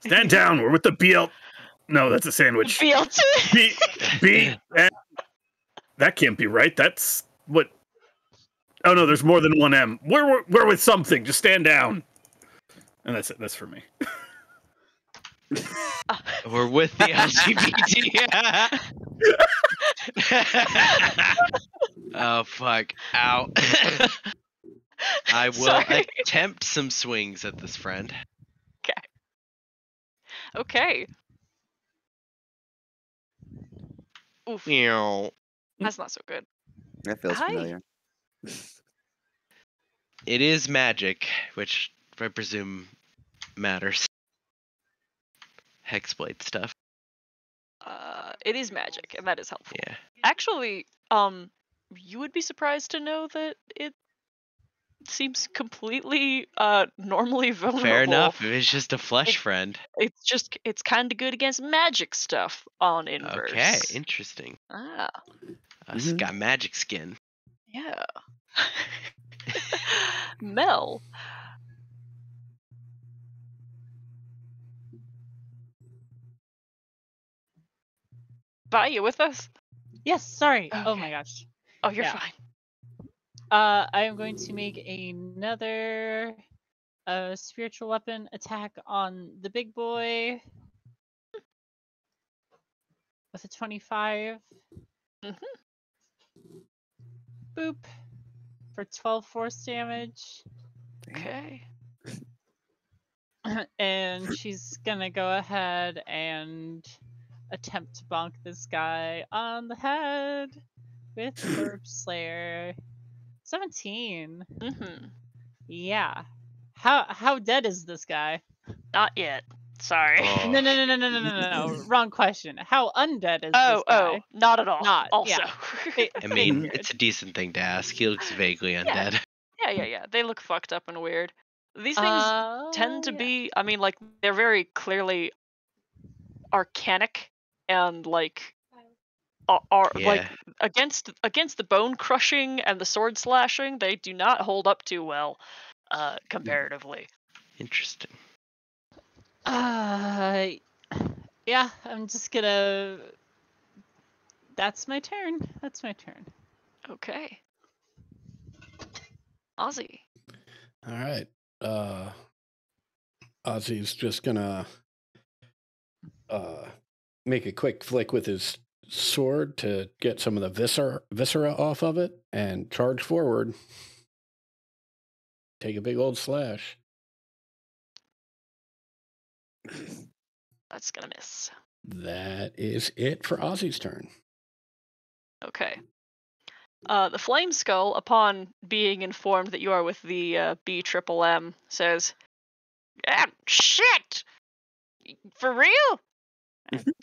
Stand downward with the BL. No, that's a sandwich. BLT. B. That can't be right. That's what. Oh no, there's more than one M. We're with something. Just stand down. And that's it. That's for me. We're with the LGBT. Oh fuck! Ow! I will Sorry. attempt some swings at this friend. Okay. Oof. Meow. That's not so good. That feels Hi. familiar. It is magic, which I presume matters. Hexblade stuff. It is magic, and that is helpful. Yeah. Actually, you would be surprised to know that it seems completely normally vulnerable. Fair enough. If it's just a flesh friend. It's kind of good against magic stuff on inverse. Okay, interesting. Ah, It's got magic skin. yeah. Mel. Bye, you with us? Yes, sorry. Oh Okay. my gosh. Oh, you're Yeah. fine. I am going to make another spiritual weapon attack on the big boy with a 25. Boop. For 12 force damage. Okay. And she's gonna go ahead and attempt to bonk this guy on the head with Corpse Slayer. 17. Mm-hmm. Yeah. How dead is this guy? Not yet. Sorry. Oh. No. Wrong question. How undead is this guy? Not at all. Not, Also. yeah. I mean, Figured. it's a decent thing to ask. He looks vaguely undead. Yeah. They look fucked up and weird. These things tend to be, I mean, like, they're very clearly arcanic and, like, are like, against the bone crushing and the sword slashing, they do not hold up too well, comparatively. Interesting. Yeah, I'm just gonna. That's my turn. Okay. Ozzy. All right. Ozzy's just gonna make a quick flick with his sword to get some of the viscera off of it and charge forward. Take a big old slash. That's gonna miss. That is it for Ozzy's turn. Okay. The Flame Skull, upon being informed that you are with the BMMM, says, "Ah, shit! For real?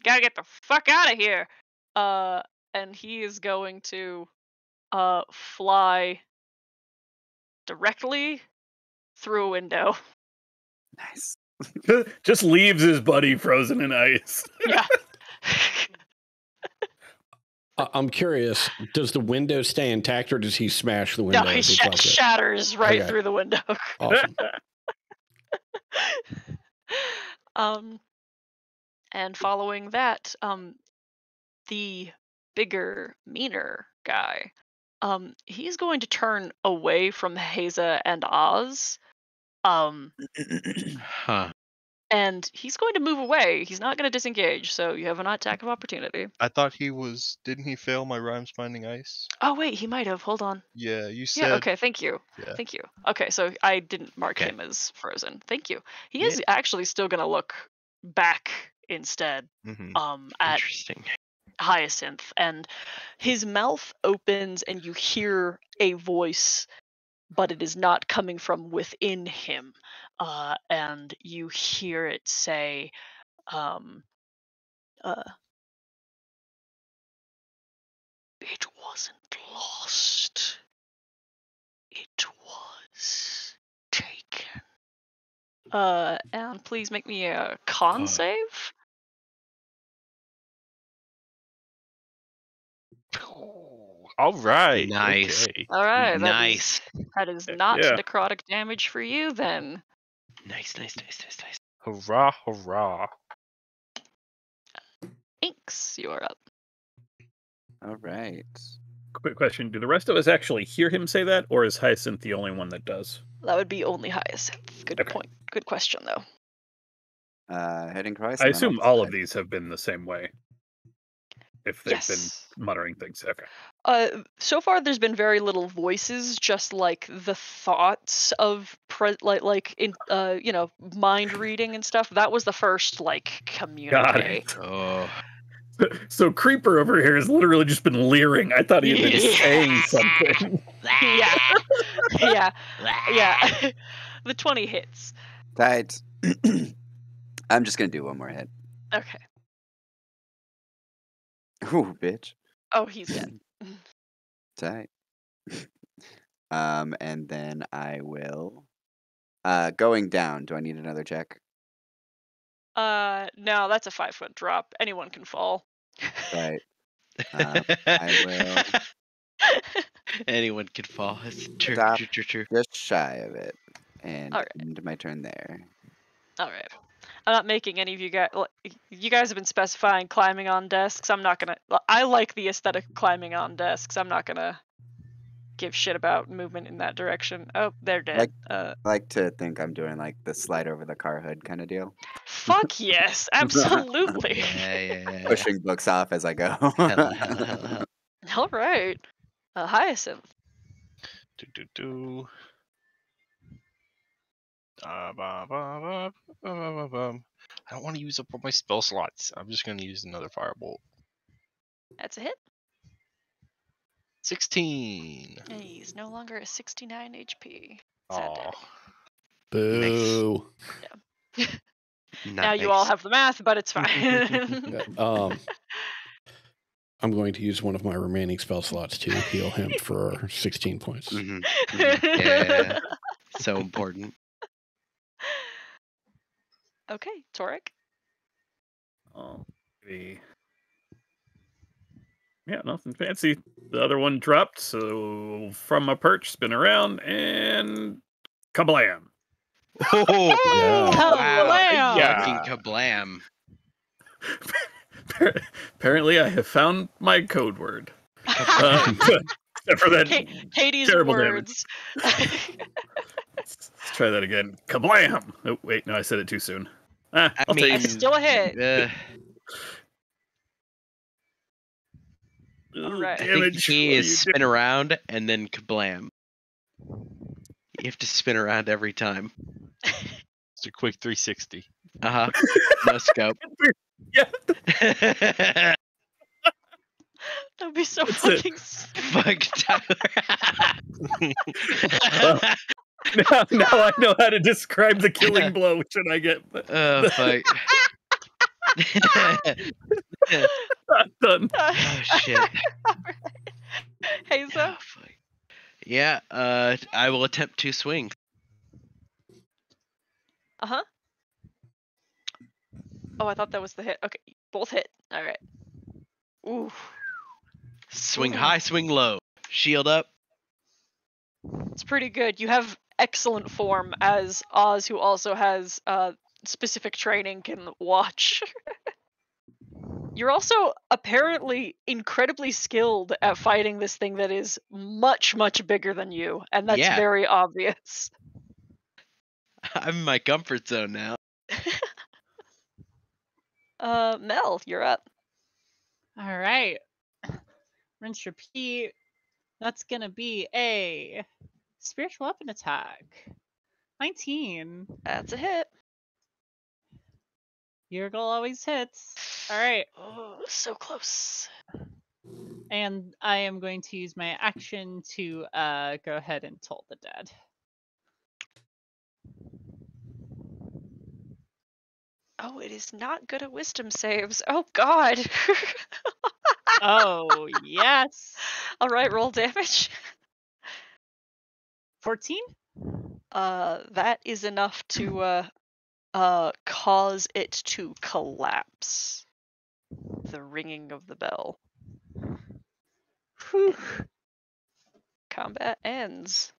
Gotta get the fuck out of here!" And he is going to fly directly through a window. Nice. Just leaves his buddy frozen in ice. Yeah. I'm curious, does the window stay intact or does he smash the window? No, he as he flies it? shatters right Okay. through the window. Awesome. And following that, the bigger, meaner guy, he's going to turn away from Haza and Oz. Huh. And he's going to move away. He's not going to disengage, so you have an attack of opportunity. I thought he was. Didn't he fail my rhymes binding ice? Oh wait, he might have. Hold on. Yeah, you said. Yeah. Okay. Thank you. Yeah. Thank you. Okay, so I didn't mark Okay. him as frozen. Thank you. He is actually still going to look back instead. Mhm. At Interesting. Hyacinth, and his mouth opens, and you hear a voice, but it is not coming from within him. And you hear it say, "It wasn't lost. It was taken." And please make me a con save. All right. Nice. Okay. All right. Nice. That is not Yeah. necrotic damage for you then. Nice. Hurrah! Hurrah! Inks, you're up. All right. Quick question: do the rest of us actually hear him say that, or is Hyacinth the only one that does? That would be only Hyacinth. Good Okay. point. Good question, though. Heading Christ. I assume all of these have been the same way. if they've Yes. been muttering things. Okay. So far there's been very little voices, just like the thoughts of mind reading and stuff. That was the first like communicate. Oh. So Creeper over here has literally just been leering. I thought he had been Yeah. saying something. Yeah. The 20 hits. Tight. I'm just gonna do one more hit. Okay. Ooh, bitch. Oh, he's dead. Tight. And then I will. Going down. Do I need another check? No, that's a 5-foot drop. Anyone can fall. Right. I will Anyone could fall. It's true, Stop. true. just shy of it, and Alright. end my turn there. All right. I'm not making any of you guys. You guys have been specifying climbing on desks. I'm not gonna. I like the aesthetic of climbing on desks. I'm not gonna give shit about movement in that direction. Oh, they're dead. I like to think I'm doing like the slide over the car hood kind of deal, Fuck yes, absolutely. Yeah. pushing books off as I go. Hell. All right. Hyacinth. Do. I don't want to use up all my spell slots. I'm just going to use another firebolt. That's a hit. 16. He's no longer at 69 HP. Sad day. Aw. Boo. Now you all have the math, but it's fine. I'm going to use one of my remaining spell slots to heal him for 16 points. Yeah. So important. Okay, Torek. Yeah, nothing fancy. The other one dropped, so from a perch, spin around, and kablam! Oh, Yeah. wow. Yeah. Fucking kablam. Apparently, I have found my code word. Except for that. Katie's terrible words. Let's try that again. Kablam! Oh, wait, no, I said it too soon. I'll mean- take It's still a hit. Alright. I think the damage. key What is do you spin around and then kablam. You have to spin around every time. It's a quick 360. No scope. do? Yeah. That'd be so That's it. fucking. Fuck Tyler. Now I know how to describe the killing blow. Should I get Oh fuck. done? Oh shit. Hazel. Oh, fuck. Yeah, I will attempt to swing. Oh, I thought that was the hit. Okay, both hit. All right. Ooh, Swing high, swing low. Shield up. it's pretty good. You have excellent form, as Oz, who also has specific training, can watch. You're also apparently incredibly skilled at fighting this thing that is much, much bigger than you, and that's Yeah. very obvious. I'm in my comfort zone now. Mel, you're up. All right. Rinse repeat. That's going to be a spiritual weapon attack. 19. That's a hit. Your goal always hits. All right. Oh, so close. And I am going to use my action to go ahead and toll the dead. Oh, it is not good at wisdom saves. Oh, God. Oh, yes. All right, roll damage. 14? That is enough to cause it to collapse. The ringing of the bell. Whew. Combat ends.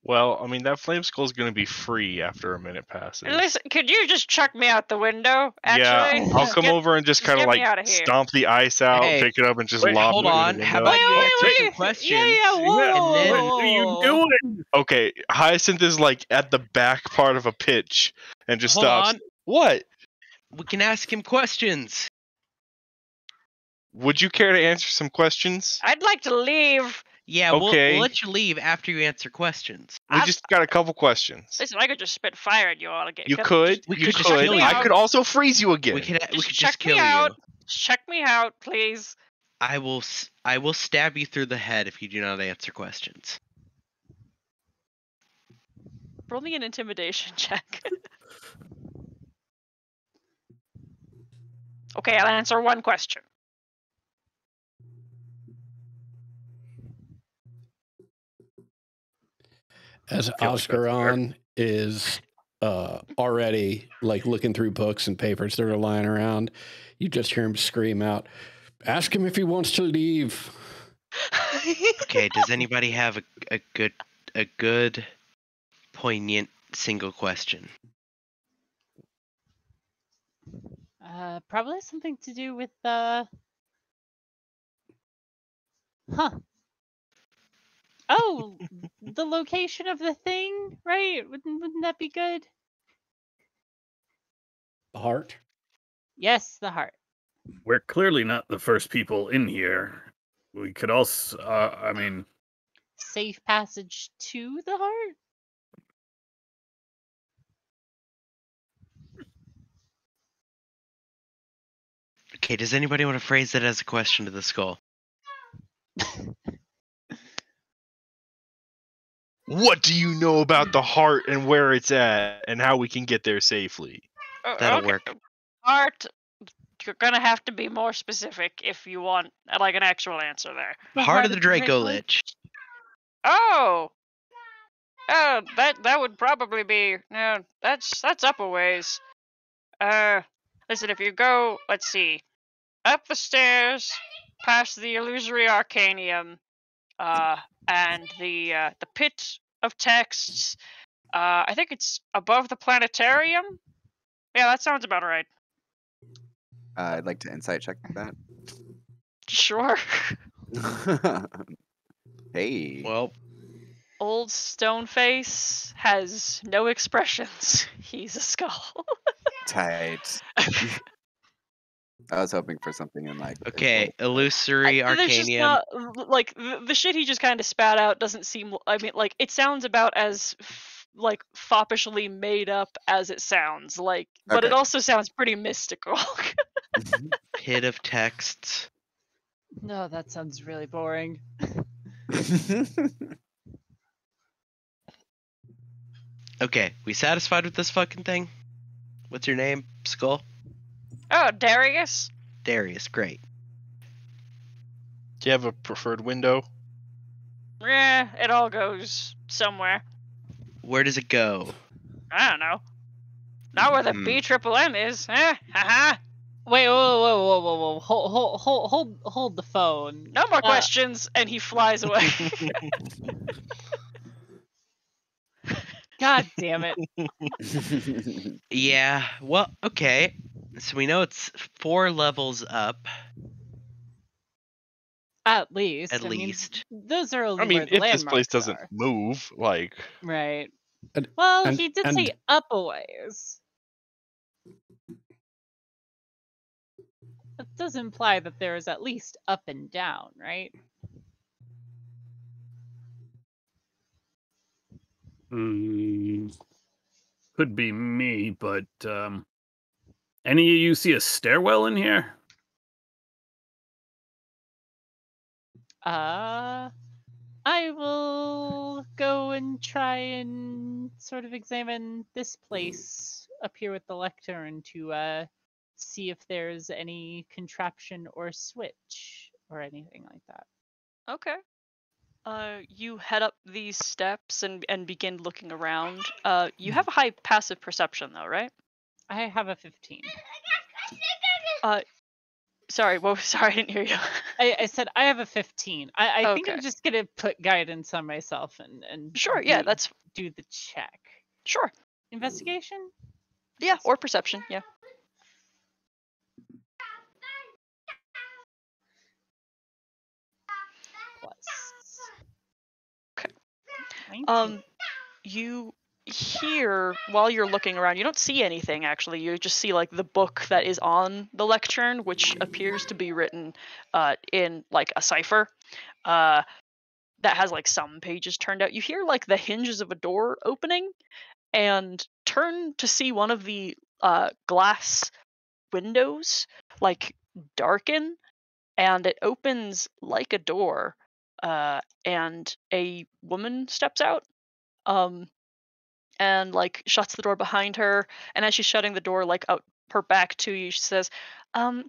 Well, I mean, that flame skull is going to be free after a minute passes. Listen, could you just chuck me out the window? Yeah, Actually, I'll come over and just just kind of get me like outta here. stomp the ice out, Hey, pick it up, and just wait, lob hold it in on. the How window. about you Wait, answer wait, some wait. questions? Yeah, whoa. and then- What are you doing? Okay, Hyacinth is like at the back part of a pitch and just Hold stops. on. What? We can ask him questions. would you care to answer some questions? I'd like to leave. Yeah, Okay. we'll let you leave after you answer questions. We just got a couple questions. Listen, I could just spit fire at you all again. You could. We You could just could. kill you. I could also freeze you again. We could Just just check kill me you. out. Just check me out, please. I will stab you through the head if you do not answer questions. Roll me an intimidation check. Okay, I'll answer one question. As feel like that's fair. Oscaron is already like looking through books and papers that are lying around, you just hear him scream out, "Ask him if he wants to leave." Okay, does anybody have a good poignant single question? Probably something to do with Oh, the location of the thing, right? Wouldn't that be good? The heart. Yes, the heart. We're clearly not the first people in here. We could also, I mean, Safe passage to the heart? Okay, does anybody want to phrase that as a question to the skull? What do you know about the heart and where it's at and how we can get there safely? That'll work. Art, you're gonna have to be more specific if you want like an actual answer there. Heart of the Draco Lich. Oh, that would probably be that's up a ways. Listen, if you go, let's see, up the stairs, past the illusory arcanium, and the pit of texts. I think it's above the planetarium. Yeah, that sounds about right. I'd like to insight check that. Sure. Hey. Well, Old Stoneface has no expressions. He's a skull. Tight. I was hoping for something in like. okay, illusory There's just arcanium. not like the shit he just kind of spat out doesn't seem. I mean, like it sounds about as like foppishly made up as it sounds. Like, but it Okay. also sounds pretty mystical. Pit of texts. No, that sounds really boring. Okay, we satisfied with this fucking thing? What's your name, Skull? Oh, Darius. Darius, great. Do you have a preferred window? Yeah, it all goes somewhere. Where does it go? I don't know. Not where the BMMM is. Haha. Wait, whoa! Hold the phone. No more questions, and he flies away. God damn it! Yeah, well, okay. So we know it's 4 levels up, At least. at I mean, least. those are. I mean, where the if this place landmarks doesn't are. move, like, Right. And- Well, and- he did and- say up a ways. That does imply that there is at least up and down, right? Could be me, but any of you see a stairwell in here? I will go and try and sort of examine this place up here with the lectern to see if there's any contraption or switch or anything like that. Okay. You head up these steps and begin looking around. You have a high passive perception though, right? I have a 15. Sorry, sorry, I didn't hear you. I said I have a 15. I think I'm Okay. just gonna put guidance on myself and Sure, yeah, that's do the check. sure. Investigation? Yeah, or perception, yeah. Plus. Okay. 19. You here, while you're looking around, you don't see anything actually. You just see like the book that is on the lectern, which appears to be written in like a cipher. That has like some pages turned out. You hear like the hinges of a door opening, and turn to see one of the glass windows like darken, and it opens like a door, and a woman steps out, and like shuts the door behind her. And as she's shutting the door like out her back to you, she says,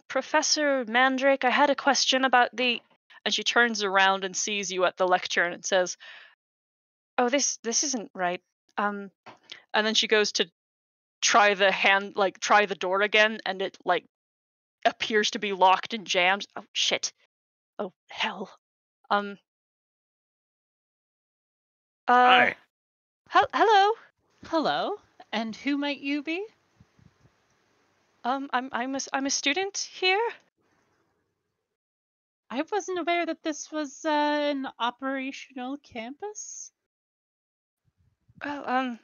Professor Mandrake, I had a question about the. And she turns around and sees you at the lectern and says, "Oh, this isn't right." And then she goes to try the door again, and it like appears to be locked and jammed. Oh shit. Oh hell. Hi. Hello. Hello, and who might you be? I'm a student here. I wasn't aware that this was an operational campus. Well, I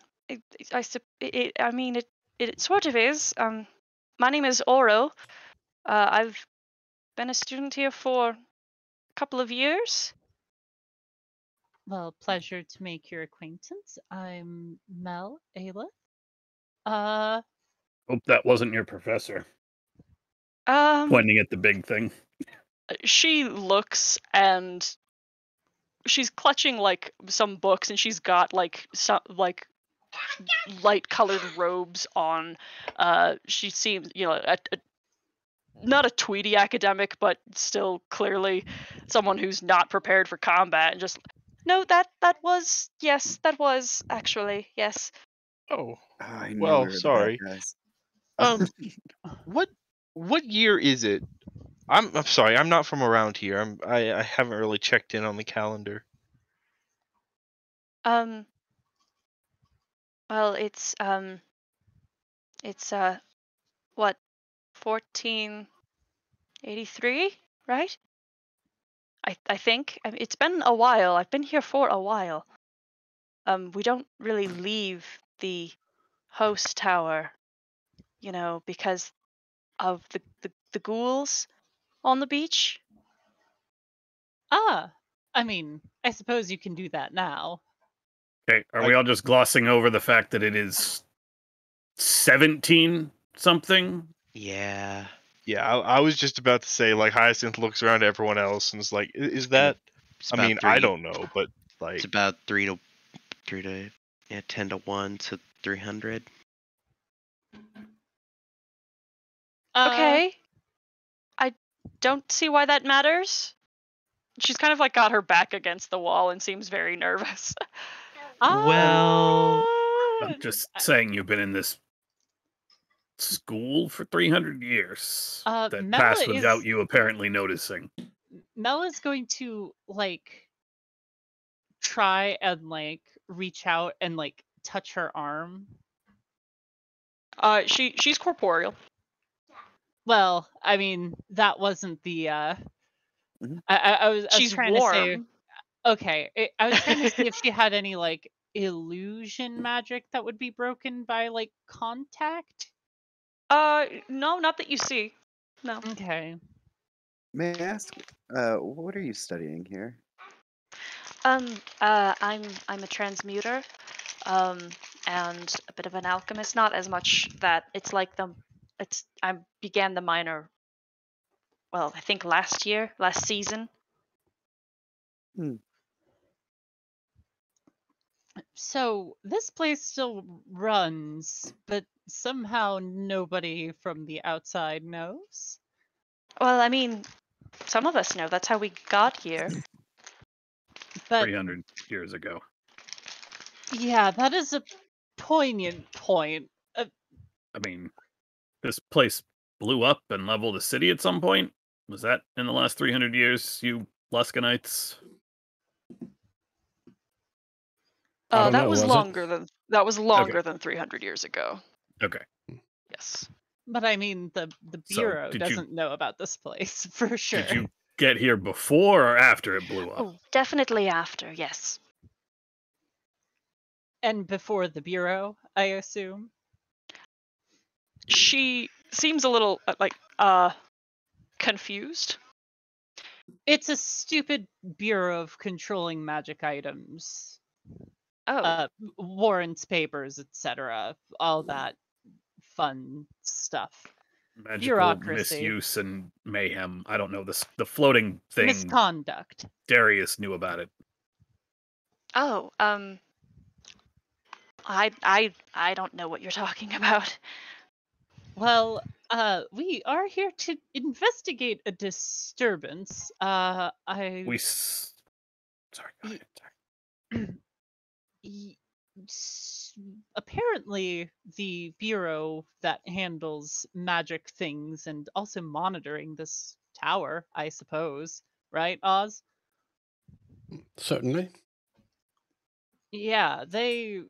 mean, it sort of is. My name is Oro. I've been a student here for a couple of years. Well, pleasure to make your acquaintance. I'm Mel Aelith. Hope that wasn't your professor. Pointing at the big thing. She looks, and she's clutching like some books, and she's got like some like light colored robes on. She seems, not a tweedy academic, but still clearly someone who's not prepared for combat. And just, no, that was, yes, that was actually, yes. Oh, I knew well, we were the bad sorry. guys. What year is it? I'm sorry, I'm not from around here. I haven't really checked in on the calendar. Well, it's what, 1483, right? I think. I mean, it's been a while. I've been here for a while. We don't really leave the host tower, because of the ghouls on the beach. I mean, I suppose you can do that now. Okay, are we all just glossing over the fact that it is 17 something? Yeah. Yeah, I was just about to say, like, Hyacinth looks around at everyone else and is like, is that? It's I about mean, three, I don't know, but like, It's about 10 to 1 to 300. Okay. I don't see why that matters. She's kind of like got her back against the wall and seems very nervous. Well, I'm just saying you've been in this school for 300 years. That Mel passed without is- you apparently noticing. Mel is going to like try and like reach out and like touch her arm. She's corporeal. Well, I mean, that wasn't the Mhm. I was She's trying warm. to say okay. I was trying to see if she had any like illusion magic that would be broken by like contact. No, not that you see. No. Okay. May I ask, what are you studying here? I'm a transmuter, and a bit of an alchemist. Not as much that it's like I began the minor. Well, I think last season. So this place still runs, but somehow nobody from the outside knows. Well, I mean, some of us know. That's how we got here. But 300 years ago. yeah, that is a poignant point. I mean, this place blew up and leveled a city at some point. Was that in the last 300 years, you Luskanites? I don't That know, was was it? longer than 300 years ago. Okay. Yes. But I mean, the So, bureau did you- doesn't know about this place for sure. Did you get here before or after it blew up? Oh, definitely after. Yes. And before the bureau, I assume. She seems a little confused. It's a stupid bureau of controlling magic items. Oh, Warrants, papers, etc. All that fun stuff. Magical Bureaucracy. misuse and mayhem. I don't know this. The floating thing. Misconduct. Darius knew about it. oh, I don't know what you're talking about. Well, we are here to investigate a disturbance. Sorry, go ahead. Sorry. Apparently the bureau that handles magic things and also monitoring this tower, I suppose, right, Oz? Certainly. Yeah, they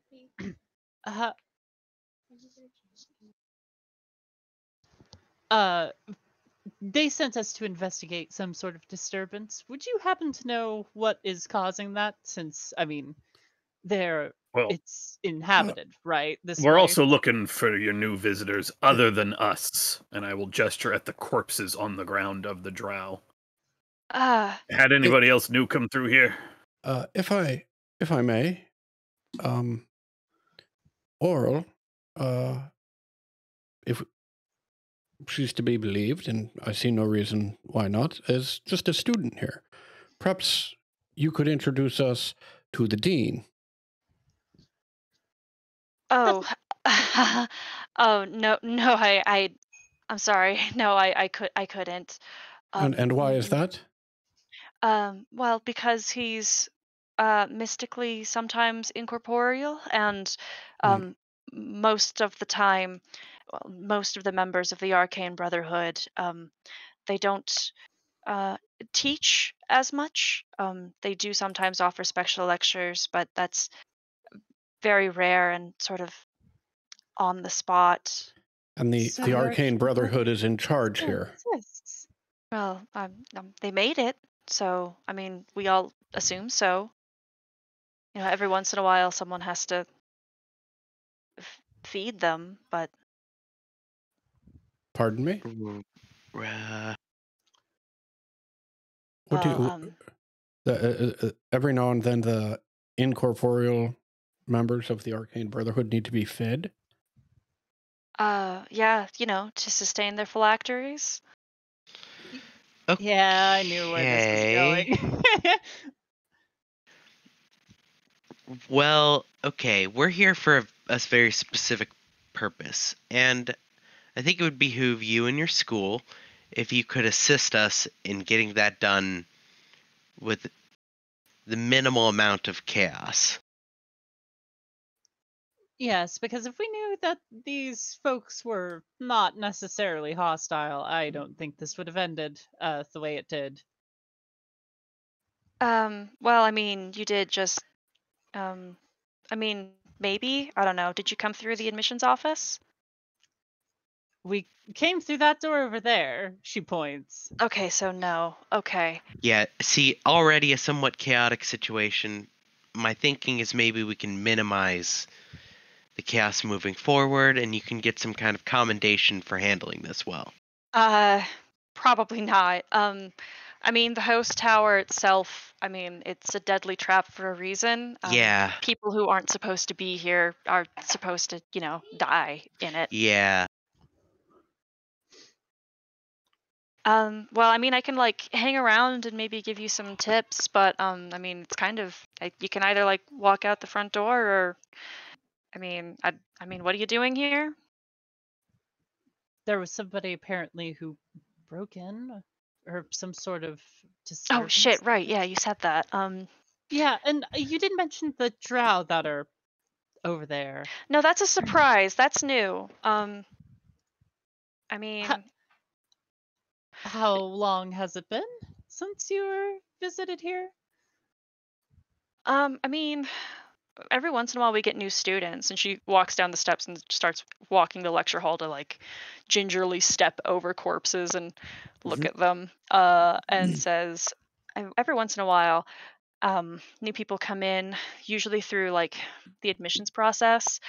they sent us to investigate some sort of disturbance. Would you happen to know what is causing that? Since, I mean, it's inhabited, right? We're also looking for your new visitors other than us, and I will gesture at the corpses on the ground of the drow. Had anybody else new come through here? If I may, Oral, if she's to be believed, and I see no reason why not, is just a student here. Perhaps you could introduce us to the dean. Oh, oh no, I'm sorry. No, I couldn't. And why is that? Well, because he's mystically sometimes incorporeal, and most of the time, well, most of the members of the Arcane Brotherhood, they don't teach as much. They do sometimes offer special lectures, but that's very rare and sort of on the spot. And the Arcane Brotherhood is in charge here. Well, they made it, so I mean, we all assume so. You know, every once in a while, someone has to feed them, but. Pardon me? What Well, every now and then the incorporeal members of the Arcane Brotherhood need to be fed? Yeah, you know, to sustain their phylacteries. Yeah, I knew where this was going. Well, okay, we're here for a very specific purpose, and I think it would behoove you and your school if you could assist us in getting that done with the minimal amount of chaos. Yes, because if we knew that these folks were not necessarily hostile, I don't think this would have ended the way it did. Well, I mean, you did just, I mean, maybe, I don't know. Did you come through the admissions office? We came through that door over there, she points. Okay, so no. Okay. Yeah, see, already a somewhat chaotic situation. My thinking is maybe we can minimize the chaos moving forward, and you can get some kind of commendation for handling this well. Probably not. I mean, the host tower itself, I mean, it's a deadly trap for a reason. Yeah. People who aren't supposed to be here are supposed to, you know, die in it. Yeah. Well, I mean, I can like hang around and maybe give you some tips, but I mean, it's kind of you can either like walk out the front door, or I mean, what are you doing here? There was somebody apparently who broke in, or some sort of Oh shit! Right, yeah, you said that. Yeah, and you didn't mention the drow that are over there. No, that's a surprise. That's new. I mean, how long has it been since you were visited here? I mean, every once in a while we get new students, and she walks down the steps and starts walking the lecture hall to like gingerly step over corpses and look at them, and says, every once in a while, New people come in, usually through like the admissions process.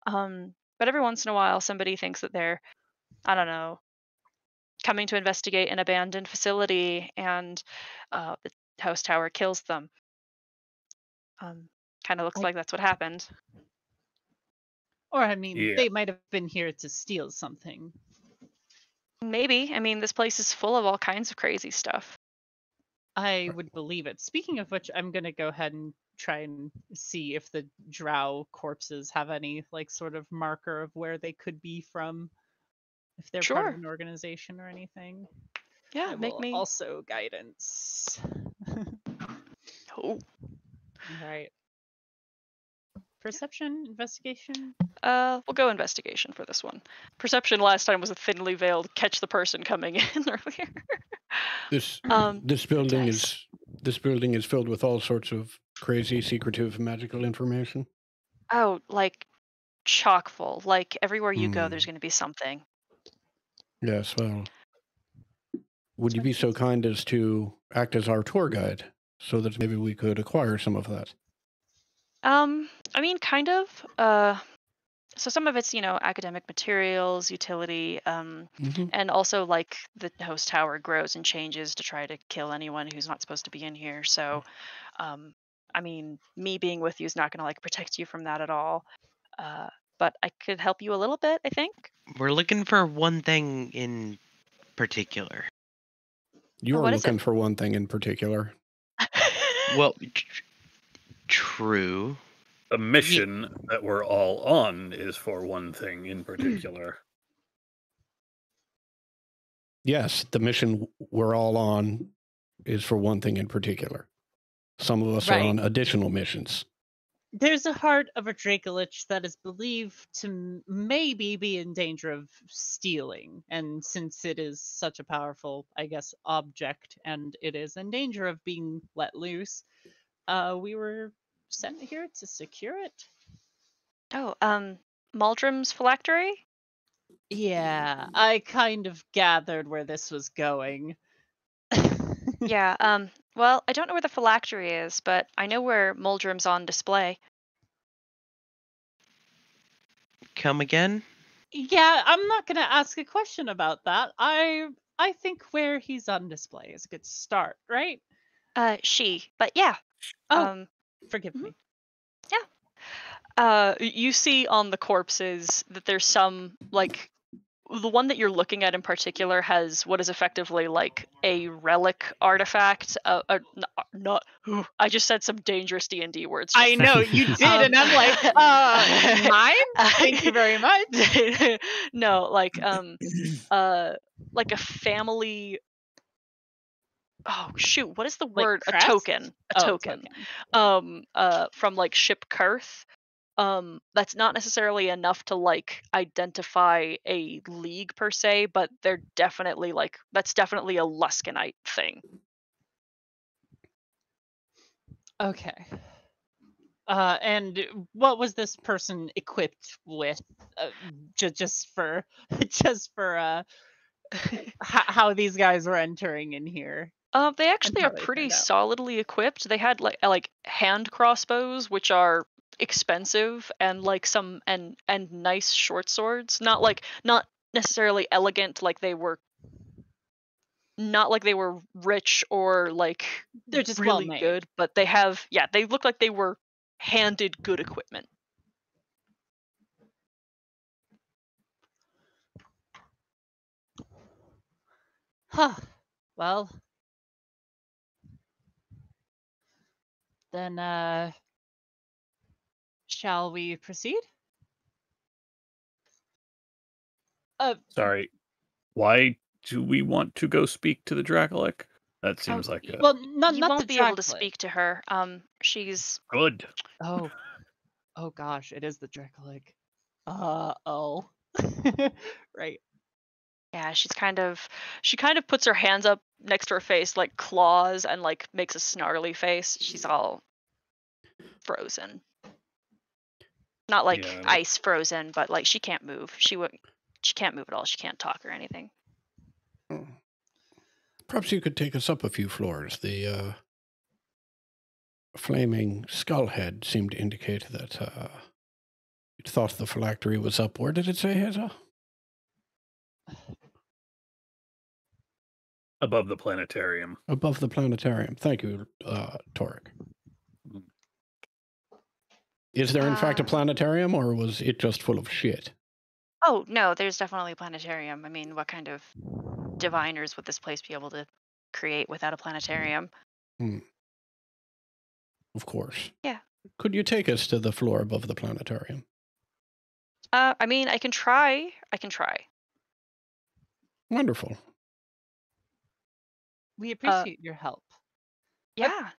But every once in a while, somebody thinks that they're, I don't know, coming to investigate an abandoned facility, and the house tower kills them. Kind of looks like that's what happened. Or, I mean, Yeah. they might have been here to steal something. Maybe. I mean, this place is full of all kinds of crazy stuff. I would believe it. Speaking of which, I'm going to go ahead and try and see if the drow corpses have any, like, sort of marker of where they could be from, if they're part of Sure. an organization or anything. Yeah, I make will me. also guidance. Oh. Right. Perception, investigation. We'll go investigation for this one. Perception last time was a thinly veiled catch the person coming in earlier. This Um, this building Dex. is filled with all sorts of crazy, secretive, magical information. Oh, like chock full. Like everywhere you go, Hmm. there's going to be something. Yes, well, would you be so kind as to act as our tour guide so that maybe we could acquire some of that? I mean, kind of. So some of it's, academic materials, utility, Mm-hmm. and also like the host tower grows and changes to try to kill anyone who's not supposed to be in here. So, I mean, me being with you is not going to like protect you from that at all. But I could help you a little bit, I think. We're looking for one thing in particular. You're what is looking it? for one thing in particular. Well, true. The mission that we're all on is for one thing in particular. Yes, the mission we're all on is for one thing in particular. Some of us are Right. on additional missions. There's a heart of a Dracolich that is believed to maybe be in danger of stealing. And since it is such a powerful, I guess, object, and it is in danger of being let loose, we were sent here to secure it. Oh, Maldrum's phylactery? Yeah, I kind of gathered where this was going. Yeah, well, I don't know where the phylactery is, but I know where Muldrum's on display. Come again? Yeah, I'm not gonna ask a question about that. I think where he's on display is a good start, right? But yeah. Oh, forgive mhm. me. You see on the corpses that there's some, like, the one that you're looking at in particular has what is effectively like a relic artifact. Not. I just said some dangerous D&D words. I know you did, and I'm like, mine? Thank you very much. No, like a family. Oh shoot! What is the Like word? crest? A token. A Oh, token. From like Ship Kurth. That's not necessarily enough to like identify a league per se, but they're definitely like that's definitely a Luskanite thing. Okay. And what was this person equipped with? Just for how these guys were entering in here. They actually are Until they pretty turned out. solidly equipped. They had like hand crossbows, which are expensive, and like some and nice short swords. Not necessarily elegant, like they were. Not like they were rich or like They're just really well-made. good, but they look like they were handed good equipment. Huh. Well, then shall we proceed? Sorry, why do we want to go speak to the Dracolich? That seems like a Well, not You not won't the be able to Dracolich. speak to her. She's good. Oh gosh, it is the Dracolich. Oh. Right. yeah, she kind of puts her hands up next to her face like claws and like makes a snarly face. She's all frozen. Not like Yeah. ice frozen, but like she can't move. She can't move at all. She can't talk or anything. Perhaps you could take us up a few floors. The flaming skull head seemed to indicate that it thought the phylactery was up. Where did it say, Heza? Above the planetarium. Above the planetarium. Thank you, Torek. Is there in fact a planetarium, or was it just full of shit? Oh, no, there's definitely a planetarium. I mean, what kind of diviners would this place be able to create without a planetarium? Of course. Yeah. Could you take us to the floor above the planetarium? I mean, I can try. Wonderful. We appreciate your help. Yeah.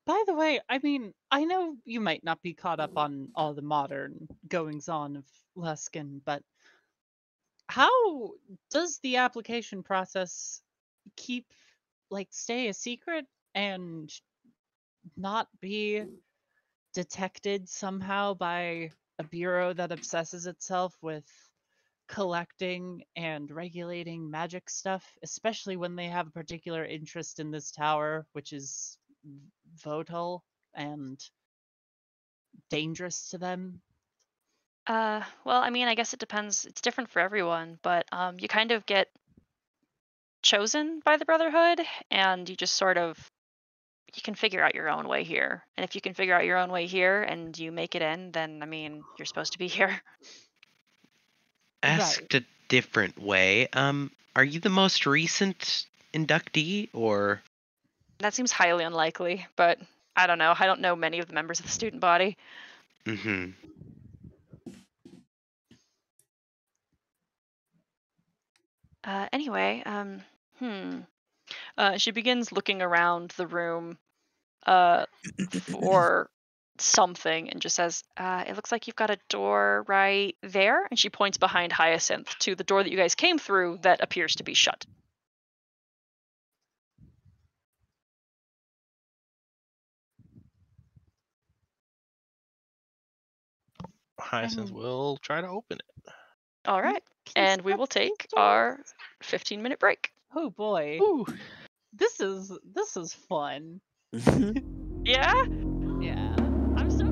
By the way, I mean, I know you might not be caught up on all the modern goings-on of Luskan, but how does the application process stay a secret and not be detected somehow by a bureau that obsesses itself with collecting and regulating magic stuff, especially when they have a particular interest in this tower, which is volatile and dangerous to them? Well, I mean, I guess it depends. It's different for everyone, but you kind of get chosen by the Brotherhood, and you just sort of, you can figure out your own way here. And if you can figure out your own way here and you make it in, then, I mean, you're supposed to be here. Asked a different way, are you the most recent inductee, or? That seems highly unlikely, but I don't know. I don't know many of the members of the student body. Mm-hmm. Anyway, she begins looking around the room for something and just says, it looks like you've got a door right there. And she points behind Hyacinth to the door that you guys came through that appears to be shut. Hyacinth will try to open it. All right. And we will take our 15-minute break. Oh boy. Ooh. This is fun. Yeah? Yeah. I'm so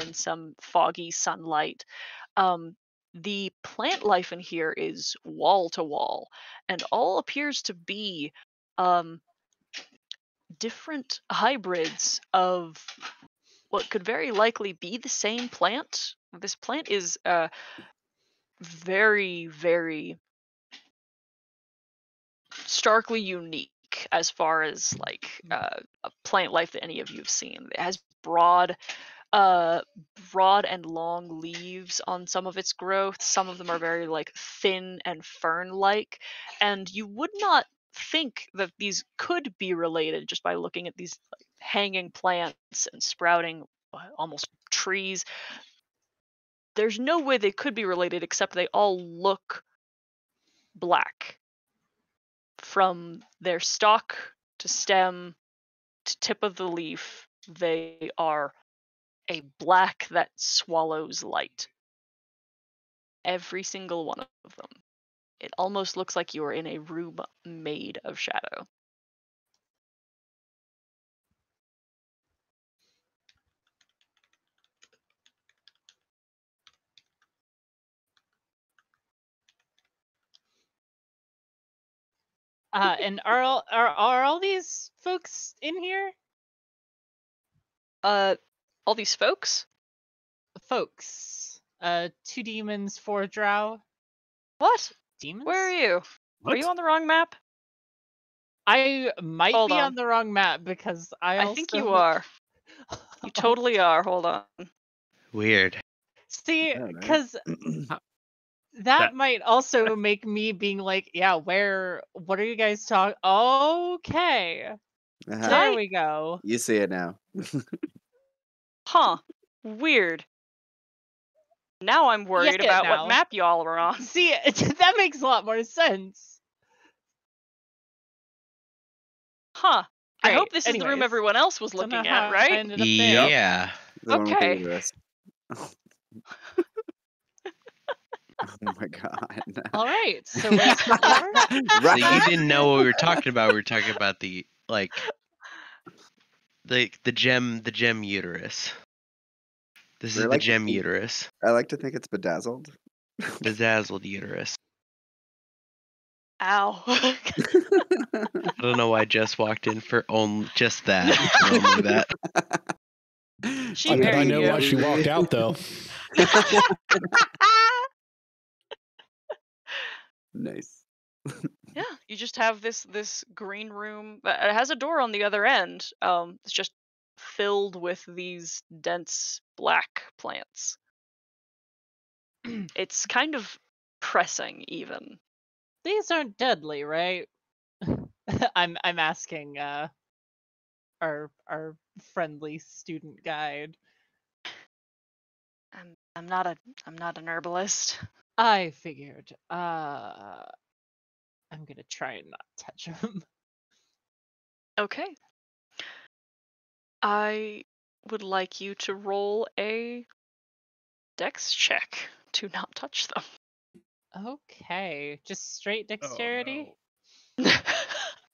and some foggy sunlight. The plant life in here is wall to wall, and all appears to be different hybrids of what could very likely be the same plant. This plant is very, very starkly unique as far as like a plant life that any of you have seen. It has broad and long leaves on some of its growth. Some of them are very like thin and fern-like, and you would not think that these could be related just by looking at these like, hanging plants and sprouting almost trees. There's no way they could be related except they all look black. From their stalk to stem to tip of the leaf, they are a black that swallows light. Every single one of them. It almost looks like you are in a room made of shadow. And are all these folks in here? All these folks? Folks. 2 demons, 4 drow. What? Demons? Where are you? What? Are you on the wrong map? I might Hold be on. on the wrong map because I think you are. You totally are. Hold on. Weird. See, I don't know. because that might also make me being like, yeah, what are you guys talking? Okay. Uh-huh. There we go. You see it now. Huh. Weird. Now I'm worried Yeah, about now. what map y'all are on. See, that makes a lot more sense. Huh. I hope Great. this is the room Anyways, everyone else was don't know looking how at, I right? ended up there. Yeah. The one with the Okay. uterus. Oh my god. All right. So where's the door? So you didn't know what we were talking about. We were talking about the gem uterus. This is We're the like gem the- uterus. I like to think it's bedazzled. Bedazzled uterus. Ow. I don't know why Jess walked in for just that. Only that. She I bet I married know you. why she walked out though. Nice. Yeah, you just have this green room. It has a door on the other end. It's just filled with these dense black plants. It's kind of pressing, even. These aren't deadly, right? I'm asking our friendly student guide. I'm not an herbalist. I figured. I'm gonna try and not touch him. Okay. I would like you to roll a dex check to not touch them. Okay, just straight dexterity.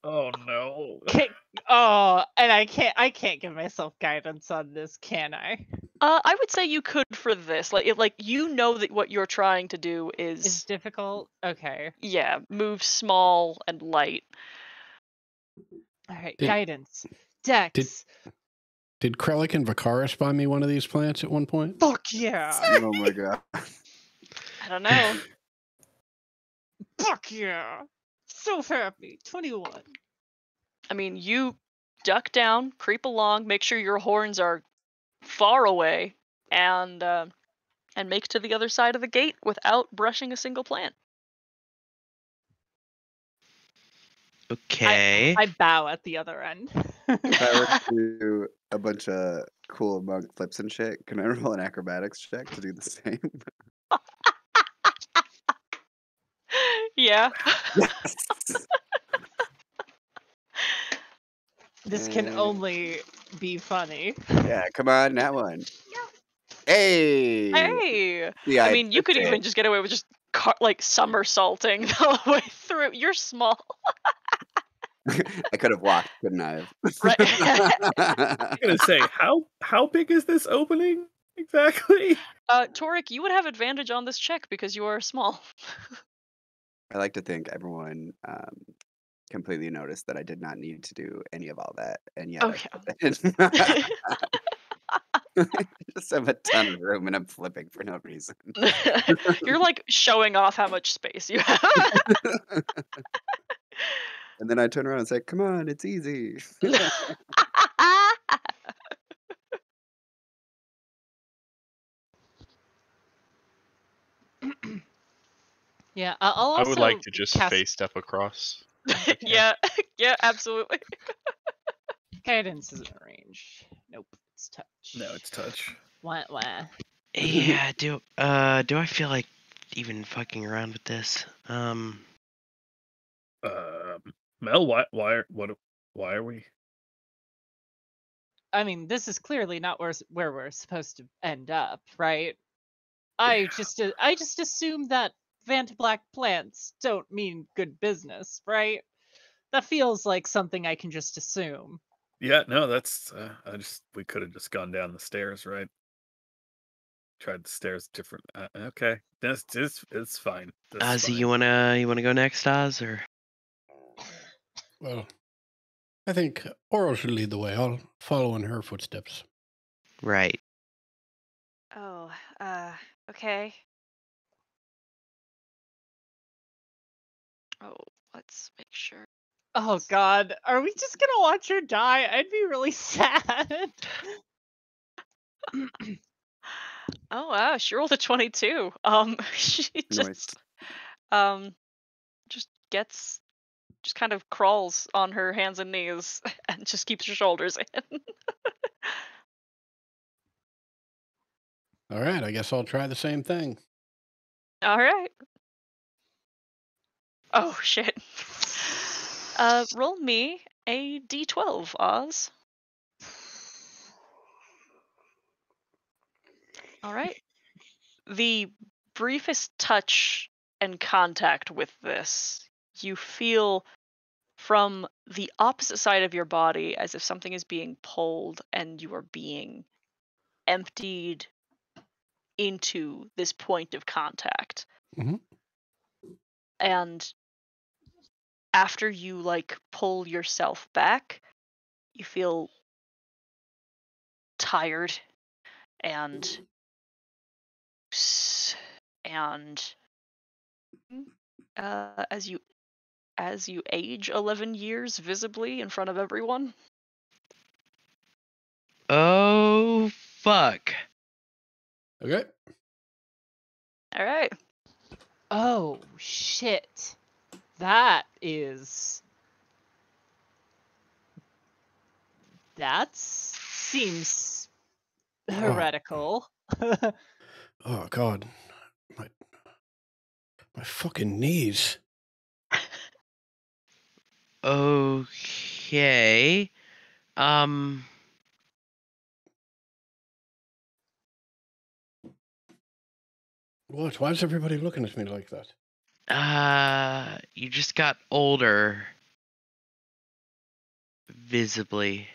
Oh no. And I can't give myself guidance on this, can I? I would say you could for this. Like you know that what you're trying to do It's is difficult. Okay. yeah, move small and light. All right. Did- Guidance. Dex. Did Krellick and Vicaris buy me one of these plants at one point? Fuck yeah. Oh my god. I don't know. Fuck yeah. So happy. 21. I mean, you duck down, creep along, make sure your horns are far away, and make it to the other side of the gate without brushing a single plant. Okay. I bow at the other end. If I were to do a bunch of cool monk flips and shit, can I roll an acrobatics check to do the same? Yeah. Yes. This can only be funny. Yeah, come on, that one. Hey. Hey. Yeah, I mean, you could even just get away with just somersaulting the whole way through. You're small. I could have walked, couldn't I have? Right. I'm gonna say, how big is this opening? Exactly. Torek, you would have advantage on this check because you are small. I like to think everyone completely noticed that I did not need to do any of all that, and yet Okay. I still did. I just have a ton of room, and I'm flipping for no reason. You're like showing off how much space you have. And then I turn around and say, "Come on, it's easy." Yeah, I'll I also would like to just cast face step across. yeah, absolutely. guidance isn't range. Nope, it's touch. No, it's touch. Wah. Yeah, do I feel like even fucking around with this? Mel, why are we? I mean, this is clearly not where we're supposed to end up, right? I just assume that Vantablack plants don't mean good business, right? That feels like something I can just assume. Yeah, no, that's we could have just gone down the stairs, right? Tried the stairs different. Okay, it's fine. That's Ozzy, fine. you wanna go next, Oz, or? Well, I think Oro should lead the way. I'll follow in her footsteps. Right. Oh, okay. Oh, let's make sure. Oh God, are we just gonna watch her die? I'd be really sad. Oh wow, she rolled a 22. She Nice. just just kind of crawls on her hands and knees and just keeps her shoulders in. All right, I guess I'll try the same thing. All right. Oh shit. Roll me a d12, Oz. All right. The briefest touch and contact with this, you feel from the opposite side of your body as if something is being pulled and you are being emptied into this point of contact. Mhm. And after you like pull yourself back, you feel tired and as you age 11 years visibly in front of everyone. Oh fuck. Okay. All right. Oh shit, that seems heretical. Oh God, my fucking knees. Okay. What? Why is everybody looking at me like that? You just got older. Visibly.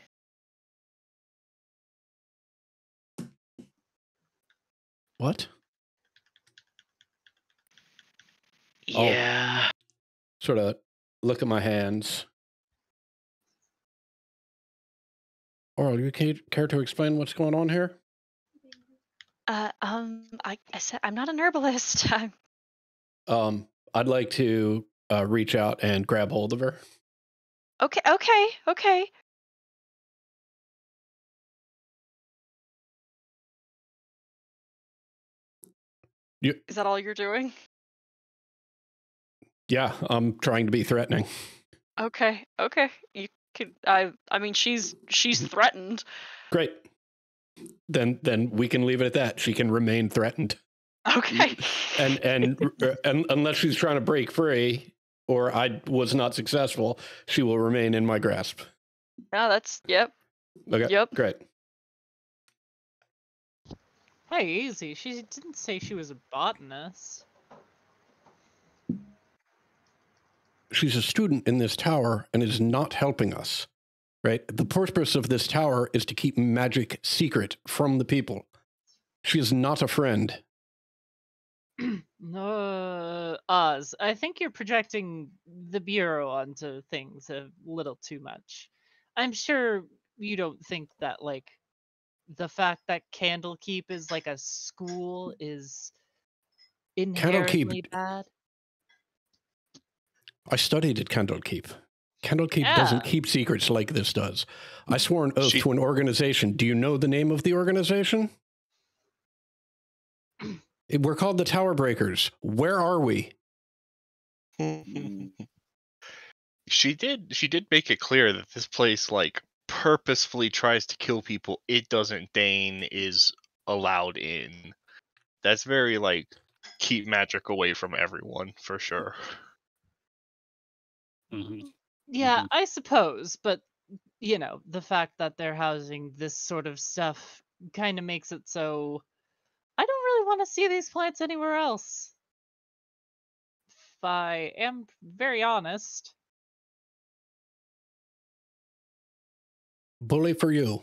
What? Yeah. Sort of look at my hands. Oral, you care to explain what's going on here? I said I'm not an herbalist. I'd like to reach out and grab hold of her. Okay. Is that all you're doing? Yeah, I'm trying to be threatening. Okay. You could. I mean, she's threatened. Great. Then we can leave it at that. She can remain threatened. Okay. And unless she's trying to break free, or I was not successful, she will remain in my grasp. No, that's yep. Okay. Yep. Great. Hey, easy. She didn't say she was a botanist. She's a student in this tower and is not helping us, right? The purpose of this tower is to keep magic secret from the people. She is not a friend. No, Oz, I think you're projecting the Bureau onto things a little too much. I'm sure you don't think that, like, the fact that Candlekeep is like a school is inherently bad. I studied at Candlekeep. Candlekeep Yeah. doesn't keep secrets like this does. I swore an oath She- to an organization. Do you know the name of the organization? We're called the Tower Breakers. Where are we? She did make it clear that this place like purposefully tries to kill people it doesn't deign is allowed in. That's very like keep magic away from everyone for sure. Yeah, I suppose, but you know, the fact that they're housing this sort of stuff kind of makes it so I don't really want to see these plants anywhere else. If I am very honest. Bully for you.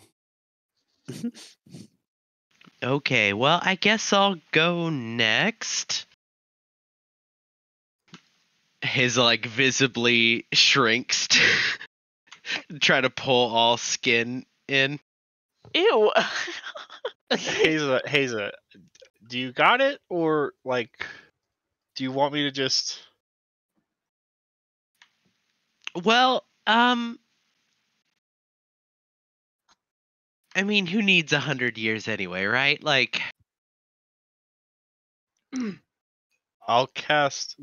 Okay, well, I guess I'll go next. His like visibly shrinks to try to pull all skin in. Ew. Haza, do you got it or like do you want me to just Well, I mean, who needs 100 years anyway, right? Like, I'll cast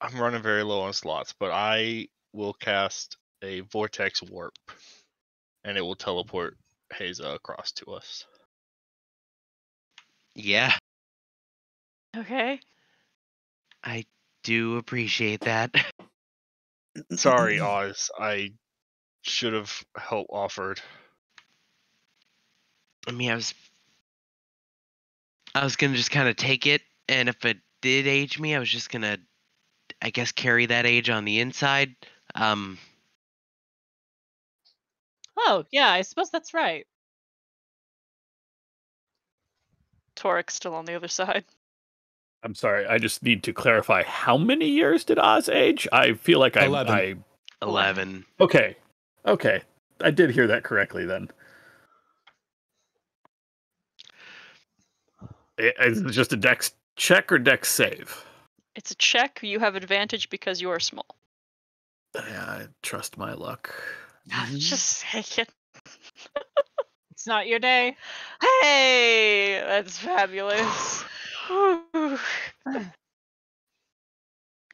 I'm running very low on slots, but I will cast a vortex warp and it will teleport Haza across to us. yeah, Okay. I do appreciate that. Sorry, Oz. I should have help offered. I mean, I was gonna just kind of take it, and if it did age me, I was just gonna, I guess, carry that age on the inside. Oh, yeah, I suppose that's right. Torik's still on the other side. I'm sorry. I just need to clarify. How many years did Oz age? I feel like 11. 11. Okay. Okay. I did hear that correctly then. Is it just a dex check or dex save? It's a check. You have advantage because you are small. Yeah, I trust my luck. Just saying. It's not your day. Hey, that's fabulous.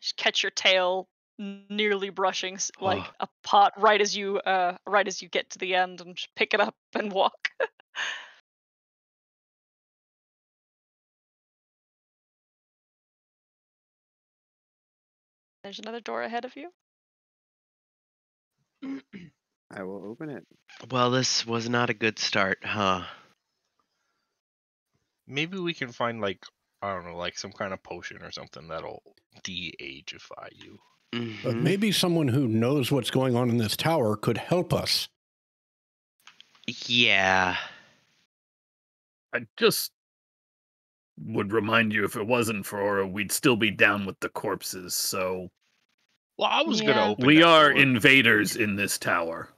Just catch your tail nearly brushing like a pot right as you get to the end and just pick it up and walk. There's another door ahead of you. I will open it. Well, this was not a good start, huh? Maybe we can find like I don't know, like some kind of potion or something that'll de-ageify you. But Mhm. maybe someone who knows what's going on in this tower could help us. Yeah. I just would remind you if it wasn't for Aura, we'd still be down with the corpses, so Well, I was Yeah. gonna open we that are door. invaders in this tower.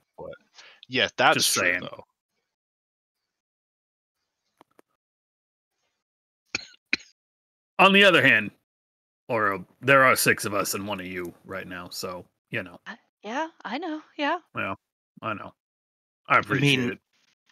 Yeah, that's Just true saying. though. On the other hand, Aura, there are 6 of us and 1 of you right now, so, you know, Yeah, I know. Yeah. I know. I appreciate mean, it.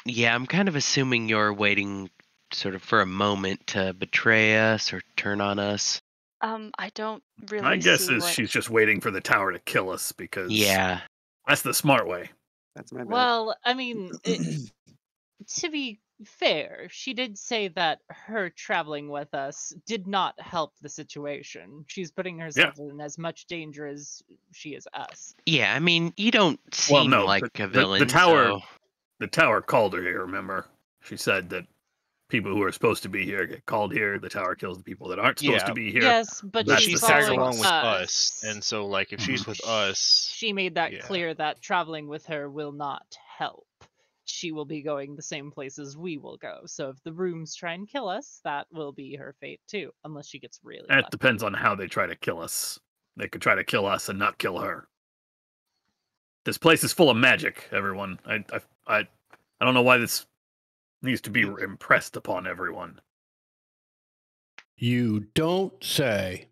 Yeah, I'm kind of assuming you're waiting sort of for a moment to betray us or turn on us. I don't really. My guess see is what... she's just waiting for the tower to kill us because Yeah. that's the smart way. That's my bad. Well, I mean, to be fair, she did say that her traveling with us did not help the situation. She's putting herself in as much danger as she is us. Yeah, I mean, you don't seem no, like the- a the villain. tower- so- The tower called her here, remember? She said that people who are supposed to be here get called here. The tower kills the people that aren't supposed to Yeah. be here. Yes, but That's She she's the tagged same. along following with us. us, and so like if she's with us, She made that Yeah. clear that traveling with her will not help. she will be going the same places we will go. So if the rooms try and kill us, that will be her fate too, unless she gets really That lucky. depends on how they try to kill us. They could try to kill us and not kill her. This place is full of magic, everyone. I don't know why this needs to be impressed upon everyone. You don't say.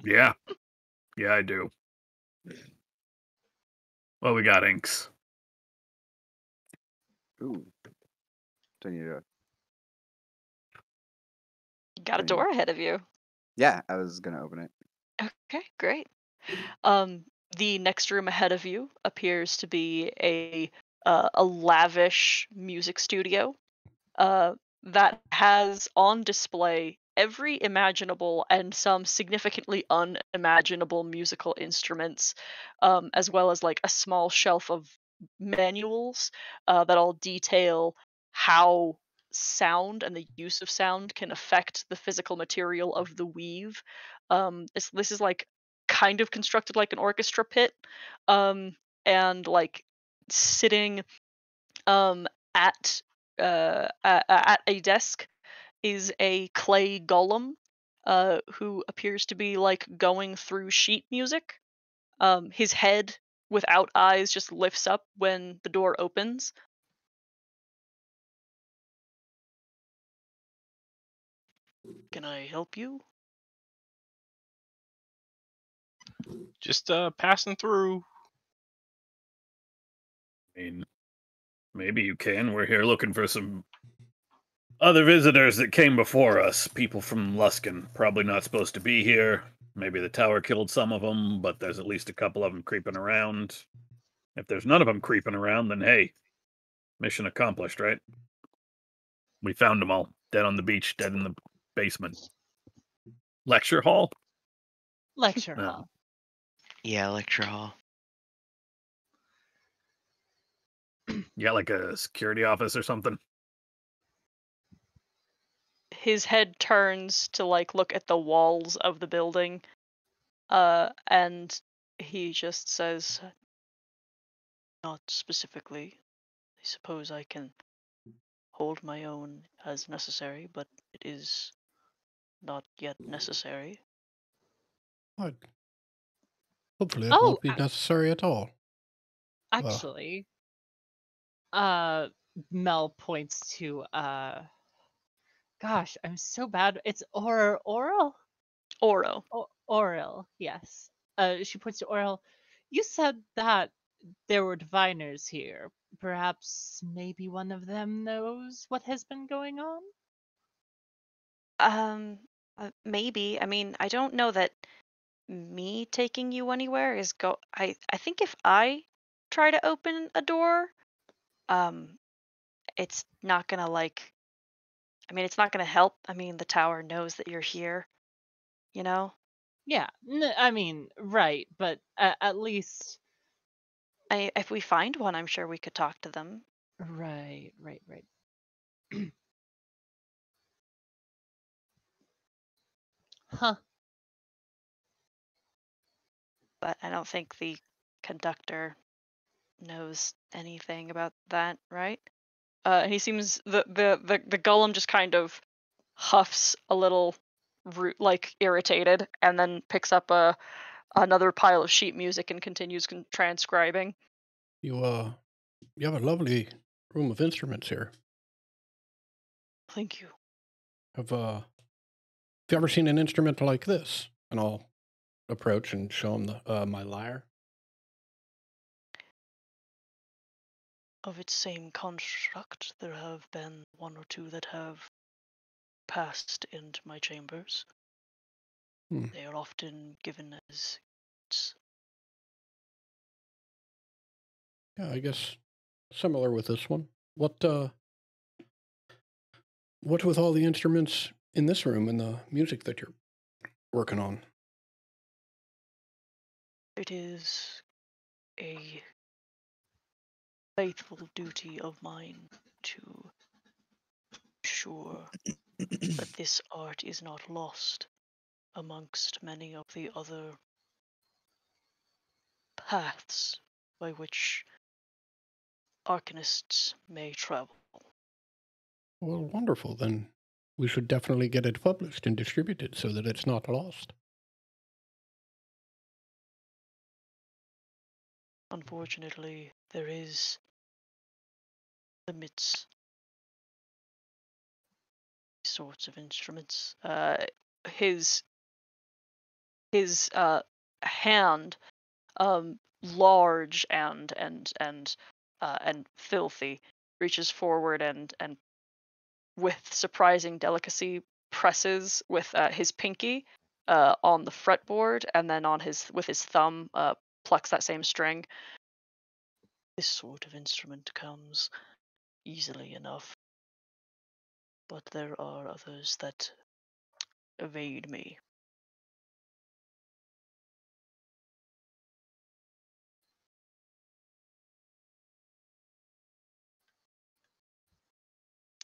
Yeah. Yeah, I do. What we got, Inks? Ooh. Don't you? You got a door ahead of you. Yeah, I was gonna open it. Okay, great. The next room ahead of you appears to be a lavish music studio that has on display every imaginable and some significantly unimaginable musical instruments, as well as like a small shelf of manuals that all detail how sound and the use of sound can affect the physical material of the weave. This is like kind of constructed like an orchestra pit, and like sitting at at a desk is a clay golem who appears to be like going through sheet music. His head without eyes just lifts up when the door opens. Can I help you? Just passing through. I mean, maybe you can. We're here looking for some other visitors that came before us. People from Luskan. Probably not supposed to be here. Maybe the tower killed some of them, but there's at least a couple of them creeping around. If there's none of them creeping around, then hey, mission accomplished, right? We found them all, dead on the beach, dead in the basement. Lecture hall? Lecture No. hall. Yeah, lecture hall. You got like a security office or something? His head turns to like look at the walls of the building, and he just says, "Not specifically. I suppose I can hold my own as necessary, but it is not yet necessary." I'd- Hopefully, it Oh, won't be necessary at all. actually, Mel points to gosh, I'm so bad. It's Oral? Oro. Oral, yes. She points to Oral. You said that there were diviners here. Perhaps maybe one of them knows what has been going on? Maybe. I mean, I don't know that me taking you anywhere is go. I think if I try to open a door, um, it's not gonna like. I mean, it's not gonna help. I mean, the tower knows that you're here. You know. Yeah, I mean, right, but at least. If we find one, I'm sure we could talk to them. Right. Huh. But I don't think the conductor knows anything about that, right? And he seems the golem just kind of huffs a little, like irritated, and then picks up another pile of sheet music and continues transcribing. You have a lovely room of instruments here. Thank you. Have you ever seen an instrument like this? And I'll approach and show him my lyre. Of its same construct, there have been one or two that have passed into my chambers. They are often given as gifts. Yeah, I guess similar with this one. What with all the instruments in this room and the music that you're working on? It is a faithful duty of mine to ensure that this art is not lost amongst many of the other paths by which arcanists may travel. Well, wonderful. Then we should definitely get it published and distributed so that it's not lost. Unfortunately, there is limits to sorts of instruments. His hand, large and filthy, reaches forward and with surprising delicacy presses with his pinky on the fretboard, and then with his thumb plucks that same string. This sort of instrument comes easily enough, but there are others that evade me.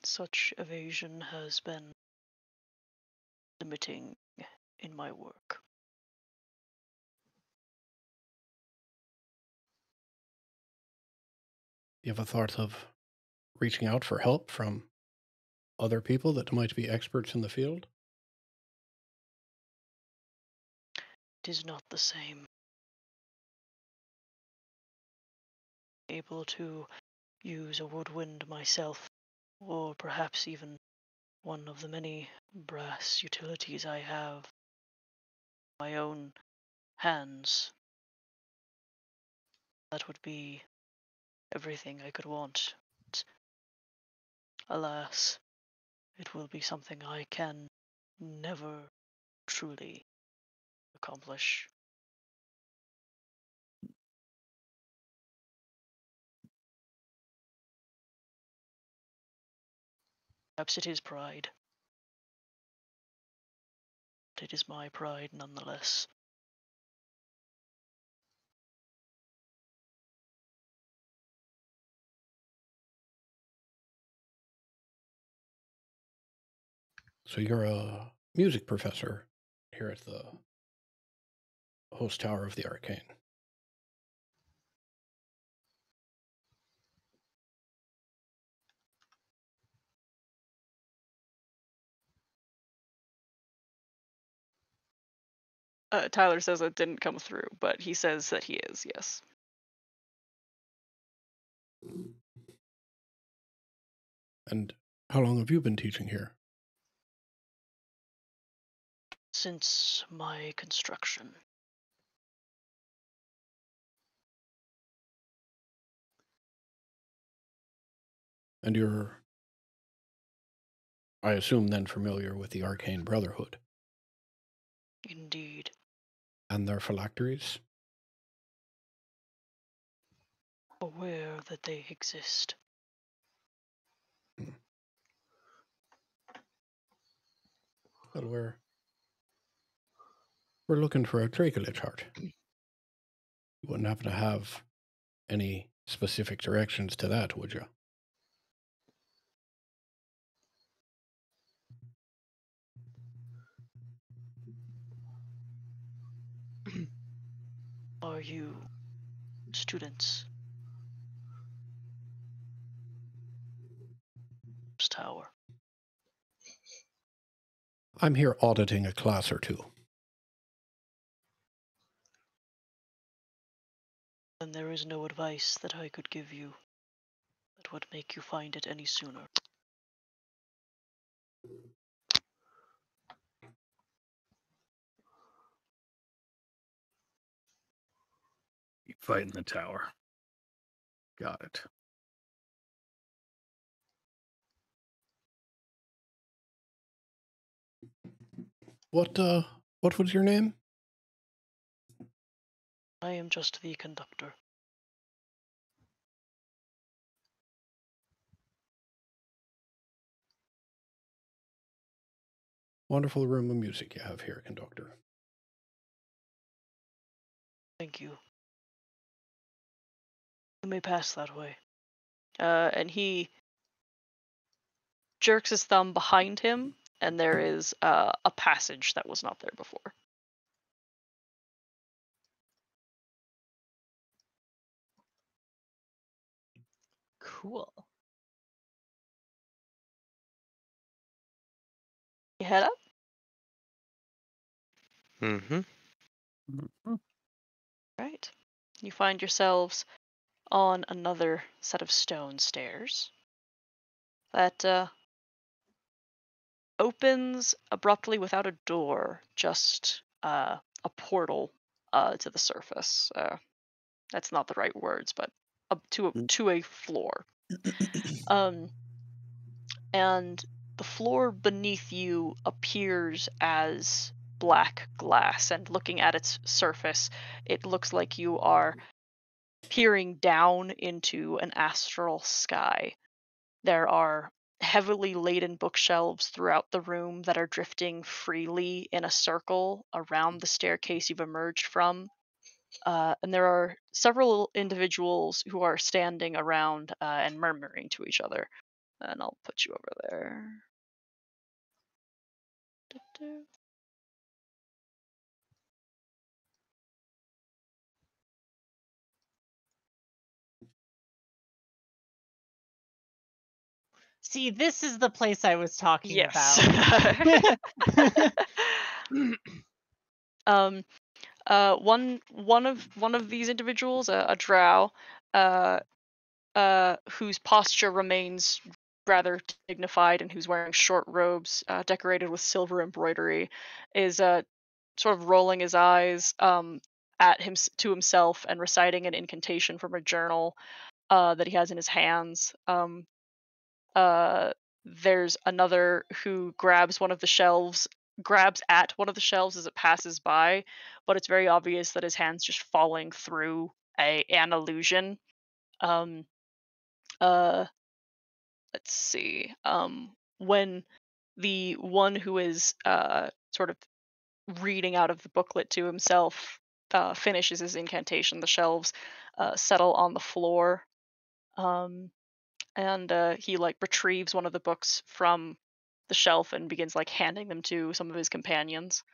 Such evasion has been limiting in my work. You have a thought of reaching out for help from other people that might be experts in the field? It is not the same. Able to use a woodwind myself, or perhaps even one of the many brass utilities I have. My own hands. That would be everything I could want. But, alas, it will be something I can never truly accomplish. Perhaps it is pride. But it is my pride nonetheless. So you're a music professor here at the host tower of the Arcane. Tyler says it didn't come through, but he says that he is, yes. And how long have you been teaching here? Since my construction. And you're, I assume, then familiar with the Arcane Brotherhood? Indeed. And their phylacteries? Aware that they exist. Well, we're looking for a Dracolich heart. You wouldn't happen to have any specific directions to that, would you? Are you students? Tower. I'm here auditing a class or two. Then there is no advice that I could give you that would make you find it any sooner. Keep fighting the tower. Got it. What was your name? I am just the conductor. Wonderful room of music you have here, conductor. Thank you. You may pass that way. And he jerks his thumb behind him, and there is a passage that was not there before. Cool. You head up. Mm-hmm. Right. You find yourselves on another set of stone stairs that opens abruptly without a door, just a portal to the surface. That's not the right words, but up to a floor. And the floor beneath you appears as black glass, and looking at its surface, it looks like you are peering down into an astral sky. There are heavily laden bookshelves throughout the room that are drifting freely in a circle around the staircase you've emerged from. And there are several individuals who are standing around and murmuring to each other. And I'll put you over there. Du-du. See, this is the place I was talking Yes. about. One of these individuals, a drow, whose posture remains rather dignified and who's wearing short robes decorated with silver embroidery, is sort of rolling his eyes at him to himself and reciting an incantation from a journal that he has in his hands. There's another who grabs at one of the shelves as it passes by, but it's very obvious that his hand's just falling through an illusion. Um, let's see. When the one who is sort of reading out of the booklet to himself finishes his incantation, the shelves settle on the floor. And he like retrieves one of the books from the shelf and begins like handing them to some of his companions.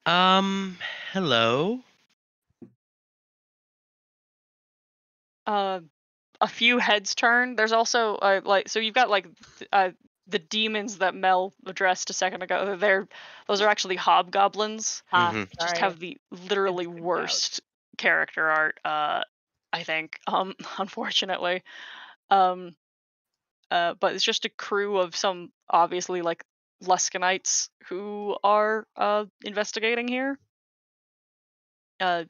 Hello. A few heads turn. There's also so you've got like the demons that Mel addressed a second ago. Those are actually hobgoblins. Just Sorry. have the literally It's worst character art. I think. Unfortunately. But it's just a crew of some obviously like Luskanites who are investigating here.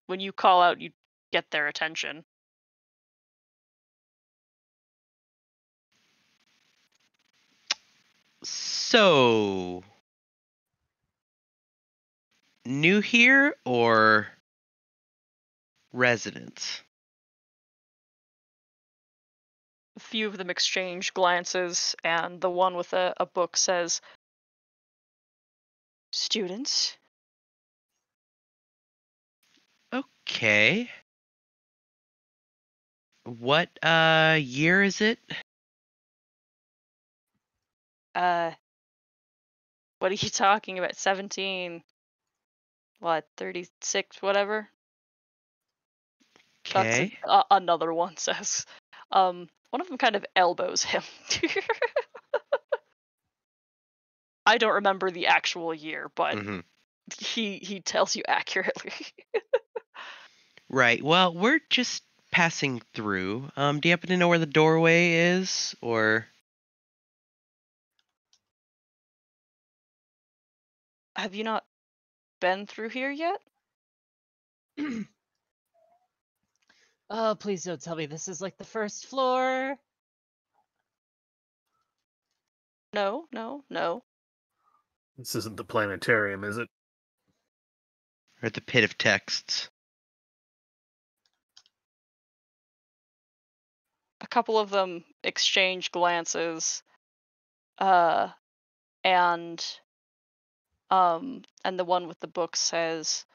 When you call out, you get their attention. So, new here or residents? A few of them exchange glances, and the one with a book says, "Students." Okay. What year is it? What are you talking about? 17. What, 36, whatever? Okay. That's another one says. One of them kind of elbows him. I don't remember the actual year, but he tells you accurately. Right. Well, we're just passing through. Do you happen to know where the doorway is, or? Have you not been through here yet? Oh, please don't tell me this is like the first floor. No, no, no. This isn't the planetarium, is it? Or the pit of texts? A couple of them exchange glances, and the one with the book says,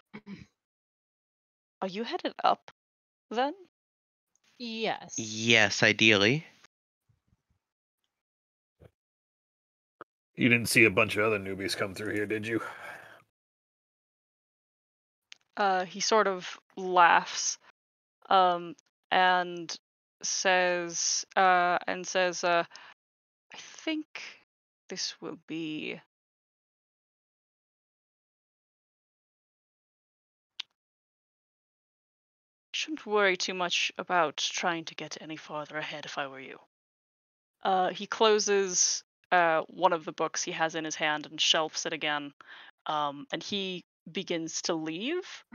"Are you headed up, then?" Yes. Yes, ideally. You didn't see a bunch of other newbies come through here, did you? He sort of laughs, and says, I think this will be. Shouldn't worry too much about trying to get any farther ahead if I were you. He closes one of the books he has in his hand and shelves it again, and he begins to leave.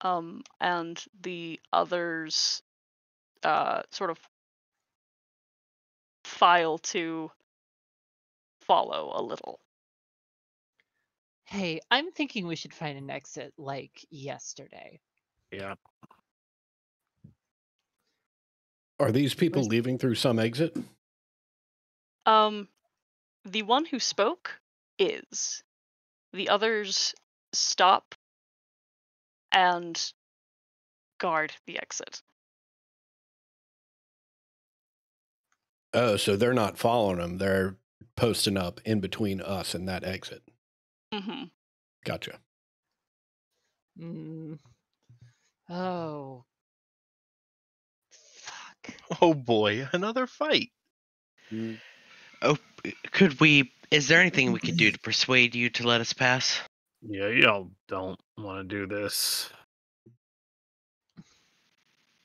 And the others sort of file to follow a little. Hey, I'm thinking we should find an exit like yesterday. Yeah. Are these people Where's- leaving through some exit? The one who spoke is. The others stop and guard the exit. Oh, so they're not following them. They're posting up in between us and that exit. Mm-hmm. Gotcha. Oh. Fuck. Oh boy, another fight. Oh, could we? Is there anything we could do to persuade you to let us pass? Yeah, y'all don't want to do this.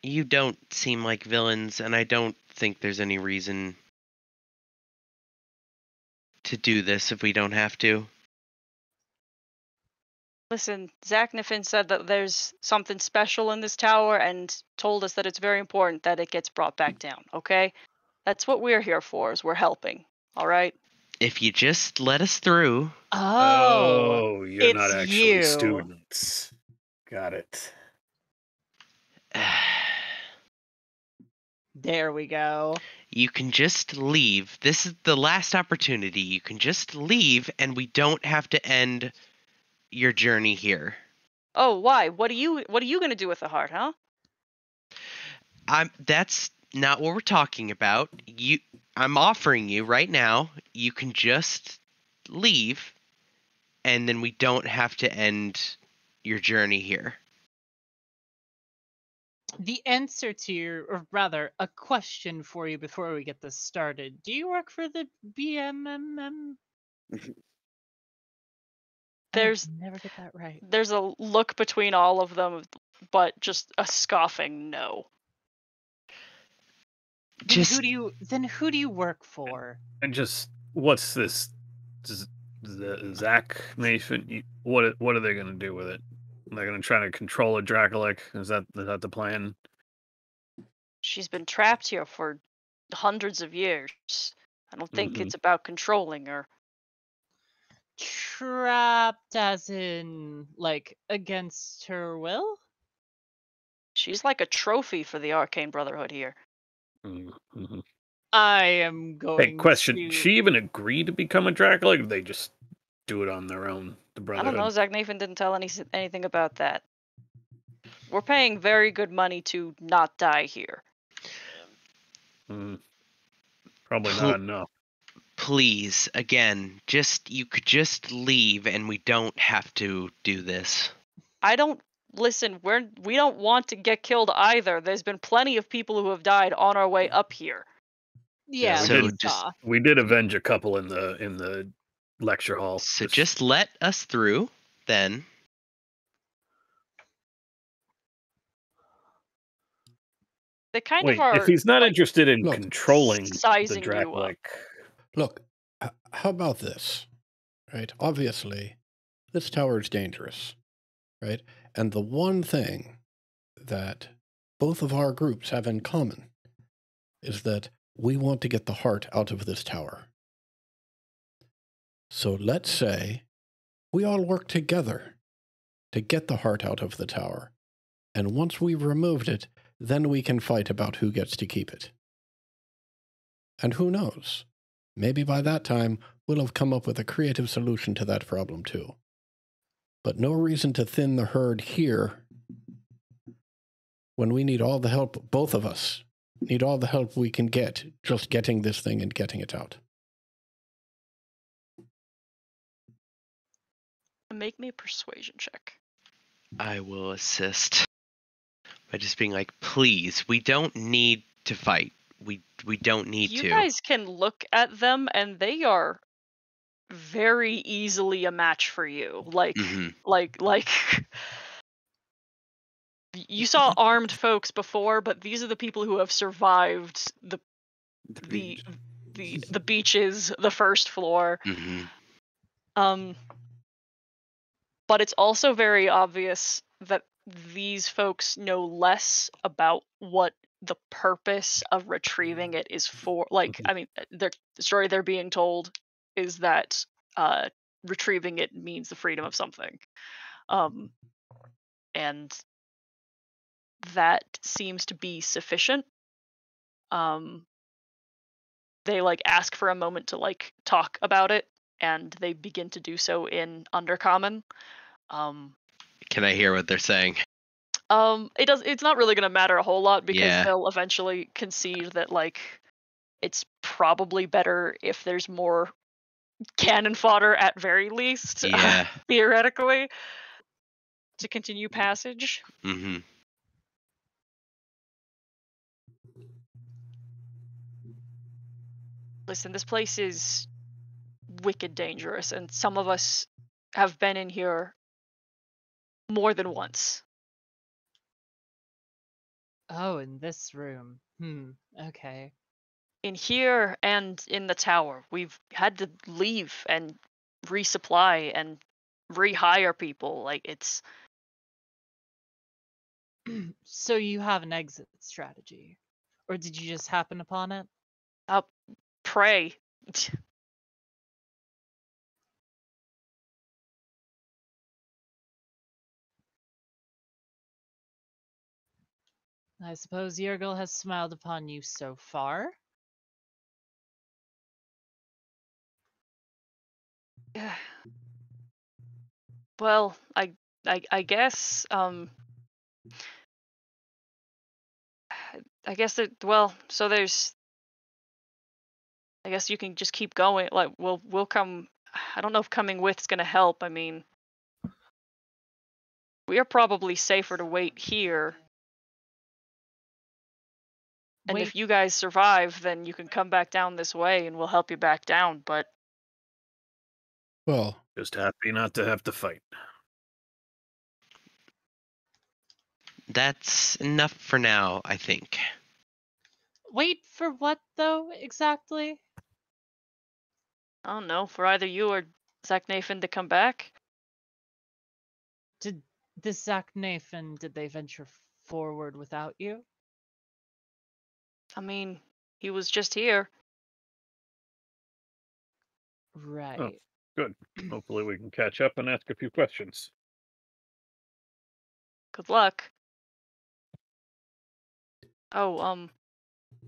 You don't seem like villains, and I don't think there's any reason to do this if we don't have to. Listen, Zaknifin said that there's something special in this tower and told us that it's very important that it gets brought back down, okay? That's what we're here for, is we're helping, all right? If you just let us through. Oh, You're not it's actually you. students. Got it. There we go. You can just leave. This is the last opportunity. You can just leave, and we don't have to end your journey here. Oh, why? What are you gonna do with the heart, huh? That's not what we're talking about. I'm offering you right now. You can just leave, and then we don't have to end your journey here. The answer to your, or rather, a question for you before we get this started. Do you work for the BMMM? There's never get that right. There's a look between all of them, but just a scoffing no. Then who do you work for? And just what's this? Zach Mason? What are they going to do with it? They're going to try to control a Dracolic? Is that the plan? She's been trapped here for hundreds of years. I don't think it's about controlling her. Trapped as in, like, against her will? She's like a trophy for the Arcane Brotherhood here. Mm-hmm. I am going Hey, question. to... She even agreed to become a Dracolic, or they just do it on their own? The I Brotherhood? don't know, Zaknathan didn't tell anything about that. We're paying very good money to not die here. Probably not enough. Please, again, you could just leave and we don't have to do this. Listen, we don't want to get killed either. There's been plenty of people who have died on our way up here. Yeah, so we did avenge a couple in the lecture hall. So just let us through, then. They kind of are. If he's not interested in controlling sizing the Dracolic. Look, how about this? Right? Obviously, this tower is dangerous, right? And the one thing that both of our groups have in common is that we want to get the heart out of this tower. So let's say we all work together to get the heart out of the tower. And once we've removed it, then we can fight about who gets to keep it. And who knows? Maybe by that time, we'll have come up with a creative solution to that problem too. But no reason to thin the herd here when we need all the help, both of us need all the help we can get just getting this thing and getting it out. make me a persuasion check. I will assist by just being like, please, we don't need to fight. We don't need You to. guys can look at them, and they are very easily a match for you. Like, Mhm. like. You saw armed folks before, but these are the people who have survived the beach. the beaches, the first floor. Mhm. But it's also very obvious that these folks know less about what the purpose of retrieving it is for. Like, I mean, the story they're being told is that retrieving it means the freedom of something. And that seems to be sufficient. They like ask for a moment to like talk about it, and they begin to do so in Undercommon. Can I hear what they're saying? It's not really gonna matter a whole lot because Yeah. they'll eventually concede that like it's probably better if there's more cannon fodder at very least, Yeah. theoretically, to continue passage. Mhm. Listen, this place is wicked dangerous, and some of us have been in here more than once. Oh, in this room. Okay. In here and in the tower, we've had to leave and resupply and rehire people. Like, it's So you have an exit strategy? Or did you just happen upon it? pray. I suppose Yergil has smiled upon you so far. Well, I guess I guess that, well, so there's, I guess you can just keep going. Like, we'll come. I don't know if coming with's gonna help. I mean, we are probably safer to wait here. And Wait, if you guys survive, then you can come back down this way, and we'll help you back down. But Well, Just happy not to have to fight. That's enough for now, I think. wait for what though, exactly? I don't know, for either you or Zach Nathan to come back. Did this Zach Nathan, did they venture forward without you? I mean, he was just here. Right. Good. Hopefully we can catch up and ask a few questions. Good luck. Oh,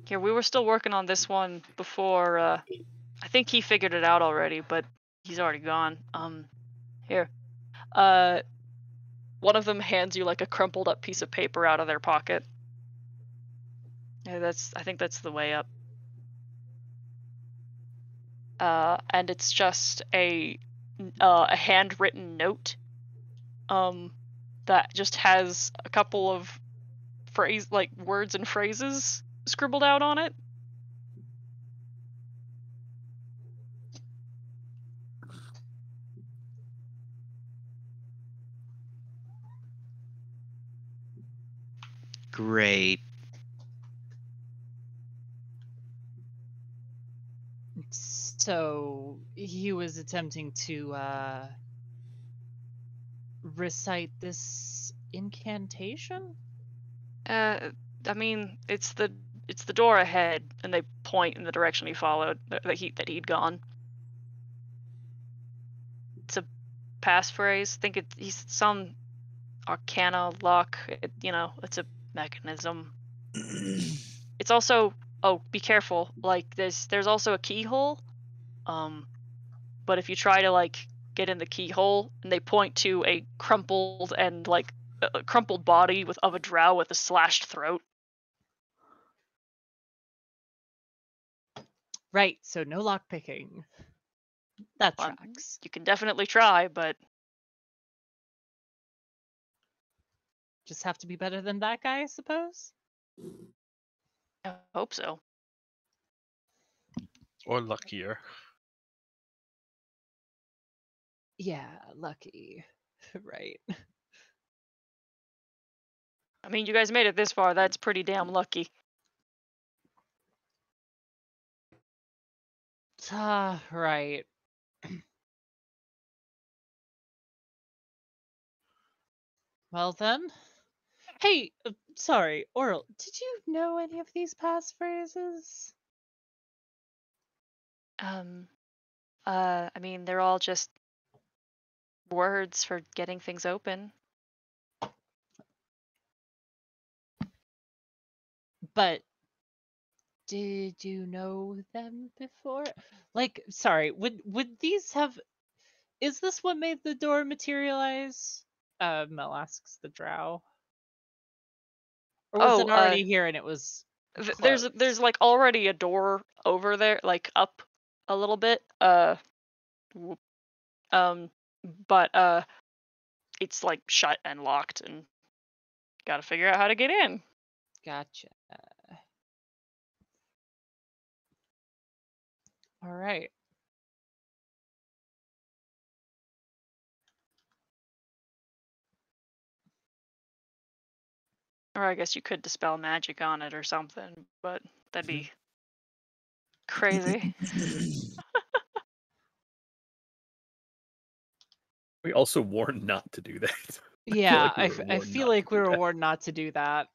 here, we were still working on this one before, I think he figured it out already, but he's already gone. Here. One of them hands you like a crumpled up piece of paper out of their pocket. Yeah, I think that's the way up. And it's just a handwritten note, that just has a couple of words and phrases scribbled out on it. Great. So he was attempting to recite this incantation? I mean, it's the door ahead, and they point in the direction he followed, that he'd gone. It's a passphrase. I think he's some arcana lock. It's a mechanism. It's also, oh, be careful. Like, there's also a keyhole. But if you try to like get in the keyhole, and they point to a crumpled and like a crumpled body of a drow with a slashed throat. Right, so no lockpicking. That Um, tracks. You can definitely try, but Just have to be better than that guy, I suppose. I hope so. Or luckier. Yeah, lucky. Right. I mean, you guys made it this far. That's pretty damn lucky. Right. Well then. Hey, sorry, Oral, did you know any of these passphrases? I mean, they're all just words for getting things open. But did you know them before? Like, sorry, would these have... Is this what made the door materialize? Mel asks the drow. Or was it already here and it was There's closed? like already a door over there, like up a little bit. But it's like shut and locked, and gotta figure out how to get in. Gotcha. All right. Or I guess you could dispel magic on it or something, but that'd be crazy. We also warned not to do that. Yeah, we were I warned feel not like to we do were that warned not to do that.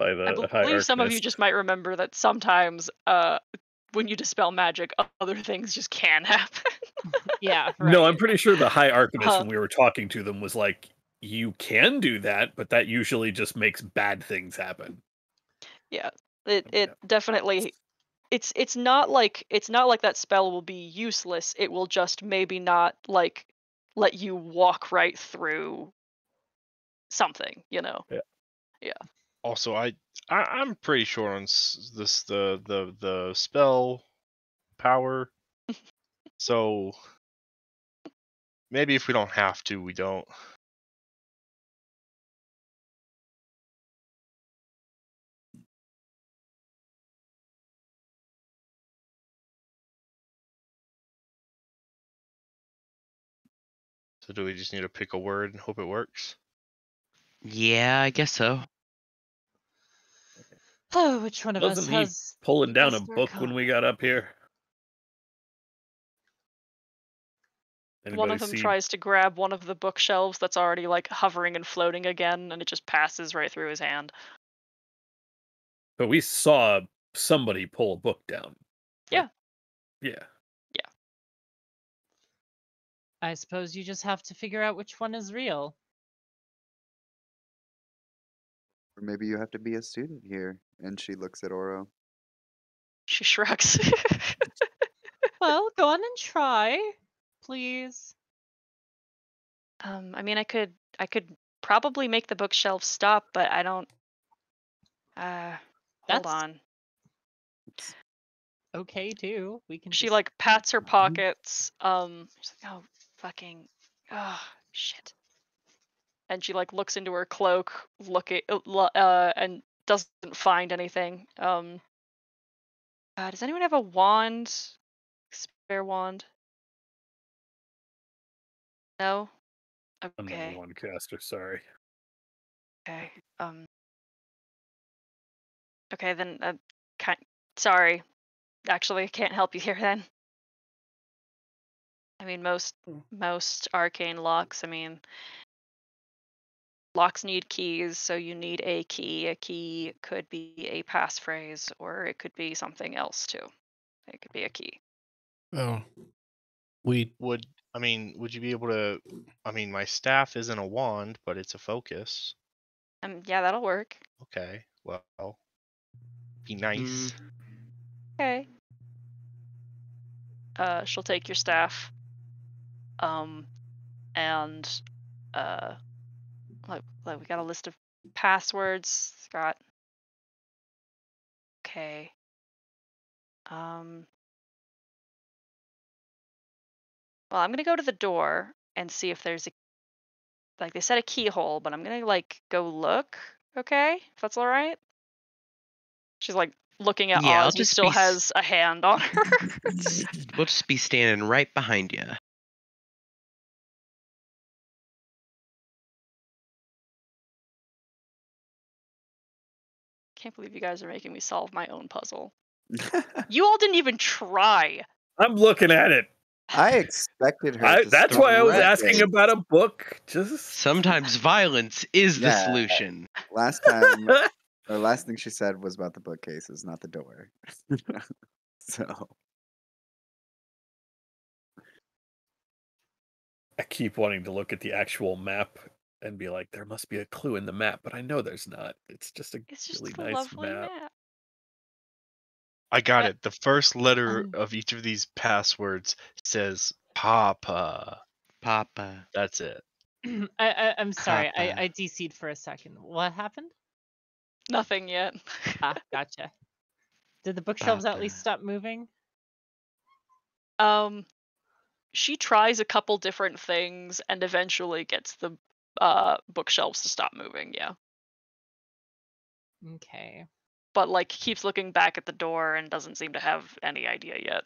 by I the High believe some of you Arcanist. just might remember that sometimes when you dispel magic, other things just can happen. Yeah, right. No, I'm pretty sure the High Arcanist, when we were talking to them, was like, you can do that, but that usually just makes bad things happen. Yeah, it definitely. It's not like that spell will be useless. It will just maybe not like let you walk right through something, you know. Yeah. Also, I'm pretty sure on this the spell power. So maybe if we don't have to, we don't. So do we just need to pick a word and hope it works? Yeah, I guess so. Oh, which one of us Wasn't he has pulling down a Mr. book when we got up here? One of them tries to grab one of the bookshelves that's already like hovering and floating again, and it just passes right through his hand. But we saw somebody pull a book down. Yeah. Yeah. I suppose you just have to figure out which one is real. Or maybe you have to be a student here. And she looks at Oro. She shrugs. Well, go on and try, please. I mean, I could probably make the bookshelf stop, but I don't. Hold That's on. okay too. We can. She just... like pats her pockets. She's like, oh fucking, oh shit. And she like looks into her cloak, and doesn't find anything. Does anyone have a wand? Spare wand? No. I'm not Okay. a wand caster, sorry. Okay. Okay, then. Sorry. Actually, I can't help you here then. I mean, most arcane locks. I mean, locks need keys, so you need a key. A key could be a passphrase, or it could be something else too. It could be a key. Well, we Would you be able to? I mean, my staff isn't a wand, but it's a focus. Yeah, that'll work. Okay, well, be nice. Okay. She'll take your staff. And like we got a list of passwords. Got. Okay. Well, I'm gonna go to the door and see if there's like they said a keyhole, but I'm gonna like go look. Okay, if that's all right. She's like looking at Yeah, I'll Oz, who just still be s- has a hand on her. We'll just be standing right behind you. Can't believe you guys are making me solve my own puzzle. You all didn't even try. I'm looking at it. I expected her. That's why I was threat asking it. about a book. Just Sometimes violence is the Yeah. solution. Last time, the last thing she said was about the bookcases, not the door. So I keep wanting to look at the actual map and be like, there must be a clue in the map, but I know there's not. It's just a It's just really a nice lovely map. map. I got Yeah. it. The first letter of each of these passwords says Papa. Papa. That's it. I'm sorry. Papa. I DC'd for a second. What happened? Nothing yet. Ah, gotcha. Did the bookshelves at Papa. least stop moving? She tries a couple different things and eventually gets the bookshelves to stop moving. Yeah, Okay. but like keeps looking back at the door and doesn't seem to have any idea yet.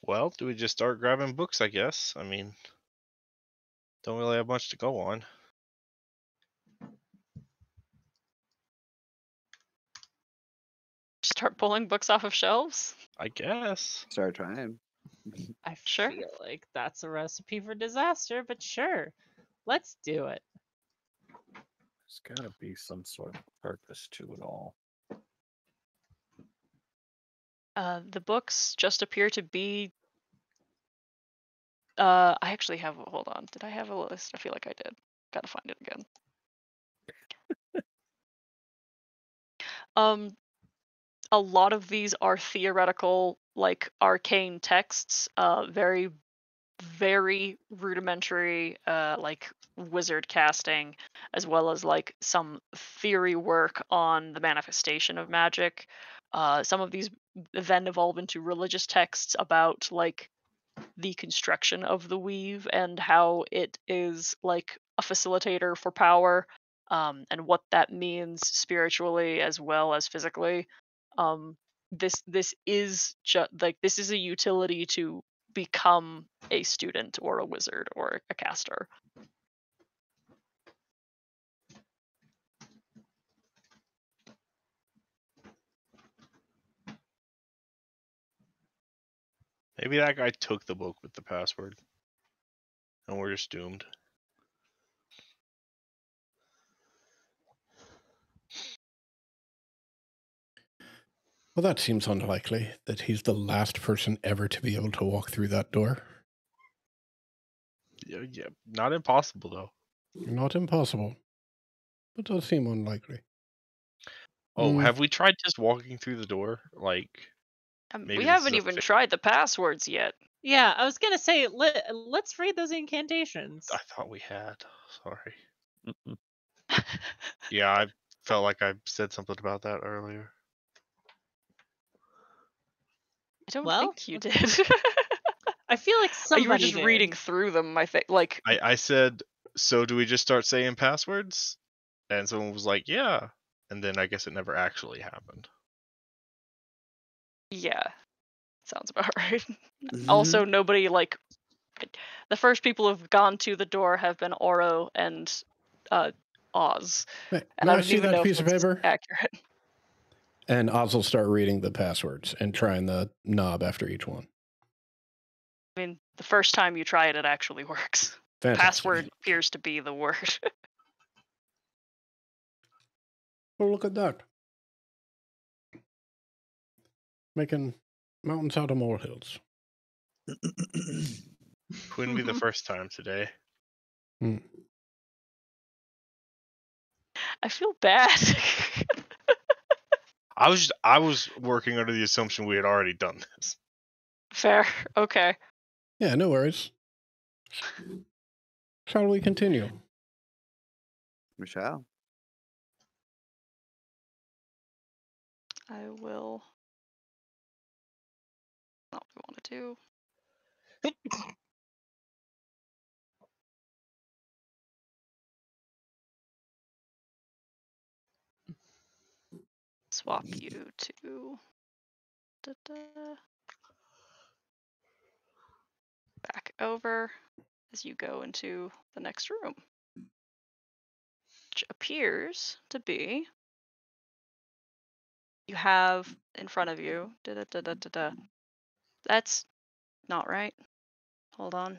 Well, do we just start grabbing books, I guess? I mean, don't really have much to go on. Start pulling books off of shelves. I guess. start trying. I Sure. feel like that's a recipe for disaster, but sure. Let's do it. There's got to be some sort of purpose to it all. The books just appear to be. I actually have. Hold on. Did I have a list? I feel like I did. Gotta find it again. A lot of these are theoretical, like arcane texts. Very, very rudimentary, like wizard casting, as well as like some theory work on the manifestation of magic. Some of these then evolve into religious texts about like the construction of the weave and how it is like a facilitator for power, and what that means spiritually as well as physically. This is just like this is a utility to become a student or a wizard or a caster. Maybe that guy took the book with the password. And we're just doomed. Well, that seems unlikely that he's the last person ever to be able to walk through that door. Yeah, not impossible though. Not impossible, but does seem unlikely. Oh, have we tried just walking through the door? Like, maybe We this haven't is a even fa- tried the passwords yet. Yeah, I was gonna say let's read those incantations. I thought we had. Sorry. Yeah, I felt like I said something about that earlier. I don't Well, think you did. I feel like somebody You were just did. reading through them. I think like I said, so do we just start saying passwords? And someone was like, yeah. And then I guess it never actually happened. yeah, sounds about right. Also, nobody like the first people who've gone to the door have been Oro and Oz. May And I don't see even that know if piece of that's paper? accurate. And Oz will start reading the passwords and trying the knob after each one. I mean, the first time you try it, it actually works. Fantastic. Password appears to be the word. Oh, look at that. Making mountains out of molehills. Wouldn't be the first time today. I feel bad. I was working under the assumption we had already done this. Fair. Okay. Yeah, no worries. Shall we continue? Michelle. I will. Not what we want to do. Swap you to back over as you go into the next room, which appears to be you have in front of you. That's not right. Hold on.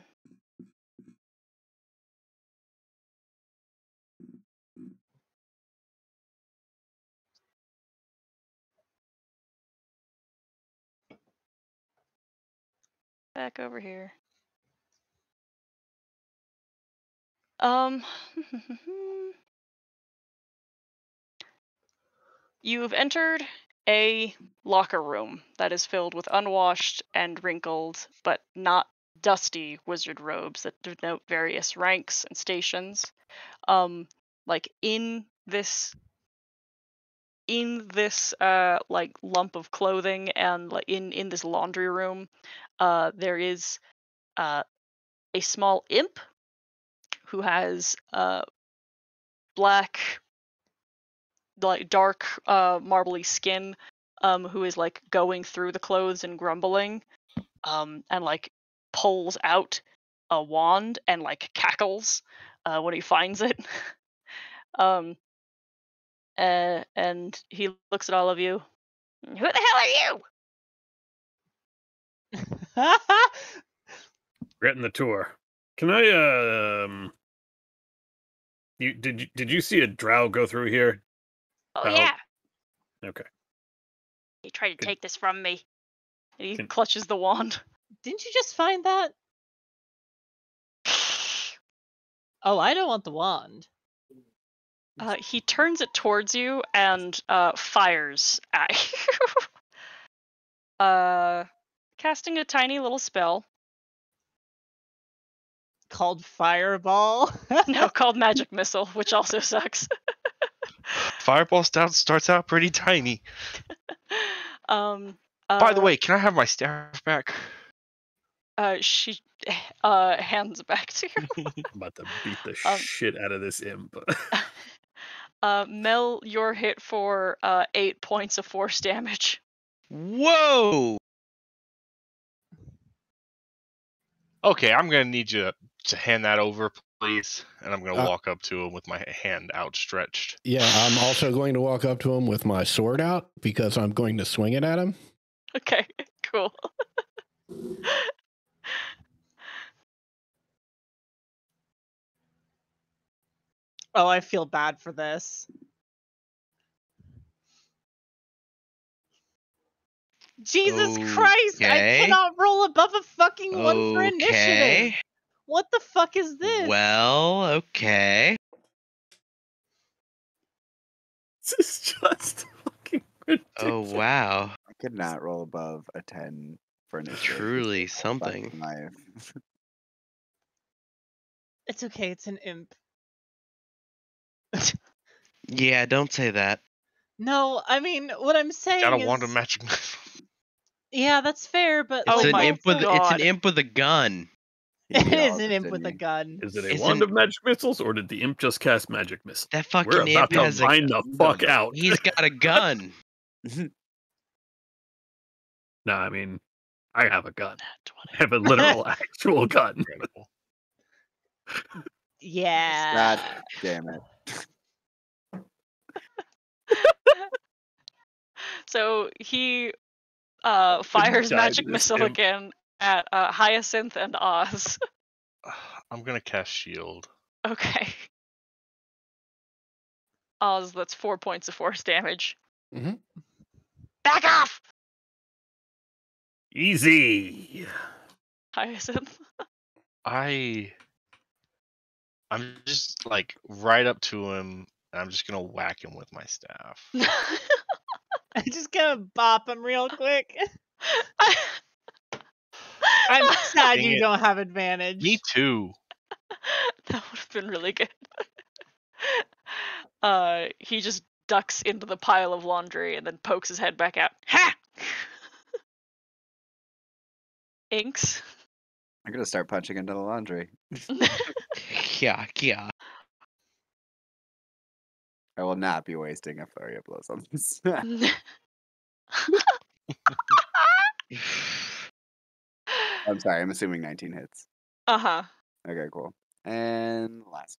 Back over here. You've entered a locker room that is filled with unwashed and wrinkled, but not dusty wizard robes that denote various ranks and stations. Like in this like lump of clothing and like in this laundry room, there is a small imp who has black, like dark marbly skin, who is like going through the clothes and grumbling, and like pulls out a wand and like cackles when he finds it. And he looks at all of you. Who the hell are you? Getting the tour. Can I did you see a drow go through here? Oh yeah. Okay. He tried to take this from me. And he Can- clutches the wand. Didn't you just find that? Oh, I don't want the wand. He turns it towards you and fires at you. Casting a tiny little spell. Called Fireball? No, called Magic Missile, which also sucks. Fireball starts out pretty tiny. By the way, can I have my staff back? She hands it back to you. I'm about to beat the shit out of this imp. Mel, you're hit for 8 points of force damage. Whoa! Okay, I'm gonna need you to hand that over, please. And I'm gonna walk up to him with my hand outstretched. Yeah, I'm also going to walk up to him with my sword out because I'm going to swing it at him. Okay, cool. Oh, I feel bad for this. Jesus Christ! I cannot roll above a fucking 1 for initiative. What the fuck is this? Well, okay. This is just fucking ridiculous. Oh, wow. I could not roll above a 10 for initiative. Truly something. It's okay, it's an imp. Yeah, don't say that. No, I mean, what I'm saying Gotta is... want a magic. Yeah, that's fair, but... It's, like, it's an imp with a gun. It is an imp with a gun. Is it a wand of magic missiles, or did the imp just cast magic missiles? That fucking We're about imp to has find the fuck out. He's got a gun. No, I mean, I have a gun. I have a literal, actual gun. Yeah. God damn it. So he fires magic missile again at Hyacinth and Oz. I'm gonna cast shield. Okay. Oz, that's 4 points of force damage. Mm-hmm. Back off! Easy. Hyacinth. I'm just like right up to him, and I'm just gonna whack him with my staff. I'm just gonna bop him real quick. I'm sad you don't have advantage. Me too. That would have been really good. He just ducks into the pile of laundry and then pokes his head back out. Ha! Inks. I'm gonna start punching into the laundry. Yeah, yeah. I will not be wasting a flurry of blows on this. I'm sorry, I'm assuming 19 hits. Uh-huh. Okay, cool. And last.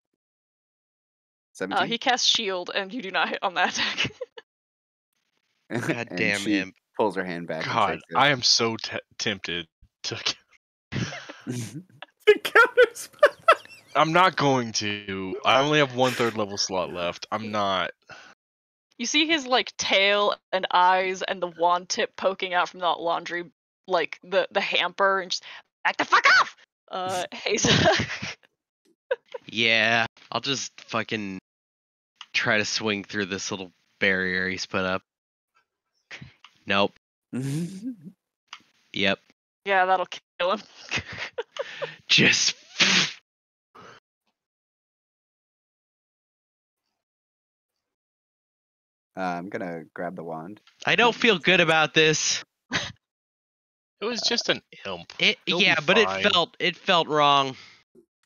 17. He casts shield and you do not hit on that attack. God And damn she imp. pulls her hand back God, and I am so tempted to. says, The counters. I'm not going to. I only have 1/3 level slot left. I'm not. You see his like tail and eyes and the wand tip poking out from that laundry, like the hamper, and just back the fuck off. Haza. Yeah, I'll just fucking try to swing through this little barrier he's put up. Nope. Yep. Yeah, that'll kill him. Just. I'm gonna grab the wand. I don't feel good about this. It was just an imp. He'll Yeah, be but fine. it felt wrong.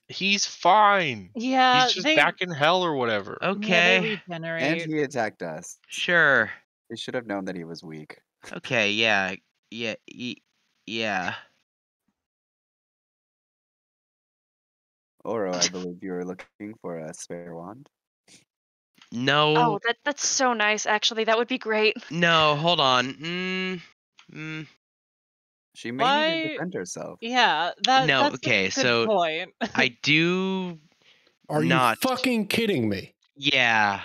He's fine. Yeah, He's just back in hell or whatever. Yeah, Okay. they regenerate. And he attacked us. Sure. He should have known that he was weak. Okay, yeah. Yeah. Oro, I believe you were looking for a spare wand. No. Oh, that's so nice. Actually, that would be great. No, hold on. She may need Why- to defend herself. Yeah, No, that's okay, a good so- point. I do. Are Not. you fucking kidding me? Yeah.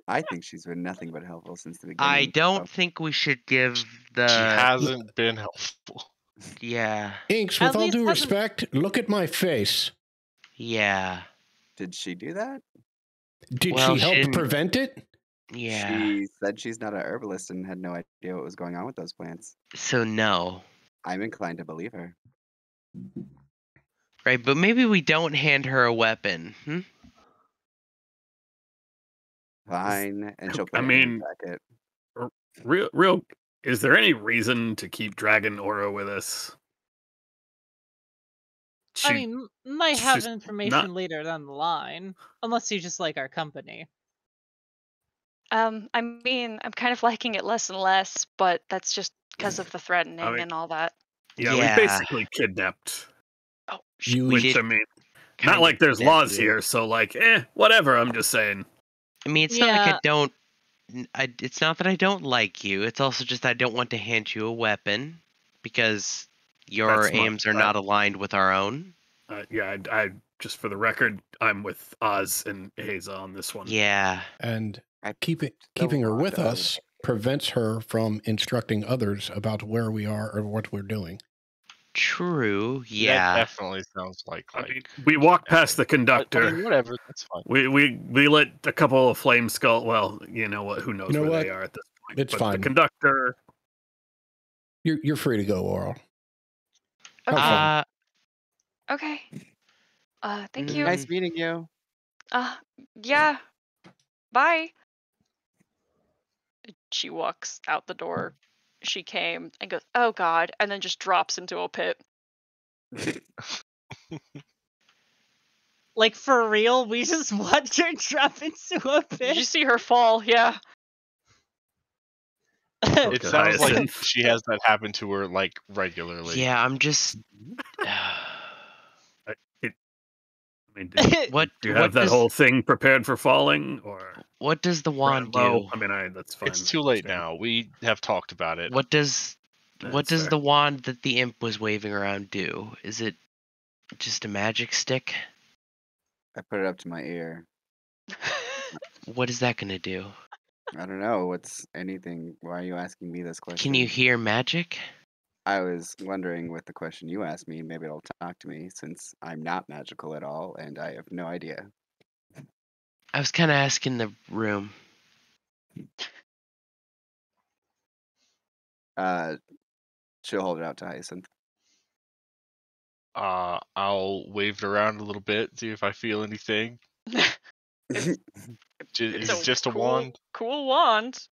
I think she's been nothing but helpful since the beginning. I don't so- think we should give She the. hasn't been helpful. Yeah. Inks, At with all least due hasn't- respect, look at my face. Yeah. Did she do that? Did Well, she she help didn't- prevent it? Yeah. She said she's not a herbalist and had no idea what was going on with those plants. So no. I'm inclined to believe her. Right, but maybe we don't hand her a weapon. Fine, and she'll put I it in mean- her jacket. Real. Is there any reason to keep dragging Oro with us? I mean, might she's have just information later down the line, unless you just like our company. I mean, I'm kind of liking it less and less, but that's just because of the threatening mean- and all that. yeah, Yeah. we basically kidnapped. Oh, You Which did I mean, Kinda not like there's kidnap laws you. here, so like, whatever. I'm just saying. I mean, it's not like I Yeah. don't. It's not that I don't like you. It's also just I don't want to hand you a weapon because your That's smart. aims are not aligned with our own. Yeah, I just for the record, I'm with Oz and Haza on this one. Yeah. and I keeping still her want with to- us prevents her from instructing others about where we are or what we're doing. True. That Yeah. definitely sounds like. I mean, we walked past the conductor. I mean, whatever. That's fine. We lit a couple of flame skull. Well, you know what? Who knows You know where what? they are at this point? It's but fine. The conductor. You're free to go, Oral. Have Okay. fun. Okay. Thank Mm. you. Nice meeting you. Yeah. Bye. She walks out the door she came and goes, "Oh God," and then just drops into a pit. Like for real, we just watched her drop into a Did pit. you see her fall? Yeah. It Okay, sounds like Hyacinth. she has that happen to her like regularly. Yeah. I'm just. I mean, did What? you what have that does, whole thing prepared for falling, or What does the wand Well, do? I mean, that's fine. It's I too late understand. now. We have talked about it. What does That's fair. the wand that the imp was waving around do? Is it just a magic stick? I put it up to my ear. What is that gonna do? I don't know. What's anything? Why are you asking me this question? Can you hear magic? I was wondering with the question you asked me, maybe it'll talk to me since I'm not magical at all and I have no idea. I was kind of asking the room. She'll hold it out to Hyacinth. I'll wave it around a little bit, see if I feel anything. Is it just a wand? Cool wand.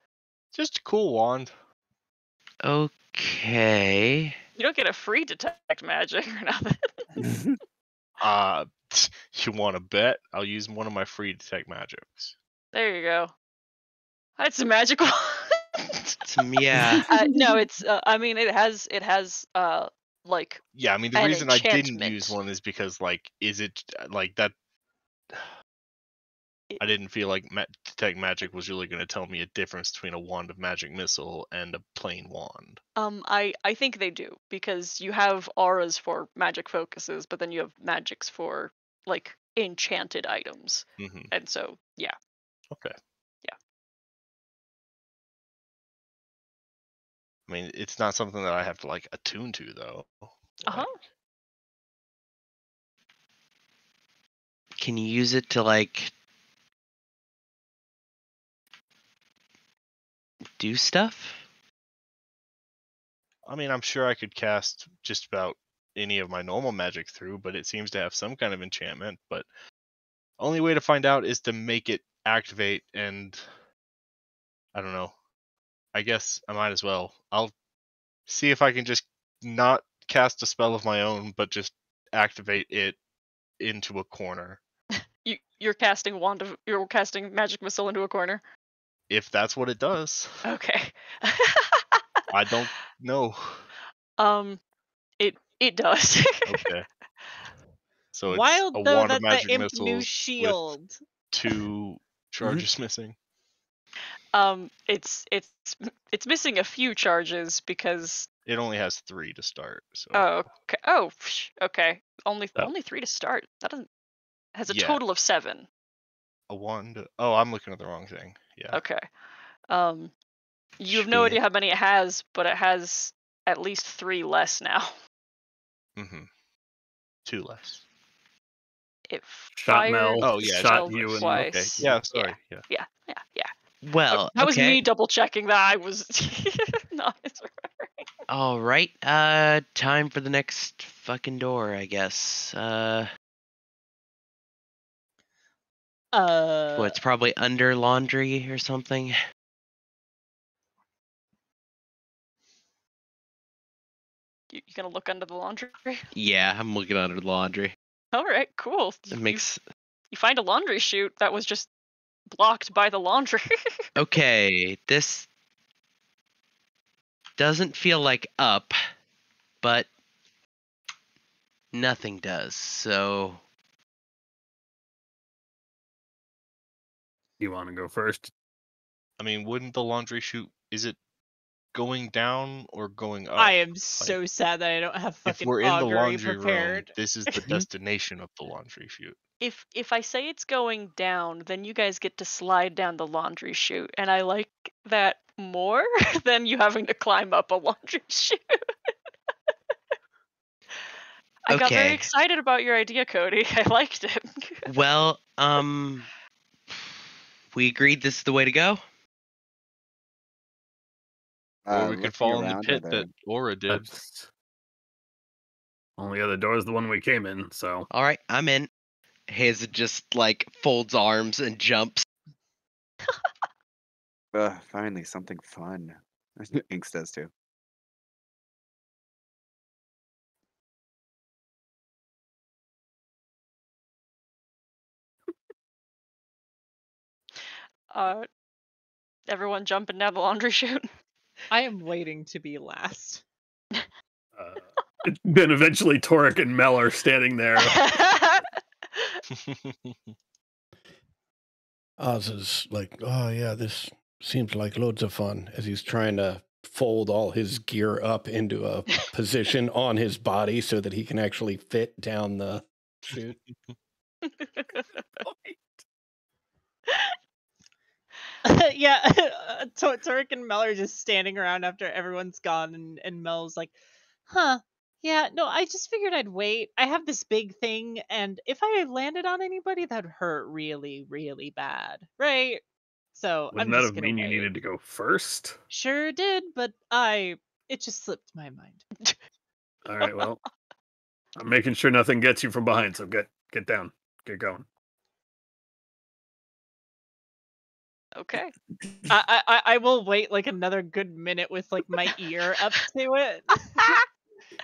Just a cool wand. Okay. You don't get a free detect magic or nothing. You want to bet? I'll use one of my free detect magics. There you go. That's a magic wand. Yeah. No, it's. I mean, it has like. Yeah, I mean the an reason I didn't enchantment. use one is because like, is it like that? I didn't feel like detect magic was really going to tell me a difference between a wand of magic missile and a plain wand. I think they do, because you have auras for magic focuses, but then you have magics for like enchanted items, Mm-hmm. and so yeah. Okay. Yeah. I mean, it's not something that I have to like attune to though. Uh-huh. Can you use it to like do stuff? I mean, I'm sure I could cast just about any of my normal magic through, but it seems to have some kind of enchantment. But only way to find out is to make it activate, and I don't know. I guess I might as well. I'll see if I can just not cast a spell of my own, but just activate it into a corner. You're casting magic missile into a corner. If that's what it does. Okay. I don't know. It does. Okay. So it's Wild a though wand that of magic the imp missiles new with shield. 2 charges missing. It's missing a few charges because. It only has 3 to start. So. Oh, okay. Oh, okay. Only Oh. 3 to start. That doesn't. Has a Yeah. total of 7. A wand. Oh, I'm looking at the wrong thing. Yeah. Okay. You have no idea how many it has, but it has at least 3 less now. Mm-hmm. 2 less. It Shot fired Mel. Oh, yeah, itself shot you and- twice. Okay. Yeah. Sorry. Yeah. Yeah. Well, That was okay. me double checking that I was not. All right. Time for the next fucking door, I guess. Well, it's probably under laundry or something. You gonna look under the laundry? Yeah, I'm looking under the laundry. All right, cool. It makes You find a laundry chute that was just blocked by the laundry. okay. This doesn't feel like up, but nothing does. So You want to go first? I mean, wouldn't the laundry chute? Is it going down or going up? I am so sad that I don't have If fucking we're in the augury laundry prepared. room, this is the destination of the laundry chute. If I say it's going down, then you guys get to slide down the laundry chute, and I like that more than you having to climb up a laundry chute. I got very Okay. excited about your idea, Cody. I liked it. well, we agreed this is the way to go. Or we Looking could fall in the around, pit are that Aura did. That's... Only other door is the one we came in, so. All right, I'm in. Hayes just like folds arms and jumps. Finally, something fun. Inks does too. Everyone jumping down the laundry chute. I am waiting to be last. Then eventually Torek and Mel are standing there. Oz is like, oh yeah, this seems like loads of fun, as he's trying to fold all his gear up into a position on his body so that he can actually fit down the chute. Yeah, Torek and Mel are just standing around after everyone's gone, and Mel's like, huh, yeah, no, I just figured I'd wait. I have this big thing, and if I landed on anybody, that'd hurt really, really bad, right? So Wouldn't I'm that just have gonna mean wait. you needed to go first? Sure did, but it just slipped my mind. All right, well, I'm making sure nothing gets you from behind, so get down, get going. Okay. I will wait like another good minute with like my ear up to it,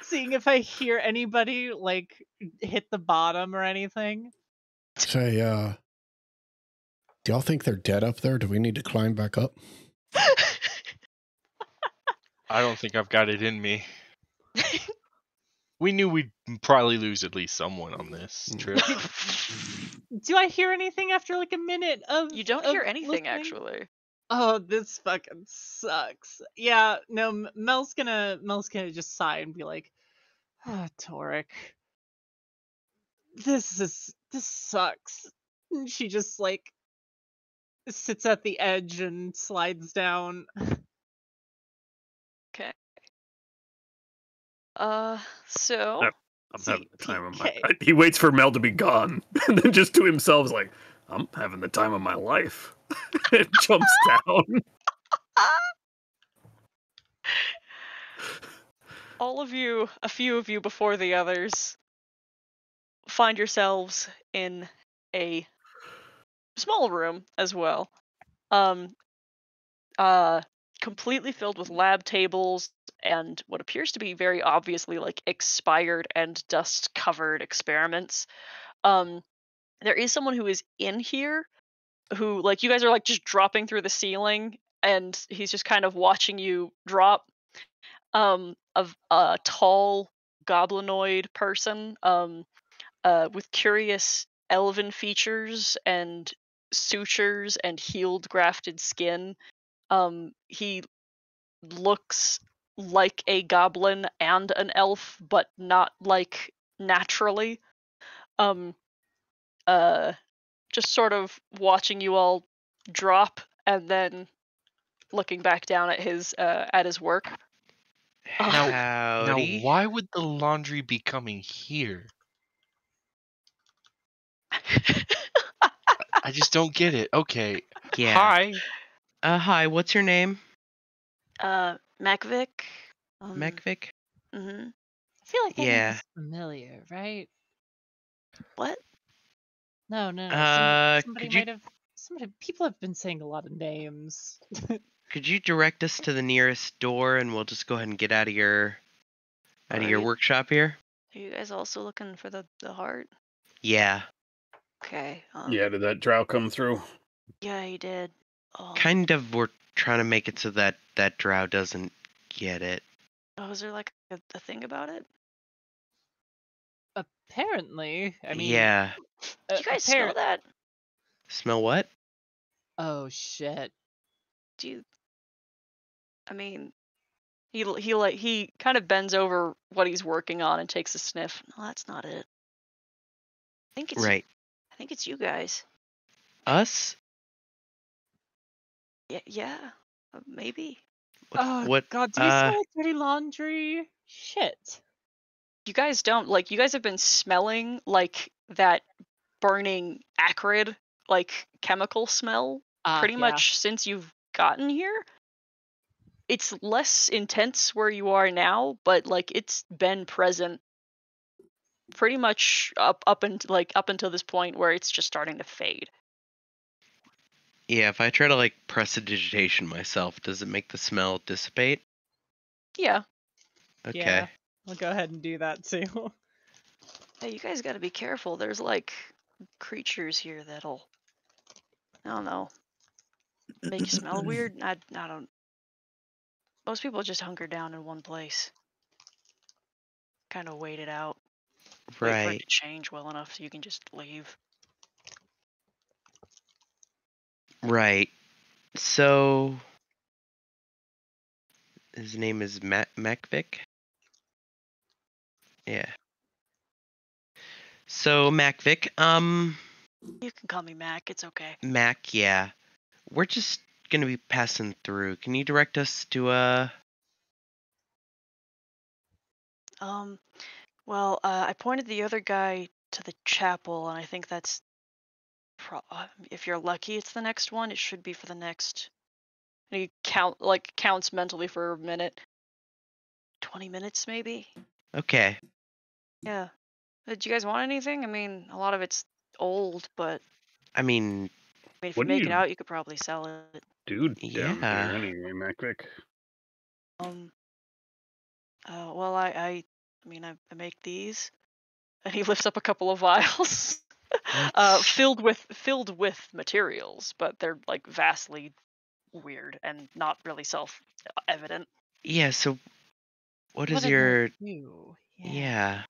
seeing if I hear anybody like hit the bottom or anything. Say, do y'all think they're dead up there? Do we need to climb back up? I don't think I've got it in me. We knew we'd probably lose at least someone on this trip. Do I hear anything after like a minute of? You don't of hear anything, listening? actually. Oh, this fucking sucks. Yeah, no, Mel's gonna just sigh and be like, "Ah, Torek, this sucks." And she just like sits at the edge and slides down. Okay. So I'm having the time of my. TPK. He waits for Mel to be gone, and then just to himself is like, "I'm having the time of my life." And jumps down. all of you, a few of you before the others, find yourselves in a small room as well. Completely filled with lab tables and what appears to be very obviously like expired and dust covered experiments. There is someone who is in here who, like, you guys are like just dropping through the ceiling and he's just kind of watching you drop. Of a tall goblinoid person with curious elven features and sutures and healed grafted skin. He looks like a goblin and an elf, but not like naturally. Just sort of watching you all drop and then looking back down at his work. Now, Howdy. why would the laundry be coming here? I just don't get it. Okay. Yeah. Hi. Hi, what's your name? Macvic. Mekvik? Mm-hmm. I feel like that Yeah. name is familiar, right? What? No. Somebody could you- might have. People have been saying a lot of names. Could you direct us to the nearest door and we'll just go ahead and get out of your Alright. workshop here? Are you guys also looking for the heart? Yeah. Okay. Yeah, did that drow come through? Yeah, he did. Kind of we're trying to make it so that that drow doesn't get it. Oh, is there like a thing about it? Apparently, I mean, Yeah. Do you guys smell that? Smell what? Oh shit! Do you? I mean, he kind of bends over what he's working on and takes a sniff. No, that's not it. I think it's Right. I think it's you guys. Us? Yeah, maybe. What? God, do you smell like dirty laundry? Shit. You guys don't like. You guys have been smelling like that burning acrid like chemical smell pretty much since you've gotten here. It's less intense where you are now, but like it's been present pretty much up until this point where it's just starting to fade. Yeah, if I try to like prestidigitation myself, does it make the smell dissipate? Yeah. Okay. Yeah, I'll go ahead and do that too. Hey, you guys got to be careful. There's like creatures here that'll, I don't know, make you smell weird. I don't. Most people just hunker down in one place. Kind of wait it out. Wait for it Right. to change well enough so you can just leave. Right. So his name is Macvic? Yeah. So Macvic, You can call me Mac. It's okay. Mac, yeah. We're just gonna be passing through. Can you direct us to Well, I pointed the other guy to the chapel, and I think that's if you're lucky, it's the next one. It should be for the next. And he counts mentally for a minute. 20 minutes, maybe. Okay. Yeah. Do you guys want anything? I mean, a lot of it's old, but I mean, mean, if What you do make it you out, you could probably sell it. do down Yeah. here anyway, Macvic? Well, I mean, I make these, and he lifts up a couple of vials, Let's- filled with materials, but they're like vastly weird and not really self-evident. Yeah, so what is do they your do? yeah.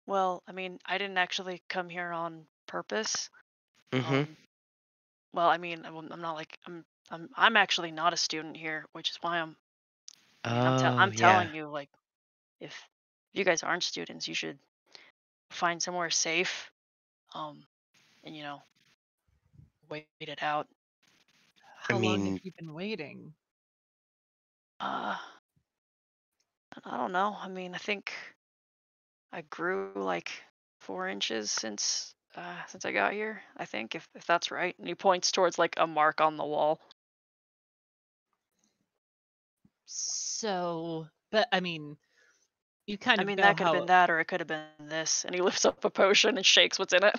Well, I mean, I didn't actually come here on purpose. Mhm. Well, I mean, I'm not like I'm actually not a student here, which is why I'm Oh, yeah. telling you, like, if you guys aren't students, you should find somewhere safe, and wait it out. How long mean- have you been waiting? I don't know. I mean, I think I grew like 4 inches since I got here. I think if that's right. And he points towards like a mark on the wall. So, but I mean, you kind I of mean, know that could have how. been that, or it could have been this. And he lifts up a potion and shakes what's in it.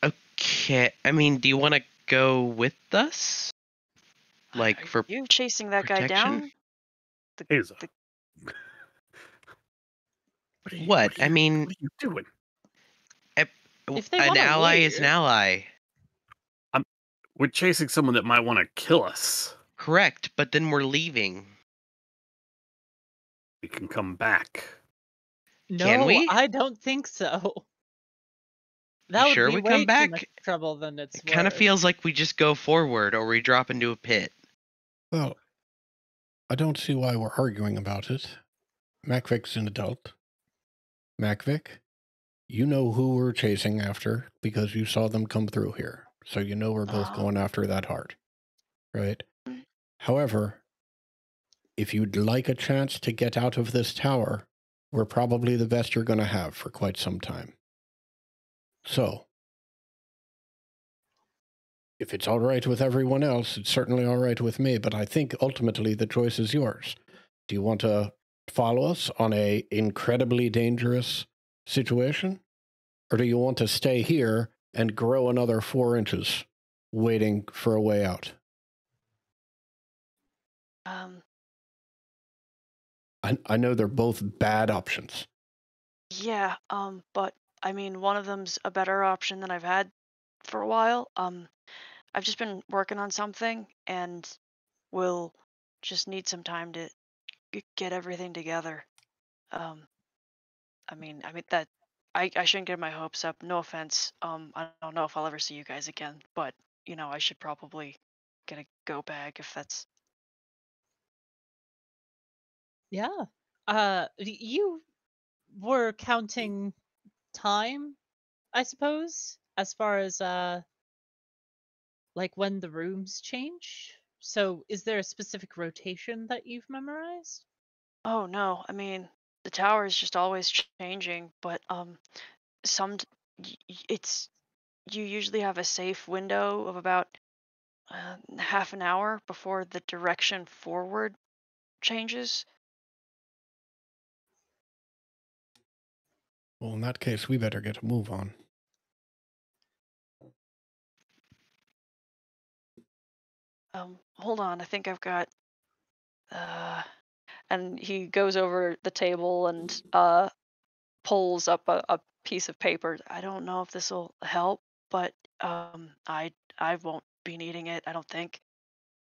Okay. I mean, do you want to go with us? Like Are for you chasing that guy protection? down? Hazel. the- What? I mean, What are you doing? If they an wanna ally is an leave. ally. We're chasing someone that might want to kill us. Correct, but then we're leaving. We can come back. No, we? I don't think so. That You would sure be we way come too back? much trouble than it's It kind of worth. feels like we just go forward or we drop into a pit. Well, I don't see why we're arguing about it. Macvic's an adult. Macvic, you know who we're chasing after because you saw them come through here. So you know we're both going after that heart. Right? However, if you'd like a chance to get out of this tower, we're probably the best you're going to have for quite some time. So, if it's all right with everyone else, it's certainly all right with me, but I think ultimately the choice is yours. Do you want to follow us on a incredibly dangerous situation? Or do you want to stay here and grow another 4 inches, waiting for a way out? I know they're both bad options. Yeah, but I mean, one of them's a better option than I've had for a while. I've just been working on something and will just need some time to get everything together. I mean that I shouldn't get my hopes up. No offense. I don't know if I'll ever see you guys again, but I should probably get a go bag if that's. Yeah. You were counting time, I suppose, as far as like when the rooms change. So, is there a specific rotation that you've memorized? Oh no, I mean the tower is just always changing, but some it's you usually have a safe window of about half an hour before the direction forward changes. Well, in that case, we better get a move on. Hold on, I think I've got and he goes over the table and pulls up a piece of paper. I don't know if this will help, but I won't be needing it, I don't think.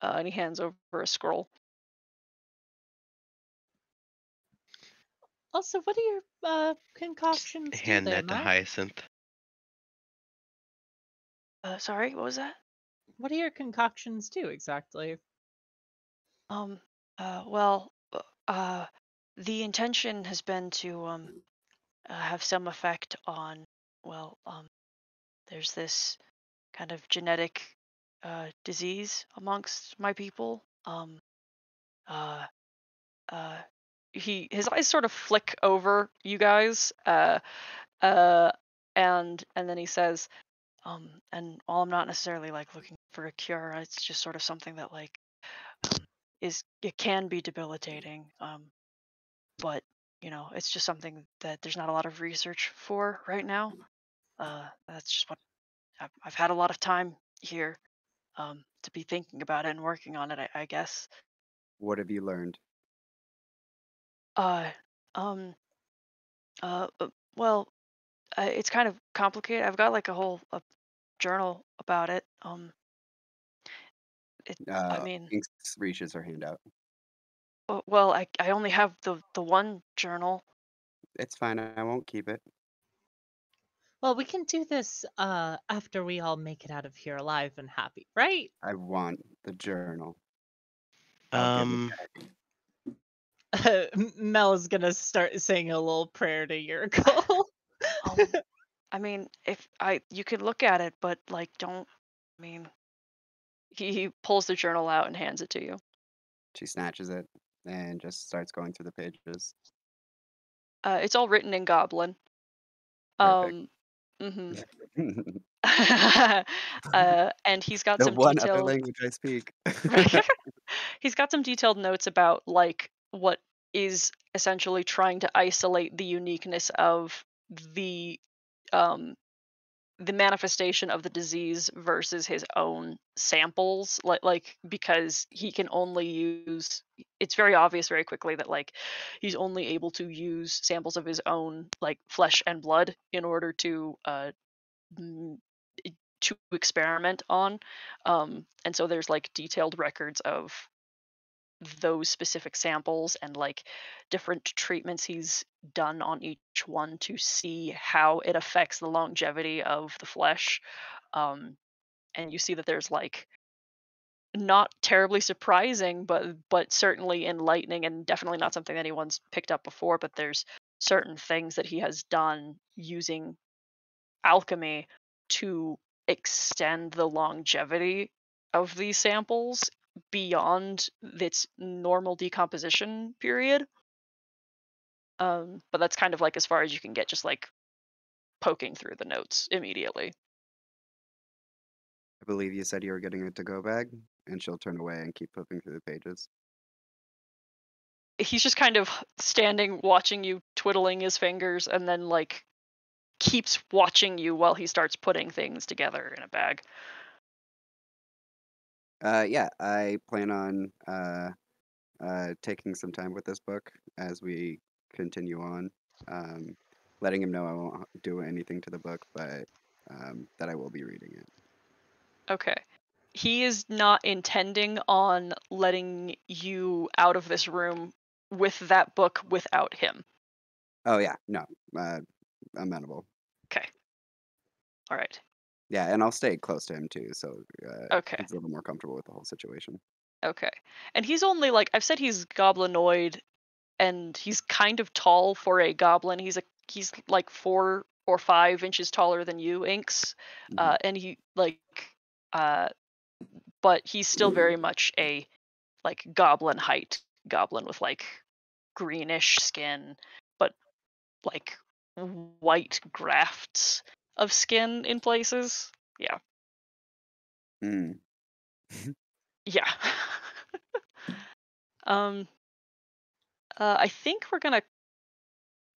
And he hands over a scroll. Also, what do your concoctions do Hand there, that to Mac? Hyacinth. Sorry, what was that? What do your concoctions do exactly? Well, the intention has been to have some effect on, well, there's this kind of genetic disease amongst my people. Uh, his eyes sort of flick over you guys, uh, and then he says, and while I'm not necessarily like looking for a cure, it's just sort of something that like it can be debilitating. But it's just something that there's not a lot of research for right now. That's just what I've had a lot of time here to be thinking about it and working on it, I guess. What have you learned? Uh, um, well, it's kind of complicated. I've got like a whole journal about it. I mean, Inks reaches her hand out. well, I only have the one journal. It's fine. I won't keep it. Well, we can do this after we all make it out of here alive and happy, right? I want the journal. I'll give it back. Mel is gonna start saying a little prayer to Yurko. I mean, you could look at it, but like, don't. I mean, he pulls the journal out and hands it to you. She snatches it and just starts going through the pages. It's all written in Goblin. Perfect. Mhm. And he's got The some one other detailed. language I speak. He's got some detailed notes about like what is essentially trying to isolate the uniqueness of the um the manifestation of the disease versus his own samples, like because he can only use, it's very obvious very quickly that like he's only able to use samples of his own like flesh and blood in order to mm, to experiment on. And so there's like detailed records of those specific samples and like different treatments he's done on each one to see how it affects the longevity of the flesh. And you see that there's like not terribly surprising, but certainly enlightening and definitely not something that anyone's picked up before. But there's certain things that he has done using alchemy to extend the longevity of these samples beyond its normal decomposition period. But that's kind of like as far as you can get, just like poking through the notes immediately. I believe you said you were getting a to-go bag, and she'll turn away and keep flipping through the pages. He's just kind of standing watching you, twiddling his fingers, and then like keeps watching you while he starts putting things together in a bag. Yeah, I plan on taking some time with this book as we continue on, letting him know I won't do anything to the book, but that I will be reading it. Okay. He is not intending on letting you out of this room with that book without him. Oh yeah, no, amenable. Okay. All right. Yeah, and I'll stay close to him too, so Okay. he's a little more comfortable with the whole situation. Okay. And he's only like, I've said he's goblinoid, and he's kind of tall for a goblin. He's like 4 or 5 inches taller than you, Inks. And he like but he's still very much a like goblin height goblin with like greenish skin, but like white grafts of skin in places. Yeah. Mm. Yeah. I think we're gonna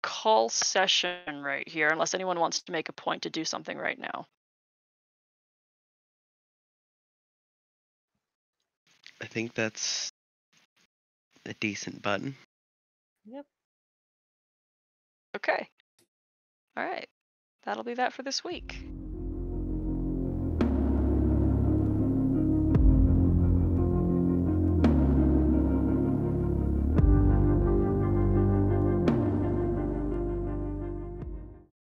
call session right here, unless anyone wants to make a point to do something right now. I think that's a decent button. Yep. Okay. All right. That'll be that for this week.